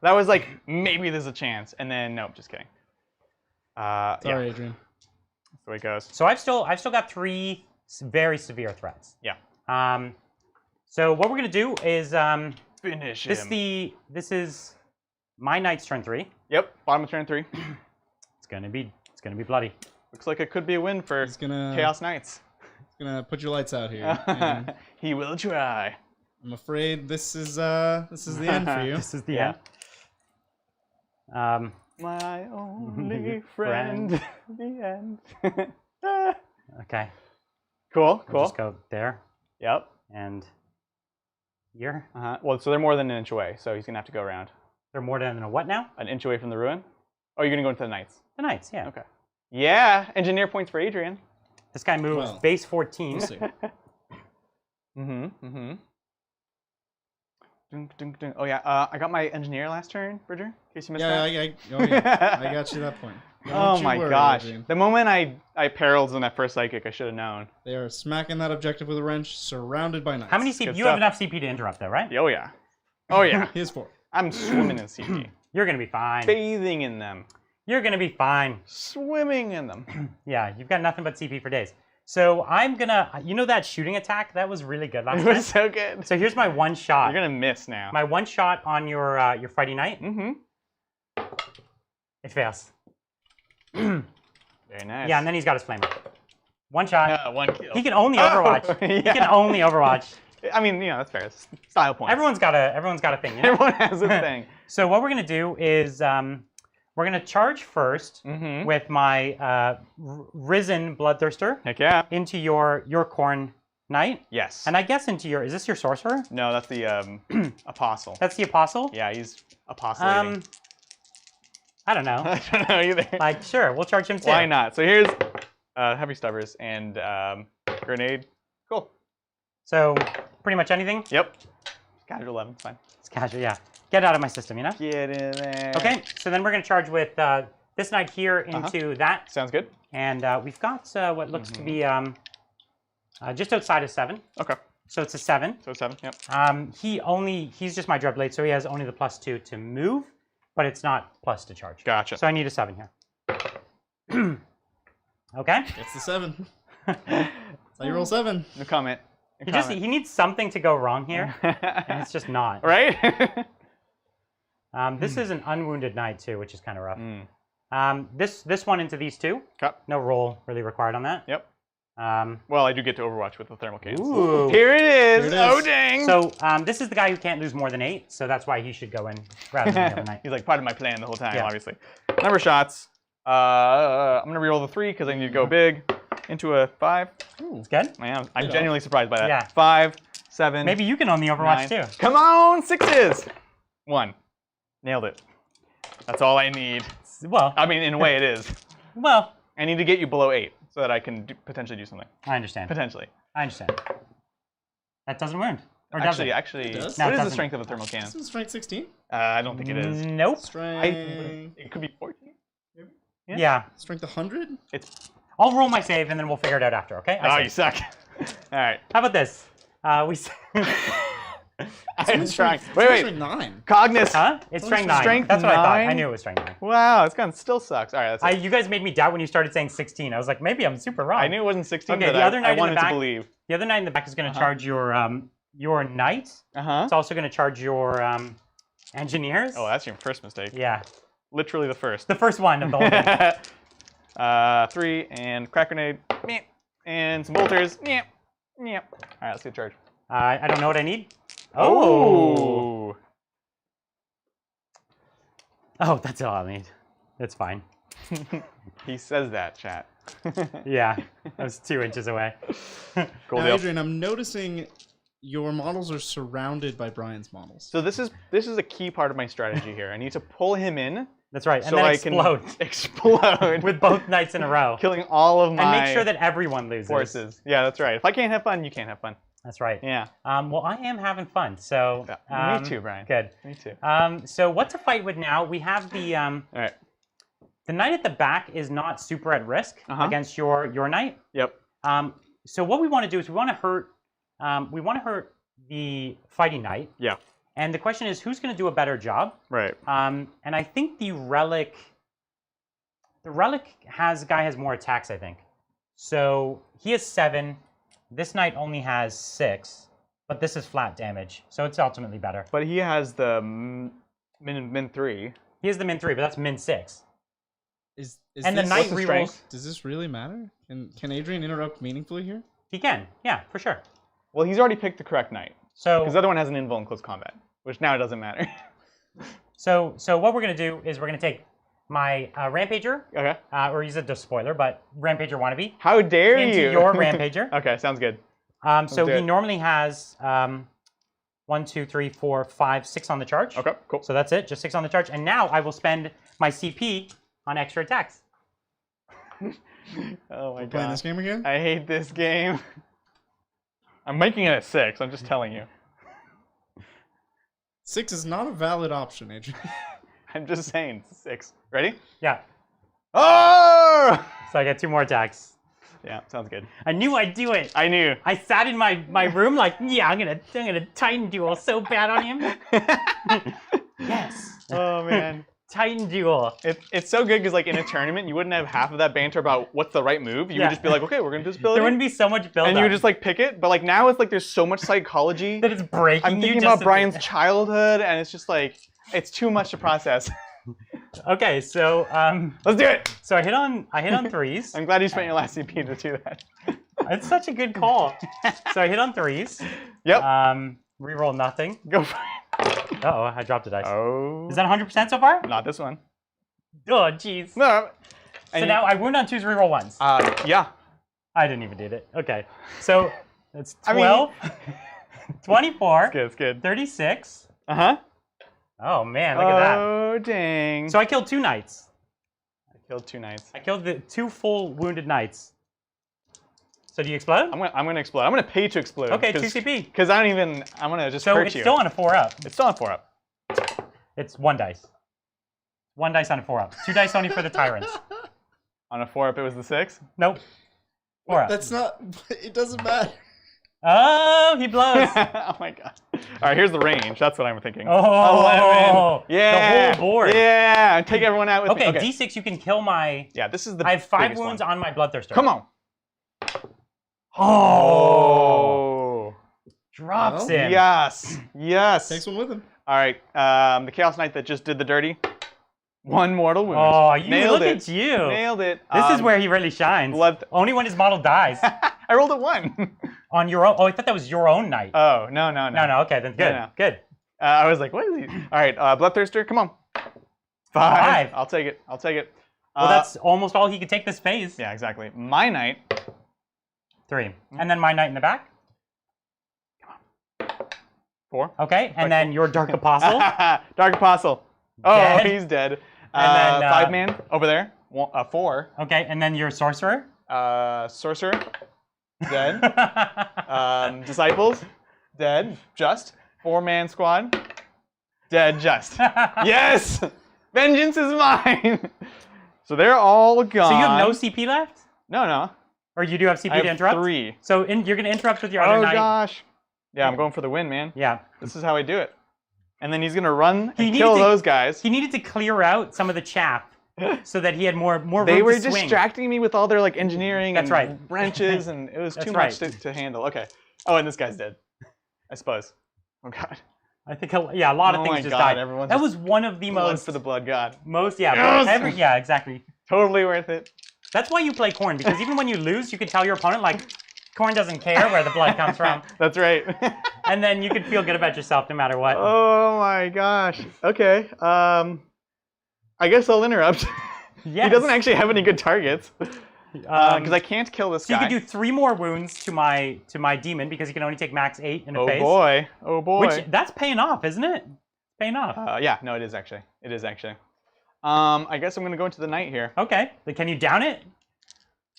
That was like, maybe there's a chance. And then, nope, just kidding. Sorry, Yeah, Adrian. that's the way it goes. So I've still got 3 very severe threats. Yeah. So what we're gonna do is Finish this him. this is my knight's turn 3. Yep, bottom of turn 3. It's gonna be bloody. Looks like it could be a win for He's gonna Chaos Knights. put your lights out here. And He will try. I'm afraid this is the end for you. This is the Yeah. end. My only friend. The end. Okay. Cool, We'll cool. just go there Yep. and here. Well, so they're more than an inch away, so he's going to have to go around. They're more than a what now? An inch away from the ruin? Oh, you're going to go into the knights. The knights, yeah. Okay. Yeah, engineer points for Adrian. This guy moves Well, base 14. We'll see. Mm-hmm. Oh, yeah. I got my engineer last turn, Bridger, in case you missed that. I got you that point. Don't Oh you my worry, gosh. Adrian. The moment I perils in that first psychic, I should have known. They are smacking that objective with a wrench, surrounded by knights. How many CP? Good You have stuff. enough CP to interrupt, though, right? Oh, yeah. Oh, yeah. Here's 4. I'm swimming in CP. You're gonna be fine. Bathing in them. You're gonna be fine. Swimming in them. Yeah, you've got nothing but CP for days. So I'm gonna, you know that shooting attack? That was really good last It time. was so good. So here's my one shot. You're going to miss now. My one shot on your fighting knight. Mm-hmm. It fails. Very nice. Yeah, and then he's got his flamer. One shot. One kill. He can only Overwatch. He can only Overwatch. I mean, you know, that's fair. It's style points. Everyone's got a thing. You know? Everyone has a thing. So what we're gonna do is we're gonna charge first with my Risen Bloodthirster. Heck yeah. Into your Khorne Knight. Yes. And I guess into your, is this your Sorcerer? No, that's the Apostle. That's the Apostle? Yeah, he's apostolating. I don't know. I don't know either. Like, sure, we'll charge him too. Why not? So here's Heavy Stubbers and Grenade. Cool. So, pretty much anything? Yep. Casual 11, fine. It's casual, yeah. Get out of my system, you know? Get in there. Okay, so then we're going to charge with this knight here into that. Sounds good. And we've got what looks to be just outside of 7. Okay. So it's a 7. So 7, yep. He's just my Dreadblade, so he has only the +2 to move, but it's not plus to charge. Gotcha. So I need a 7 here. Okay. It's the 7. So you roll 7. No comment. He needs something to go wrong here, and it's just not. Right? This is an unwounded knight too, which is kind of rough. This one into these two. Okay. No roll really required on that. Yep. Well, I do get to Overwatch with the thermal cannons. Ooh. Here it is. Here it is. Oh dang. So this is the guy who can't lose more than 8, so that's why he should go in rather than the other knight. He's like part of my plan the whole time, Yeah. obviously. Number of shots. I'm gonna reroll the 3 because I need to go big into a 5. It's good. I'm genuinely surprised by that. Yeah. 5, 7. Maybe you can own the Overwatch 9. too. Come on, 6s. 1. Nailed it. That's all I need. Well, I mean, in a way, it is. well, I need to get you below 8 so that I can potentially do something. I understand. Potentially. I understand. That doesn't wound. Or does it? Actually, It does? No, what it is the doesn't. strength of a thermal cannon? This is strength 16. I don't think it is. Nope. Strength. It could be 14. Yeah. Strength 100? I'll roll my save and then we'll figure it out after, okay? Oh, you suck. All right. How about this? I'm trying. Strength Wait. 9. Cognus. Huh? It's strength 9. Strength That's what I thought. I 9? knew it was strength 9. Wow, this gun still sucks. All right, that's it. You guys made me doubt when you started saying 16. I was like, maybe I'm super wrong. I knew it wasn't 16, Okay, but the other I knight in the wanted to back- believe. The other knight in the back is going to charge your knight. Uh-huh. It's also going to charge your engineers. Oh, that's your first mistake. Yeah. Literally the first. The first one of the whole thing. 3 and crack grenade. Meep. And some bolters. Meep. Meep. All right, let's get charged. I don't know what I need. Oh. Oh, that's all I need. It's fine. He says that, chat. Yeah, I was 2 inches away. Cool Now, deal. Adrian, I'm noticing your models are surrounded by Brian's models. So this is a key part of my strategy here. I need to pull him in That's right, and so then I explode can explode with both knights in a row. killing all of my And make sure that everyone loses. forces. Yeah, that's right. If I can't have fun, you can't have fun. That's right. Yeah. Well, I am having fun, so... Me too, Brian. Good. Me too. So what to fight with now? We have the... All right. The knight at the back is not super at risk against your knight. Yep. So what we want to do is we want to hurt the fighting knight. Yeah. And the question is, who's going to do a better job? Right. And I think the relic guy has more attacks, I think. So he has 7. This knight only has 6, but this is flat damage, so it's ultimately better. But he has the min 3. He has the min 3, but that's min 6. Is And the this- knight What's the rerolls. strength? Does this really matter? Can Adrian interrupt meaningfully here? He can, yeah, for sure. Well, he's already picked the correct knight. So Because the other one has an invul in close combat, which now it doesn't matter. So what we're gonna do is we're gonna take my Rampager, Okay. or use a spoiler, but Rampager wannabe, How dare into you? your Rampager. Okay, sounds good. So do he it. normally has 1, 2, 3, 4, 5, 6 on the charge. Okay, cool. So that's it, just 6 on the charge. And now I will spend my CP on extra attacks. Oh my Playing god. this game again? I hate this game. I'm making it a 6, I'm just telling you. 6 is not a valid option, Adrian. I'm just saying, 6. Ready? Yeah. Oh! So I get 2 more attacks. Yeah, sounds good. I knew I'd do it. I knew. I sat in my room like, yeah, I'm gonna Titan duel so bad on him. Yes. Oh man. Titan duel. It's so good because like in a tournament you wouldn't have half of that banter about what's the right move. You Yeah. would just be like, okay, we're gonna do this ability. There wouldn't be so much build and you would just like pick it. But like now it's like there's so much psychology. that it's breaking. I'm you thinking just about Brian's childhood and it's just like it's too much to process. Okay, so Let's do it. so I hit on 3s. I'm glad you spent your last CP to do that. It's such a good call. So I hit on 3s. Yep. Reroll nothing. Go for it. Uh-oh, I dropped a dice. Oh. Is that 100% so far? Not this one. Oh, jeez. No. So now I wound on 2s, reroll 1s. Yeah. I didn't even do it. Okay. So it's 12, 24, It's good. 36. Uh-huh. Oh, man, look at that. Oh, dang. So I killed 2 knights. I killed 2 knights. I killed the 2 full wounded knights. So do you explode? I'm gonna explode. I'm gonna pay to explode. Okay, 2 CP. Because I'm gonna just so hurt it's you. still on a 4-up. It's still on 4-up. It's 1 dice. 1 dice on a 4-up. 2 dice only for the tyrants. On a 4-up, it was the 6? Nope. 4-up. That's not. It doesn't matter. Oh, he blows. Oh my god. All right, here's the range. That's what I'm thinking. Oh, 11. Yeah. The whole board. Yeah. Take everyone out with me. Okay, D6, you can kill my... Yeah, this is the I have 5 biggest wounds one. on my Bloodthirster. Come on. Oh. Drops Well, him. Yes. Yes. Takes one with him. All right. The Chaos Knight that just did the dirty. 1 mortal wound. Oh, you Nailed look it. at you. Nailed it. This is where he really shines. Only when his model dies. I rolled a 1. On your own. Oh, I thought that was your own knight. Oh, no. No, okay, then good. No. Good. I was like, what is he? All right, Bloodthirster, come on. 5. I'll take it. Well, that's almost all he could take this phase. Yeah, exactly. My knight. 3. And then my knight in the back. 4. Okay, and then your Dark Apostle. Dark Apostle. Oh, Dead. he's dead. And then 5-man over there. 4. Okay, and then your Sorcerer. Sorcerer. Dead. Disciples. Dead. Just. 4-man squad. Dead. Just. Yes! Vengeance is mine! So they're all gone. So you have no CP left? No. Or you do have CP I have to interrupt? 3. So you're going to interrupt with your other knight. Oh gosh. Yeah, I'm going for the win, man. Yeah. This is how I do it. And then he's gonna run and needed kill to- those guys. He needed to clear out some of the chaff so that he had more room They were to swing. distracting me with all their like engineering That's and right. wrenches, and it was That's too right. much to handle. Okay. Oh, and this guy's dead. I suppose. Oh god. I think, a lot of Oh things my just God, died. everyone's That just was one of the Blood most, for the blood god. yeah, Yes! exactly. Totally worth it. That's why you play Khorne, because even when you lose, you can tell your opponent, like, Khorne doesn't care where the blood comes from. That's right. And then you can feel good about yourself no matter what. Oh my gosh. Okay. I guess I'll interrupt. Yes. He doesn't actually have any good targets. Because I can't kill this So guy. you can do 3 more wounds to my demon because he can only take max 8 in a phase. Oh boy. Which, that's paying off, isn't it? Paying off. Yeah, no, it is actually. I guess I'm gonna go into the knight here. Okay. Then can you down it?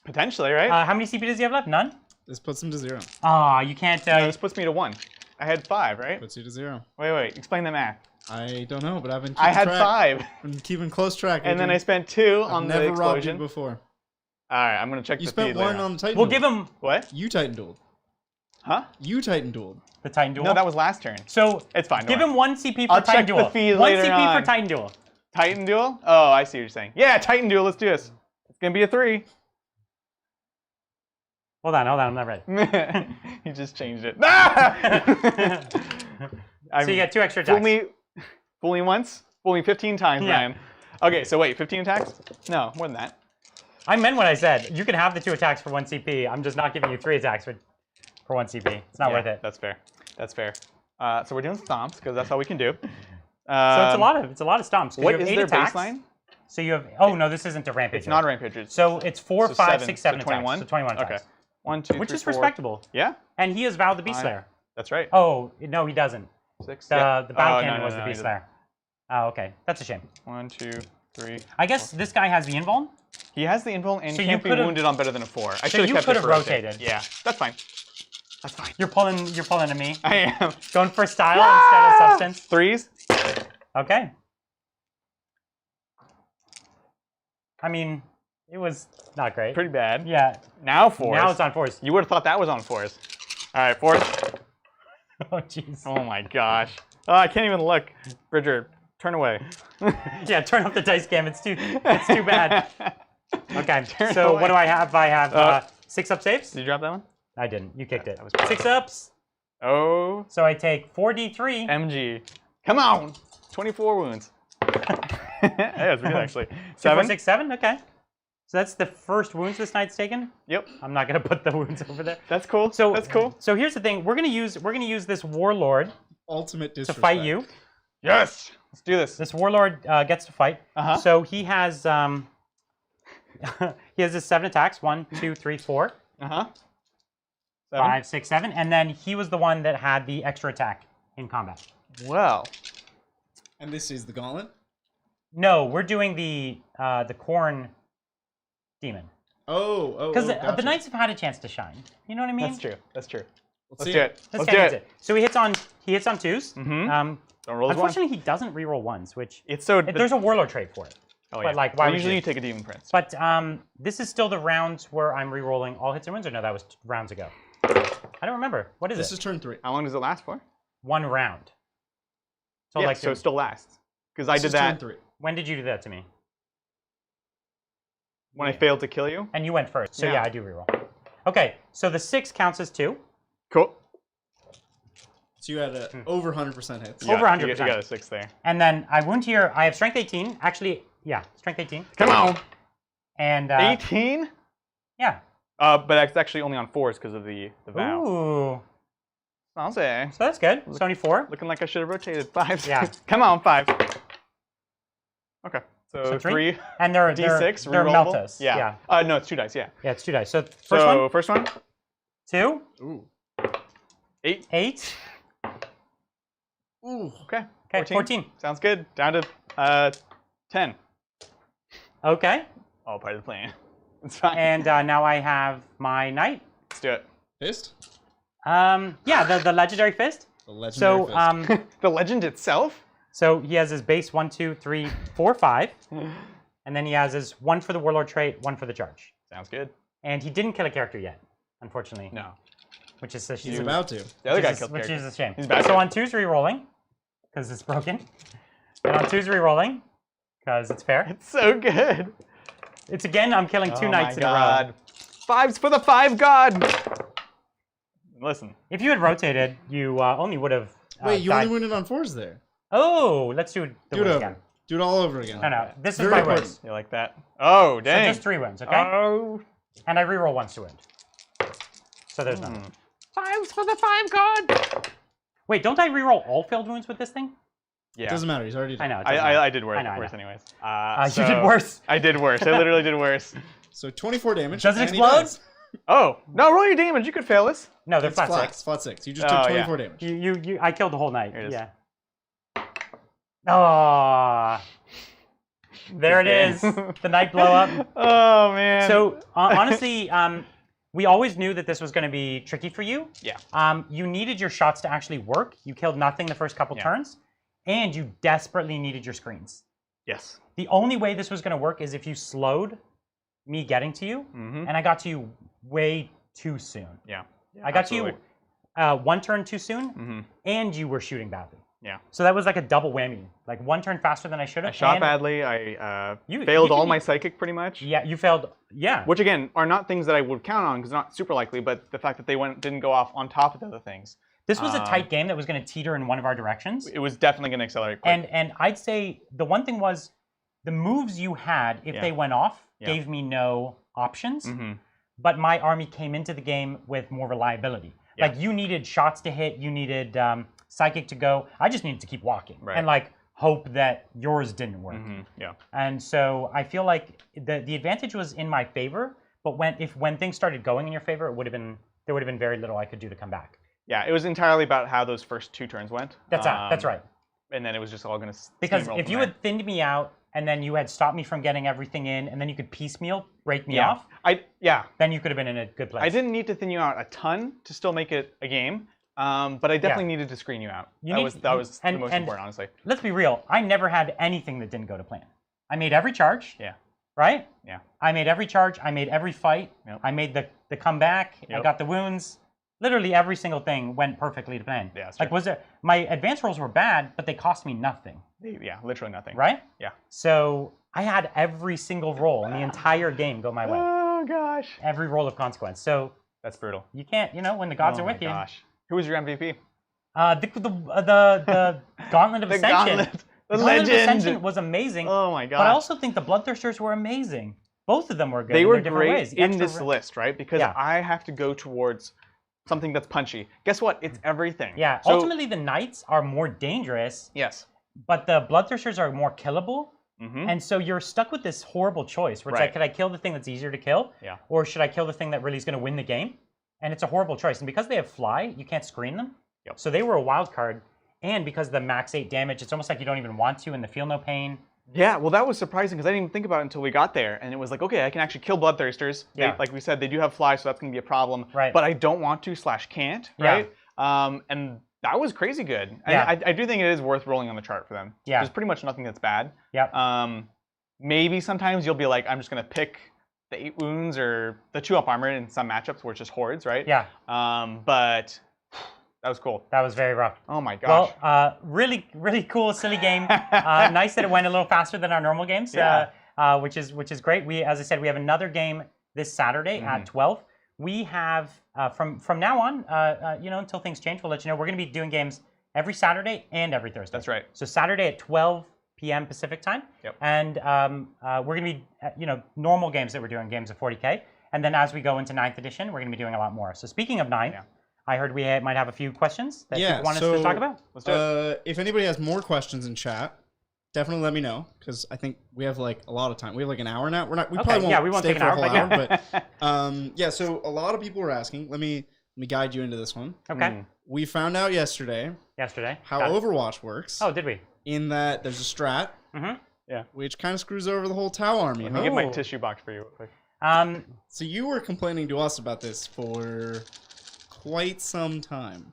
Potentially, right? How many CP does he have left? None? This puts him to 0. Ah, you can't. No, this puts me to 1. I had 5, right? Puts you to 0. Wait. Explain the math. I don't know, but I've been keeping I had track. 5, Been keeping close track. and then Adrian. I spent 2 I've on the never robbed explosion. you before. All right, I'm gonna check You the spent feed 1 later on the Titan We'll duel. give him What? You Titan dueled. Huh? You Titan dueled. the Titan Duel. No, that was last turn. So It's fine. give don't him worry. 1 CP for I'll Titan check the Duel. feed 1 later CP on. for Titan Duel. Titan duel? Oh, I see what you're saying. Yeah, Titan duel. Let's do this. It's gonna be a 3. Hold on, I'm not ready. He just changed it. Ah! So you got 2 extra attacks. Fool me once. Fool me 15 times, Yeah. Ryan. Okay, so wait, 15 attacks? No, more than that. I meant what I said. You can have the 2 attacks for 1 CP. I'm just not giving you 3 attacks for 1 CP. It's not worth it. That's fair. That's fair. So we're doing stomps because that's all we can do. So it's a lot of stomps. 'cause What you have is 8 their attacks. baseline? So you have. Oh no, this isn't a rampage. It's not a rampage. It's So it's 4, so 5, 7, 6, 7 so 21? attacks. So 21 attacks. Okay. 1, 2, Which 3, is 4. respectable. Yeah, And he has vowed the Beast 5. Slayer. that's right. Oh no, he doesn't. 6. The yeah. battle Oh, cannon no, was no, the he Beast doesn't. Slayer. Oh, okay. That's a shame. 1, 2, 3. I guess this guy has the invuln. He has the invuln and So he you can't be could've- wounded on better than a 4. I So should you have kept it could've for rotate. rotated. Yeah, that's fine. That's fine. You're pulling to me. I am. Going for style instead of substance. 3s. Okay. I mean, it was not great. Pretty bad. Yeah. Now 4s. Now it's on 4s. You would have thought that was on 4s. All right, 4s. Oh jeez. Oh my gosh. Oh, I can't even look. Bridger, turn away. Yeah, turn off the dice cam. It's too bad. Okay. Turn So away. what do I have? I have 6 up saves. Did you drop that one? I didn't. You kicked it. That was bad. 6 ups. Oh, So I take 4d3. MG. Come on. 24 wounds. Yeah, that's good actually. 2, 4, 7. 6, 7. Okay. So that's the first wounds this knight's taken. Yep. I'm not gonna put the wounds over there. That's cool. So that's cool. So here's the thing. We're gonna use this warlord Ultimate to disrespect. fight you. Yes. Let's do this. This warlord gets to fight. So he has his 7 attacks. 1, 2, 3, 4. 5, 6, 7, and then he was the one that had the extra attack in combat. Well. And this is the gauntlet? No, we're doing the Khorne demon. Because the knights have had a chance to shine. You know what I mean? That's true. That's true. Let's see do it. it. Let's do it. So he hits on 2s. Don't roll Unfortunately, he doesn't reroll 1s, which it's so. There's a warlord trait for it. Oh, but like, why would usually you take a demon prince. But this is still the rounds where I'm rerolling all hits and wins, or no, that was rounds ago. I don't remember. What is This it? is turn 3. How long does it last for? 1 round. So yeah, like, so it still lasts. Because I did that. Turn 3. When did you do that to me? When I failed to kill you. And you went first. So yeah, I do reroll. Okay, so the 6 counts as 2. Cool. So you had over 100% hits. Over 100%. You got a 6 there. And then I wound here. I have strength 18. Actually, yeah, strength 18. Come on. And 18? Yeah. But it's actually only on 4s because of the vow. Ooh. I'll say. So that's good. It's only 4. Looking like I should have rotated 5s. Yeah. Come on, 5. Okay. So 3. And they're D6, they're rerollable? meltas. Yeah. No, it's 2 dice, yeah. Yeah, it's 2 dice. So first one. 2. Ooh. 8. 8. Ooh. Okay. Okay, 14. Sounds good. Down to 10. Okay. All part of the plan. It's fine. And now I have my knight. Let's do it. Fist? Yeah, the legendary fist. The legendary fist. The legend itself? So he has his base 1, 2, 3, 4, 5. And then he has his 1 for the warlord trait, 1 for the charge. Sounds good. And he didn't kill a character yet, unfortunately. No. Which is a shame. He's about to. The other guy killed Which character. is a shame. He's back So in. on 2's rerolling, because it's broken. And on 2's rerolling, because it's fair. It's so good. It's again, I'm killing 2 knights in a row. God. 5s for the 5 god. Listen. If you had rotated, you only would have. Wait, you died. only wounded on 4s there. Oh, let's do the Do it wins over. again. Do it all over again. No. This is Very my important. wins. You like that? Oh, dang. So just 3 wins, okay? Oh. And I reroll once to win. So there's none. 5s for the 5 god. Wait, don't I reroll all failed wounds with this thing? Yeah. It doesn't matter. He's already I done. know. It doesn't matter. I did worse, I know. anyways. You did worse. I did worse. I literally did worse. So 24 damage. Does it and he explode? dies. Oh, no, roll your damage. You could fail this. No, they're It's flat flat. 6. It's flat 6. You just took 24 damage. I killed the whole knight. Here it is. Yeah. Oh. There it is. The knight blow up. Oh, man. So honestly, we always knew that this was going to be tricky for you. Yeah. You needed your shots to actually work. You killed nothing the first couple turns, and you desperately needed your screens. Yes. The only way this was going to work is if you slowed me getting to you, and I got to you way too soon. Yeah. I got to you 1 turn too soon, and you were shooting badly. Yeah. So that was like a double whammy. Like 1 turn faster than I should have. I shot badly. I You failed all can- my psychic pretty much. Yeah, you failed. Yeah. Which again are not things that I would count on because not super likely, but the fact that they didn't go off on top of the other things. This was a tight game that was going to teeter in one of our directions. It was definitely going to accelerate quick. And I'd say the one thing was the moves you had, if they went off, gave me no options. But my army came into the game with more reliability. Like you needed shots to hit, you needed psychic to go. I just needed to keep walking and like hope that yours didn't work. Yeah. And so I feel like the advantage was in my favor. But when things started going in your favor, there would have been very little I could do to come back. Yeah, it was entirely about how those first 2 turns went. That's right. And then it was just all going to Because if you had thinned me out and then you had stopped me from getting everything in, and then you could piecemeal break me off, then you could have been in a good place. I didn't need to thin you out a ton to still make it a game, but I definitely needed to screen you out. That was the most important, honestly. Let's be real. I never had anything that didn't go to plan. I made every charge. Yeah. Right? Yeah. I made every charge. I made every fight. Yep. I made the comeback. Yep. I got the wounds. Literally every single thing went perfectly to plan. Yeah, that's like true. my advance rolls were bad, but they cost me nothing. Yeah, literally nothing. Right? Yeah. So I had every single roll in the entire game go my way. Oh gosh. Every roll of consequence. So that's brutal. You can't, when the gods are with you. Oh my gosh. Who was your MVP? The Gauntlet of Ascension. The Gauntlet legend. of Ascension was amazing. Oh my gosh. But I also think the Bloodthirsters were amazing. Both of them were good. They were different great ways. in this list, right? Because I have to go towards something that's punchy. Guess what? It's everything. Yeah. So, ultimately, the knights are more dangerous. Yes. but the Bloodthirsters are more killable. And so you're stuck with this horrible choice where it's like, could I kill the thing that's easier to kill? Or should I kill the thing that really is going to win the game? And it's a horrible choice. And because they have fly, you can't screen them. So they were a wild card. And because of the max 8 damage, it's almost like you don't even want to and the feel no pain. Yeah, well, that was surprising because I didn't even think about it until we got there. And it was like, okay, I can actually kill Bloodthirsters. They, like we said, they do have fly, so that's going to be a problem. But I don't want to / can't, right? And that was crazy good. And I do think it is worth rolling on the chart for them. There's pretty much nothing that's bad. Maybe sometimes you'll be like, I'm just going to pick the 8 wounds or the 2-up armor in some matchups where it's just hordes, right? But that was cool. That was very rough. Oh my gosh. Well, really, really cool, silly game. Nice that it went a little faster than our normal games, which is great. As I said, we have another game this Saturday at 12. We have from now on, until things change, we'll let you know. We're going to be doing games every Saturday and every Thursday. That's right. So Saturday at 12 p.m. Pacific time, and we're going to be normal games that we're doing, games of 40K, and then as we go into 9th edition, we're going to be doing a lot more. So speaking of 9th. I heard we might have a few questions that you want us to talk about. Let's do it. If anybody has more questions in chat, definitely let me know because I think we have like a lot of time. We have like an hour now. We probably won't stay for a whole hour. But so a lot of people were asking. Let me guide you into this one. Okay. We found out yesterday how Overwatch works. Oh, did we? In that there's a strat. Which kind of screws over the whole Tau army. Let me get my tissue box for you real quick. So you were complaining to us about this for quite some time.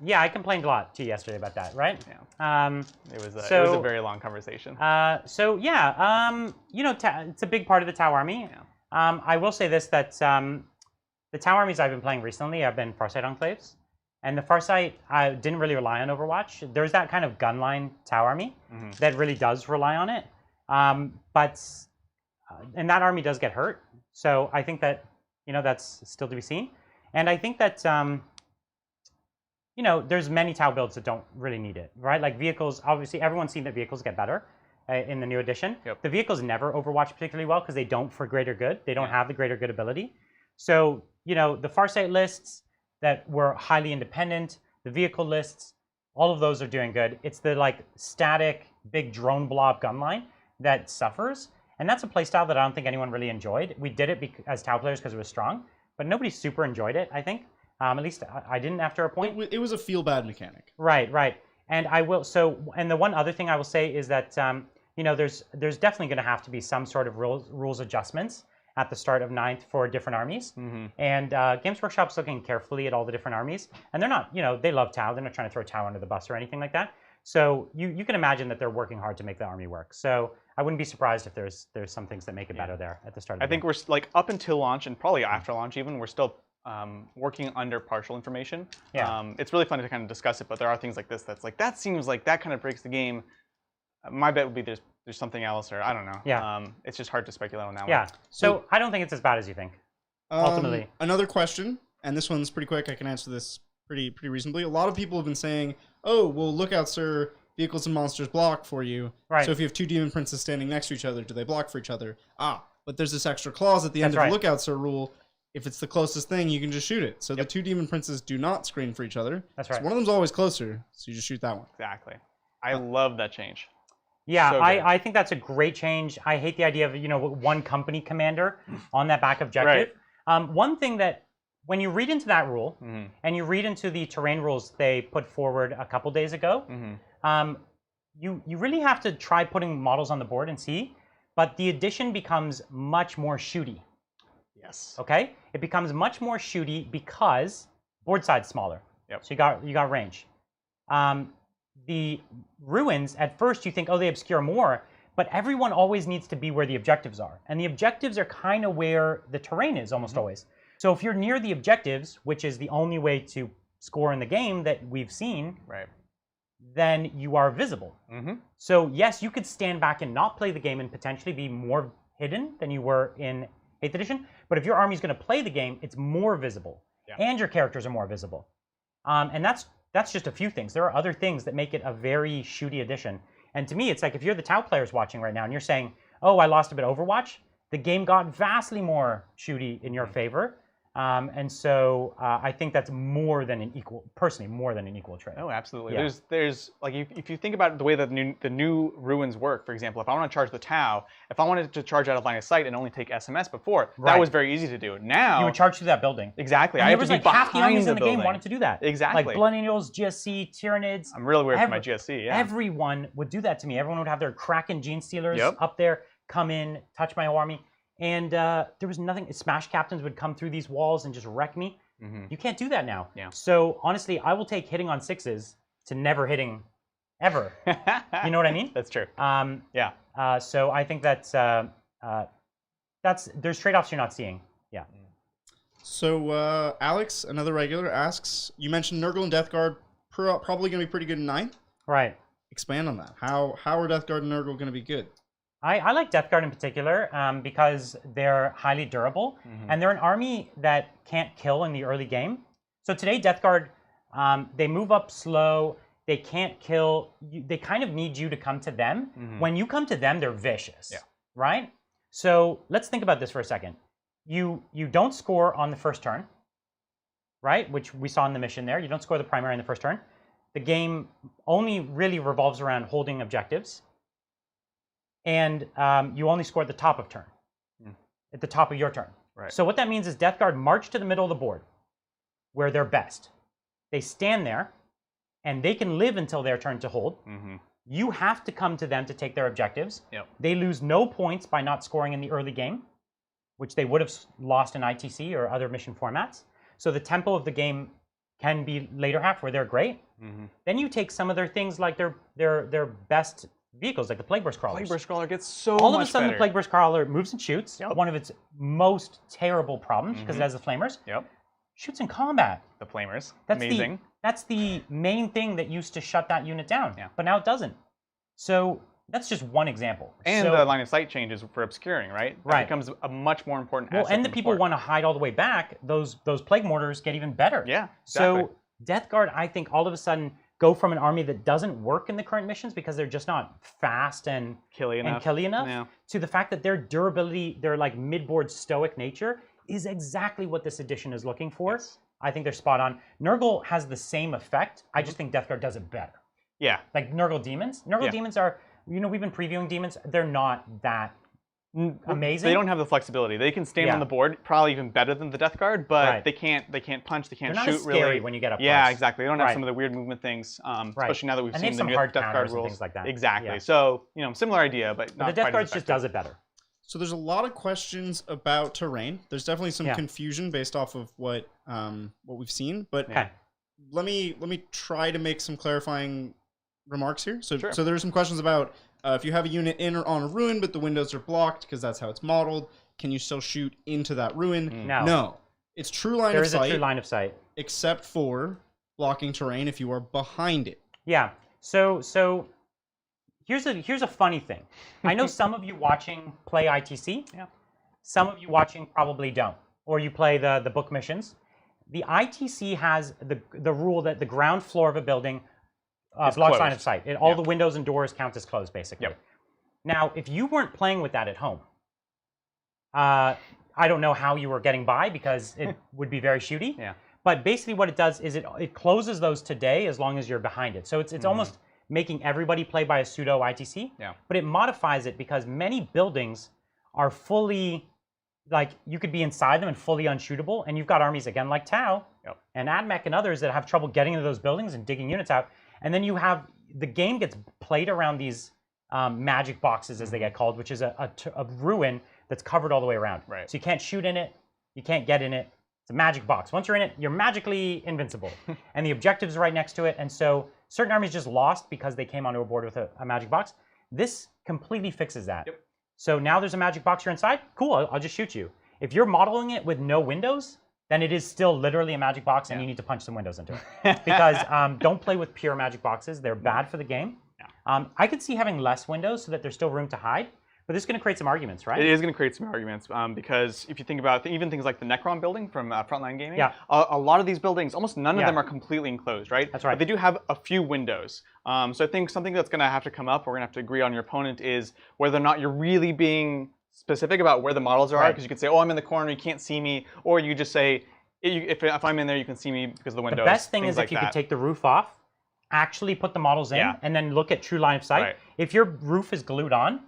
Yeah, I complained a lot to you yesterday about that, right? It was a very long conversation. It's a big part of the Tau army. I will say this, that the Tau armies I've been playing recently have been Farsight Enclaves. And the Farsight didn't really rely on Overwatch. There's that kind of gunline Tau army that really does rely on it. And that army does get hurt. So I think that, that's still to be seen. And I think that, there's many Tau builds that don't really need it, right? Like vehicles, obviously everyone's seen that vehicles get better in the new edition. The vehicles never Overwatch particularly well because they don't for greater good. They don't have the greater good ability. So, the Farsight lists that were highly independent, the vehicle lists, all of those are doing good. It's the static big drone blob gunline that suffers. And that's a playstyle that I don't think anyone really enjoyed. We did it as Tau players because it was strong, but nobody super enjoyed it, I think. At least I didn't after a point. It was a feel-bad mechanic. Right. And and the one other thing I will say is that, there's definitely going to have to be some sort of rules adjustments at the start of 9th for different armies. And Games Workshop's looking carefully at all the different armies. And they're not, they love Tau. They're not trying to throw Tau under the bus or anything like that. So you can imagine that they're working hard to make the army work. So I wouldn't be surprised if there's some things that make it better there at the start of the game. I think we're up until launch and probably after launch even, we're still working under partial information. It's really fun to kind of discuss it, but there are things like this that's like, that seems like that kind of breaks the game. My bet would be there's something else, or I don't know. It's just hard to speculate on that one. So I don't think it's as bad as you think, ultimately. Another question, and this one's pretty quick. I can answer this pretty reasonably. A lot of people have been saying, oh, well, look out, sir. Vehicles and monsters block for you. So if you have 2 demon princes standing next to each other, do they block for each other? But there's this extra clause at the end of the lookout, sir rule. If it's the closest thing, you can just shoot it. So the 2 demon princes do not screen for each other. That's right. So one of them's always closer, so you just shoot that one. Exactly. I love that change. Yeah, so I think that's a great change. I hate the idea of, one company commander on that back objective. One thing that, when you read into that rule, and you read into the terrain rules they put forward a couple days ago, you really have to try putting models on the board and see, but the addition becomes much more shooty. Yes. Okay? It becomes much more shooty because board side's smaller. So you got range. The ruins, at first you think, oh, they obscure more, but everyone always needs to be where the objectives are. And the objectives are kind of where the terrain is almost always. So if you're near the objectives, which is the only way to score in the game that we've seen, then you are visible. So yes, you could stand back and not play the game and potentially be more hidden than you were in 8th edition. But if your army's going to play the game, it's more visible. And your characters are more visible. And that's just a few things. There are other things that make it a very shooty edition. And to me, it's like if you're the Tau players watching right now and you're saying, oh, I lost a bit of Overwatch, the game got vastly more shooty in your favor. And so I think that's more than an equal trade. Oh, absolutely. Yeah. There's like if you think about the way that the new ruins work, for example, if I want to charge the Tau, if I wanted to charge out of line of sight and only take SMS before, that was very easy to do. Now you would charge through that building. Exactly. And I there have was to be like behind half the armies in the building. game wanted to do that. Exactly. Like Blood Angels, GSC, Tyranids. I'm really weird for my GSC. Yeah. Everyone would do that to me. Everyone would have their Kraken Gene Stealers up there, come in, touch my whole army, and there was nothing. Smash Captains would come through these walls and just wreck me. You can't do that now. Yeah. So honestly, I will take hitting on 6s to never hitting ever. You know what I mean? That's true. Yeah. So I think that's there's trade-offs you're not seeing. Yeah. So Alex, another regular, asks, you mentioned Nurgle and Death Guard probably going to be pretty good in 9th. Right. Expand on that. How are Death Guard and Nurgle going to be good? I like Death Guard in particular because they're highly durable, and they're an army that can't kill in the early game. So today, Death Guard, they move up slow, they can't kill, they kind of need you to come to them. When you come to them, they're vicious, right? So let's think about this for a second. You don't score on the first turn, right? Which we saw in the mission there. You don't score the primary in the first turn. The game only really revolves around holding objectives. And you only score at the top of turn, at the top of your turn. Right. So what that means is Death Guard march to the middle of the board, where they're best. They stand there, and they can live until their turn to hold. You have to come to them to take their objectives. They lose no points by not scoring in the early game, which they would have lost in ITC or other mission formats. So the tempo of the game can be later half, where they're great. Then you take some of their things like their best vehicles, like the Plague Burst Crawlers. Plague Burst Crawler gets so All much of a sudden, better. the Plague Burst Crawler moves and shoots. One of its most terrible problems, because it has the Flamers. Shoots in combat. The Flamers. That's amazing. That's the main thing that used to shut that unit down. But now it doesn't. So that's just one example. And the line of sight changes for obscuring, right? That becomes a much more important asset. Well, and the people want to hide all the way back. Those Plague Mortars get even better. Yeah, exactly. So Death Guard, I think, all of a sudden go from an army that doesn't work in the current missions because they're just not fast and killy enough to the fact that their durability, their like mid-board stoic nature is exactly what this edition is looking for. I think they're spot on. Nurgle has the same effect. I just think Death Guard does it better. Yeah. Like Nurgle Demons. Nurgle Demons are, we've been previewing Demons. They're not that amazing. They don't have the flexibility. They can stand on the board probably even better than the Death Guard, but they can't punch, they can't They're shoot not as scary really. when you get up Yeah, close. exactly. They don't have some of the weird movement things, especially now that we've seen the new hard Death Guard and rules. things like that. Exactly. So, similar idea, but not the Death quite Guard as just effective. does it better. So there's a lot of questions about terrain. There's definitely some confusion based off of what we've seen, but let me try to make some clarifying remarks here. So there are some questions about if you have a unit in or on a ruin, but the windows are blocked because that's how it's modeled, can you still shoot into that ruin? No. It's true line of sight. There is a true line of sight. Except for blocking terrain if you are behind it. Yeah. So here's a funny thing. I know some of you watching play ITC. Some of you watching probably don't. Or you play the book missions. The ITC has the rule that the ground floor of a building blocks line of sight. All the windows and doors count as closed, basically. Now, if you weren't playing with that at home, I don't know how you were getting by because it would be very shooty. But basically what it does is it closes those today as long as you're behind it. So it's almost making everybody play by a pseudo ITC. But it modifies it because many buildings are fully, like, you could be inside them and fully unshootable. And you've got armies, again, like Tau and AdMech and others that have trouble getting into those buildings and digging units out. And then you have, the game gets played around these magic boxes, as they get called, which is a ruin that's covered all the way around. So you can't shoot in it, you can't get in it. It's a magic box. Once you're in it, you're magically invincible. And the objective's right next to it. And so certain armies just lost because they came onto a board with a magic box. This completely fixes that. So now there's a magic box, you're inside, cool, I'll just shoot you. If you're modeling it with no windows, then it is still literally a magic box and you need to punch some windows into it. Because don't play with pure magic boxes. They're bad for the game. I could see having less windows so that there's still room to hide. But this is going to create some arguments, right? It is going to create some arguments because if you think about even things like the Necron building from Frontline Gaming, a lot of these buildings, almost none of them are completely enclosed, right? That's right. But they do have a few windows. So I think something that's going to have to come up, we're going to have to agree on your opponent, is whether or not you're really being specific about where the models are, because you could say, oh, I'm in the corner, you can't see me, or you just say, if I'm in there, you can see me because of the windows. The best thing is if you could take the roof off, actually put the models in, and then look at true line of sight. If your roof is glued on,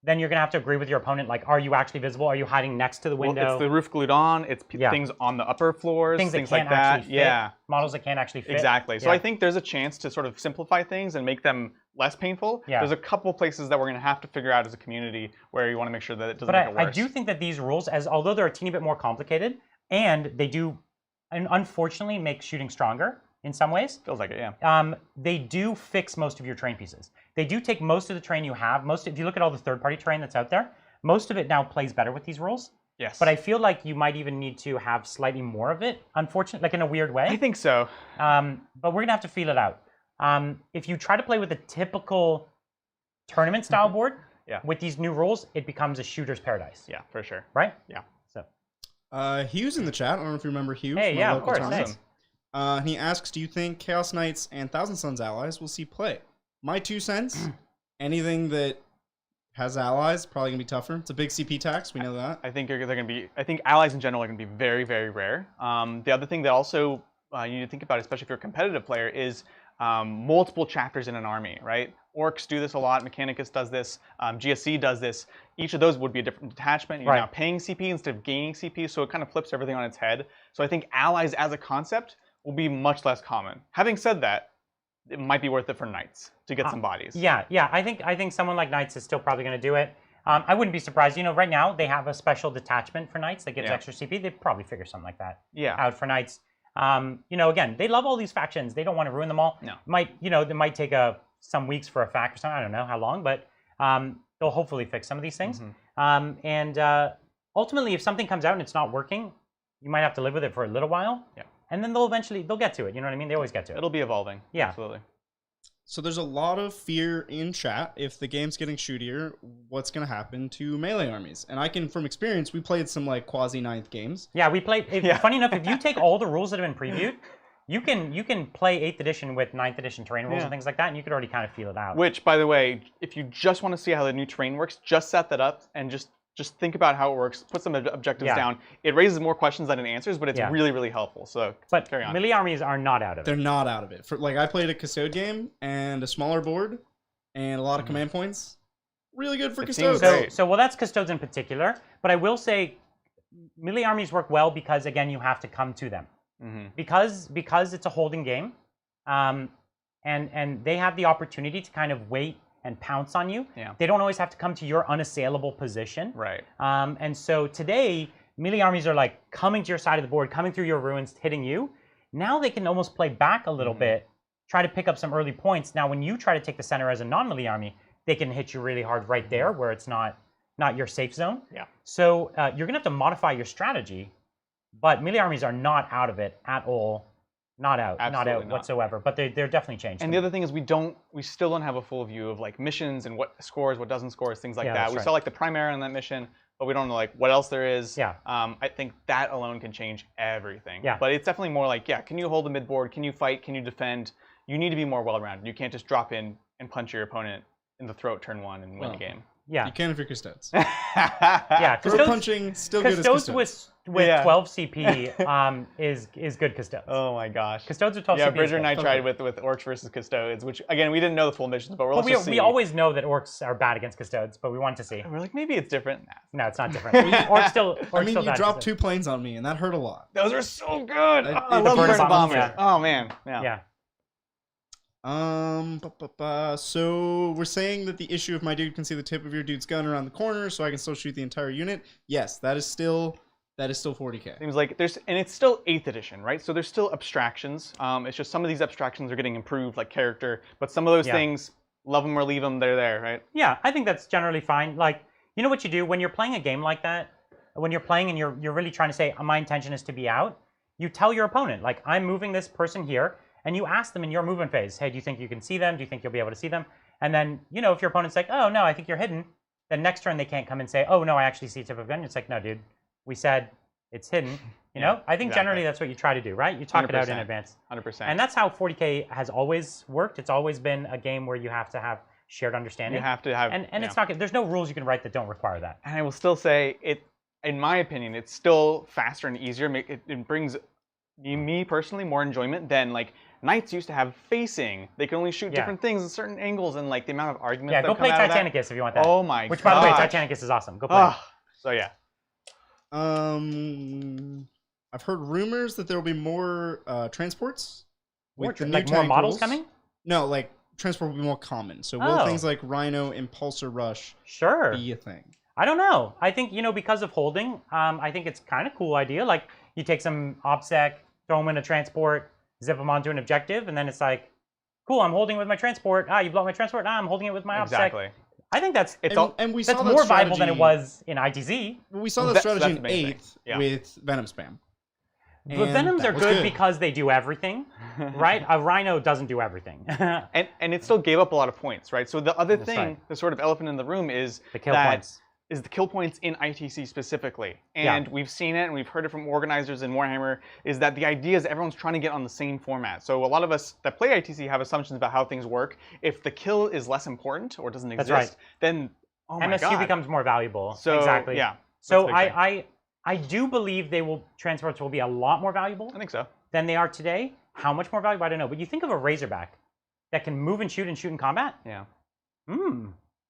then you're going to have to agree with your opponent, like, are you actually visible? Are you hiding next to the window? Well, it's the roof glued on. It's things on the upper floors, things like that. Models that can't actually fit. Exactly. So I think there's a chance to sort of simplify things and make them less painful. There's a couple places that we're going to have to figure out as a community where you want to make sure that it doesn't make it worse. I do think that these rules, although they're a teeny bit more complicated, and they do, unfortunately, make shooting stronger in some ways. Feels like it, yeah. They do fix most of your terrain pieces. They do take most of the terrain you have. If you look at all the third-party terrain that's out there, most of it now plays better with these rules. Yes. But I feel like you might even need to have slightly more of it, unfortunately, like in a weird way. I think so. But we're going to have to feel it out. If you try to play with a typical tournament-style board with these new rules, it becomes a shooter's paradise. Yeah, for sure. Right? Yeah. So. Hugh's in the chat. I don't know if you remember Hugh. Hey, yeah, of course. Nice. He asks, do you think Chaos Knights and Thousand Sons allies will see play? My 2 cents, anything that has allies probably going to be tougher. It's a big CP tax. We know that. I think they're going to be, I think allies in general are going to be very, very rare. The other thing that also you need to think about, especially if you're a competitive player, is multiple chapters in an army, right? Orcs do this a lot. Mechanicus does this. GSC does this. Each of those would be a different detachment. You're now paying CP instead of gaining CP, so it kind of flips everything on its head. So I think allies as a concept will be much less common. Having said that, it might be worth it for Knights to get some bodies. Yeah. I think someone like Knights is still probably going to do it. I wouldn't be surprised. You know, right now they have a special detachment for Knights that gives extra CP. They'd probably figure something like that out for Knights. You know, again, they love all these factions. They don't want to ruin them all. No. It might take some weeks for a fact or something. I don't know how long, but they'll hopefully fix some of these things. Ultimately, if something comes out and it's not working, you might have to live with it for a little while. Yeah. And then they'll get to it. You know what I mean? They always get to it. It'll be evolving. Yeah. Absolutely. So there's a lot of fear in chat. If the game's getting shootier, what's going to happen to melee armies? And I can, from experience, we played some like quasi-9th games. Yeah, we played. Funny enough, if you take all the rules that have been previewed, you can play 8th edition with 9th edition terrain rules and things like that, and you could already kind of feel it out. Which, by the way, if you just want to see how the new terrain works, just set that up and just think about how it works. Put some objectives down. It raises more questions than it answers, but it's really, really helpful. So carry on. Melee armies are not out of it. They're not out of it. I played a Custode game and a smaller board and a lot of command points. Really good for Custodes. Well, that's Custodes in particular. But I will say, melee armies work well because, again, you have to come to them. Because it's a holding game, and they have the opportunity to kind of wait and pounce on you. Yeah. They don't always have to come to your unassailable position. Right. And so today, melee armies are like coming to your side of the board, coming through your ruins, hitting you. Now they can almost play back a little bit, try to pick up some early points. Now, when you try to take the center as a non-melee army, they can hit you really hard right there where it's not your safe zone. Yeah. So you're going to have to modify your strategy, but melee armies are not out of it at all. Not out whatsoever, but they're definitely changed. And the other thing is we still don't have a full view of like missions and what scores, what doesn't scores, things like that. We saw like the primary on that mission, but we don't know like what else there is. Yeah. I think that alone can change everything. Yeah. But it's definitely more like, can you hold the mid board? Can you fight? Can you defend? You need to be more well-rounded. You can't just drop in and punch your opponent in the throat turn 1 and win the game. Yeah. You can if you're Custodes. Throat punching still good as Custodes. With 12 CP is good Custodes. Oh my gosh. Custodes with 12 CP. Yeah, Bridger and I tried with Orcs versus Custodes, which again we didn't know the full missions, but we always know that Orcs are bad against Custodes, but we want to see. We're like, maybe it's different. No, it's not different. Orcs still. You dropped 2 planes on me, and that hurt a lot. Those are so good. I love the bombers. Yeah. Oh man. Yeah. So we're saying that the issue if my dude can see the tip of your dude's gun around the corner, so I can still shoot the entire unit. Yes, that is still 40K. Seems like and it's still 8th edition, right? So there's still abstractions. It's just some of these abstractions are getting improved, like character, but some of those things, love them or leave them, they're there, right? Yeah, I think that's generally fine. Like, you know what you do when you're playing a game like that, when you're playing and you're really trying to say, my intention is to be out, you tell your opponent, like, I'm moving this person here. And you ask them in your movement phase, hey, do you think you can see them? Do you think you'll be able to see them? And then, if your opponent's like, oh, no, I think you're hidden, then next turn they can't come and say, oh, no, I actually see tip of gun. It's like, no, dude, we said it's hidden. You know? I think generally that's what you try to do, right? You talk it out in advance. 100%. And that's how 40K has always worked. It's always been a game where you have to have shared understanding. You have to have, and it's not. There's no rules you can write that don't require that. And I will still say it. In my opinion, it's still faster and easier. It brings me personally more enjoyment than like knights used to have facing. They can only shoot different things at certain angles, and like the amount of arguments. Yeah, go play Titanicus if you want that. Oh my god! Which, by the way, Titanicus is awesome. Go play. So yeah. I've heard rumors that there will be more transports. With the new more models coming? No, like transport will be more common. So will things like Rhino, Impulsor Rush be a thing? I don't know. I think, because of holding, I think it's kind of cool idea. Like, you take some OPSEC, throw them in a transport, zip them onto an objective, and then it's like, cool, I'm holding it with my transport. You block my transport. I'm holding it with my OPSEC. Exactly. I think that's we saw more viable than it was in ITZ. Well, we saw that strategy in 8th with Venom Spam. But Venoms are good because they do everything, right? A Rhino doesn't do everything. and it still gave up a lot of points, right? So the other thing, the sort of elephant in the room is the kill points. Is the kill points in ITC specifically. And we've seen it and we've heard it from organizers in Warhammer, is that the idea is everyone's trying to get on the same format. So a lot of us that play ITC have assumptions about how things work. If the kill is less important or doesn't exist, then MSU becomes more valuable. So, exactly. Yeah. So I do believe transports will be a lot more valuable. I think so. Than they are today. How much more valuable? I don't know. But you think of a Razorback that can move and shoot in combat? Yeah.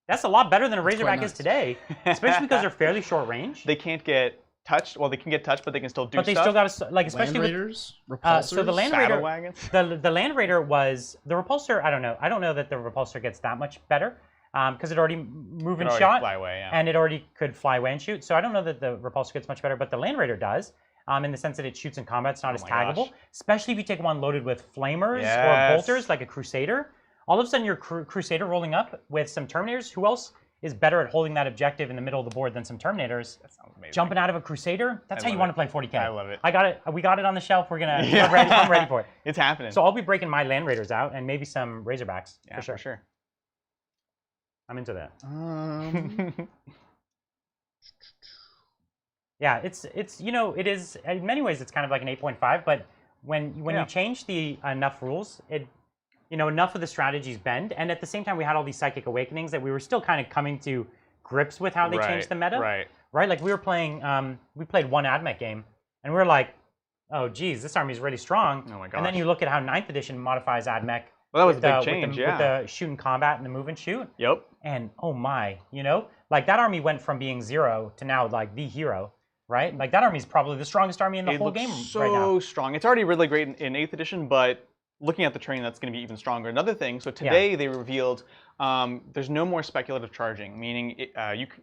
That's a lot better than a Razorback is today, especially because they're fairly short range. They can't get touched. Well, they can get touched, but they can still do stuff. But they still got to, like, especially Land Raiders, Repulsors, so the Land Raider, wagons. the Land Raider was the Repulsor. I don't know. I don't know that the Repulsor gets that much better because it already move and shot, fly away, and it already could fly away and shoot. So I don't know that the Repulsor gets much better, but the Land Raider does. In the sense that it shoots in combat, it's not as taggable. Especially if you take one loaded with flamers or bolters, like a Crusader. All of a sudden, you're Crusader rolling up with some Terminators. Who else is better at holding that objective in the middle of the board than some Terminators? That sounds amazing. Jumping out of a Crusader, that's how you want to play 40K. I love it. I got it. We got it on the shelf. We're gonna. I'm ready for it. It's happening. So I'll be breaking my Land Raiders out and maybe some Razorbacks. Yeah, for sure. I'm into that. Yeah, it's it is in many ways it's kind of like an 8.5, but when you change the enough rules, enough of the strategies bend, and at the same time we had all these Psychic Awakenings that we were still kind of coming to grips with how they changed the meta. Right. Like we were playing, we played one AdMech game, and we were like, oh geez, this army is really strong. Oh my gosh. And then you look at how 9th edition modifies AdMech. Well, that was a big change, with the shoot and combat and the move and shoot. Yep. And oh my, like that army went from being 0 to now like the hero. Right? Like that army is probably the strongest army in the whole game right now. So strong. It's already really great in 8th edition, but looking at the train, that's going to be even stronger. Another thing, so today they revealed there's no more speculative charging, meaning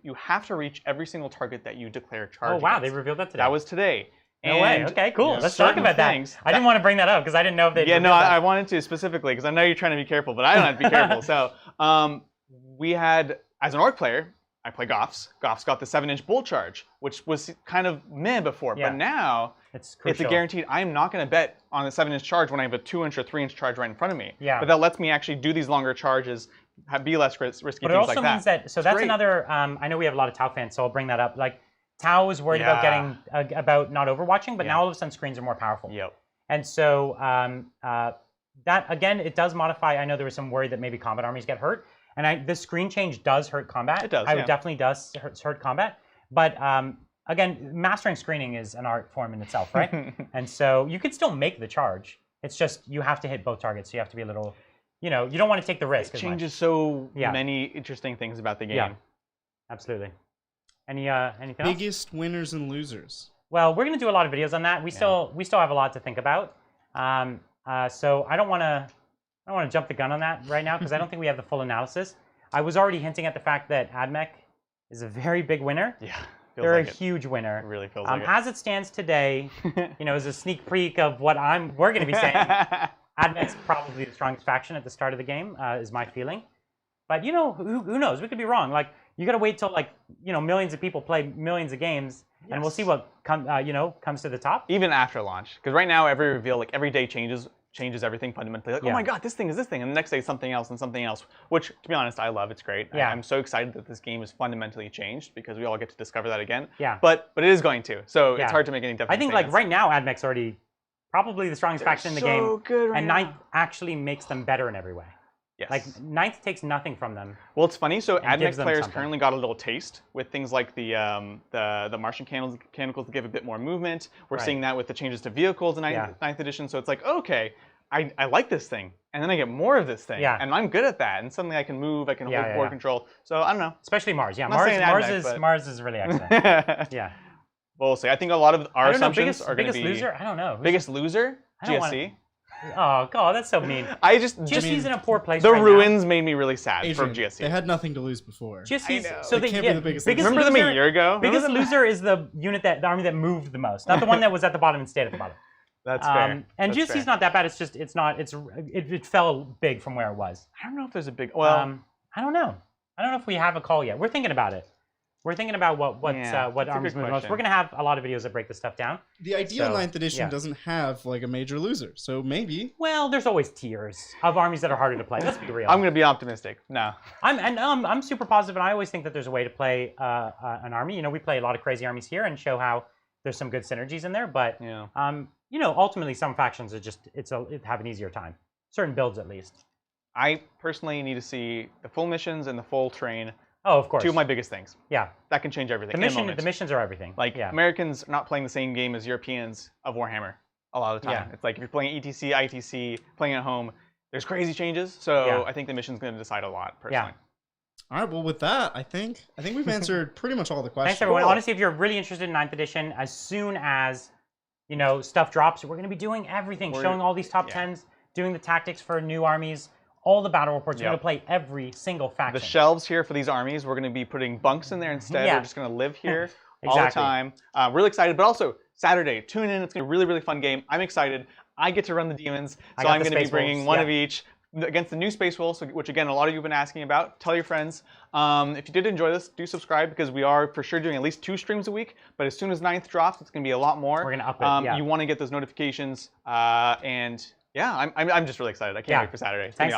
you have to reach every single target that you declare charge Oh wow, against. they revealed that today. That was today. No way. Okay, cool. Let's talk about that. I didn't want to bring that up because I didn't know if they. Yeah, no, I wanted to specifically because I know you're trying to be careful, but I don't have to be careful. So we had, as an orc player, I play Goffs. Goffs got the 7-inch bull charge, which was kind of meh before, but now it's a guaranteed. I'm not going to bet on the 7-inch charge when I have a 2-inch or 3-inch charge right in front of me. Yeah. But that lets me actually do these longer charges, be less risky, but things like that. But it also means that, so that's another, I know we have a lot of Tau fans, so I'll bring that up. Like, Tau was worried about getting, about not overwatching, but now all of a sudden screens are more powerful. Yep. And so that, again, it does modify. I know there was some worry that maybe combat armies get hurt. And this screen change does hurt combat. It does, it definitely does hurt combat. But again, mastering screening is an art form in itself, right? And so you could still make the charge. It's just you have to hit both targets. So you have to be a little, you don't want to take the risk. It changes so many interesting things about the game. Yeah, absolutely. Anything else? Biggest winners and losers. Well, we're going to do a lot of videos on that. We still have a lot to think about. So I don't want to jump the gun on that right now because I don't think we have the full analysis. I was already hinting at the fact that AdMech is a very big winner. Yeah, they're a huge winner. It really feels like it. As it stands today, as a sneak peek of what we're going to be saying, AdMech's probably the strongest faction at the start of the game, is my feeling. But who knows? We could be wrong. Like you got to wait till millions of people play millions of games, and we'll see what comes to the top. Even after launch, because right now every reveal, like every day changes everything fundamentally. Like, oh my god, this thing is this thing, and the next day something else and something else. Which, to be honest, I love. It's great. Yeah. I'm so excited that this game is fundamentally changed because we all get to discover that again. Yeah. But it is going to. So it's hard to make any definite I think statements. like right now, AdMech's already probably the strongest faction in the game. Good right and now. 9th actually makes them better in every way. Yes. Like 9th takes nothing from them. Well, it's funny. So gives AdMech them players something. currently got a little taste with things like the Martian Canticles that give a bit more movement. We're seeing that with the changes to vehicles in 9th edition. So it's like, okay, I like this thing, and then I get more of this thing, and I'm good at that. And suddenly I can move, I can hold board control. So I don't know. Especially Mars. Yeah, AdMech, Mars is really excellent. Yeah. Well, we'll see. I think a lot of our assumptions are going to be biggest loser. I don't know. Biggest loser. GSC. Oh god, that's so mean. GSC's in a poor place. The ruins made me really sad Adrian, from GSC. They had nothing to lose before. GSC's so they can't be the biggest. Remember them a year ago? Biggest loser is the army that moved the most, not the one that was at the bottom and stayed at the bottom. That's fair. And GSC's not that bad. It's just it fell big from where it was. I don't know if there's a big. I don't know. I don't know if we have a call yet. We're thinking about it. We're thinking about what armies move most. We're gonna have a lot of videos that break this stuff down. The ideal 9th edition doesn't have like a major loser, so maybe. Well, there's always tiers of armies that are harder to play. Let's be real. I'm gonna be optimistic. No. I'm super positive, and I always think that there's a way to play an army. You know, we play a lot of crazy armies here and show how there's some good synergies in there. But you know, ultimately, some factions are just have an easier time. Certain builds, at least. I personally need to see the full missions and the full train. Oh, of course. 2 of my biggest things. Yeah. That can change everything. The missions are everything. Like, Americans are not playing the same game as Europeans of Warhammer a lot of the time. Yeah. It's like if you're playing ETC, ITC, playing at home, there's crazy changes. So I think the mission's going to decide a lot, personally. Yeah. All right, well, with that, I think we've answered pretty much all the questions. Thanks, everyone. Honestly, if you're really interested in 9th edition, as soon as, you know, stuff drops, we're going to be doing everything, showing all these top 10s, doing the tactics for new armies, all the battle reports. We're going to play every single faction. The shelves here for these armies, we're going to be putting bunks in there instead. We're just going to live here all the time. Really excited, but also Saturday, tune in. It's going to be a really, really fun game. I'm excited. I get to run the demons, so I'm going to be bringing one of each against the new Space Wolves, which again, a lot of you have been asking about. Tell your friends. If you did enjoy this, do subscribe, because we are for sure doing at least 2 streams a week. But as soon as 9th drops, it's going to be a lot more. We're going to up it. You want to get those notifications, and yeah, I'm just really excited. I can't wait for Saturday. Thanks a lot.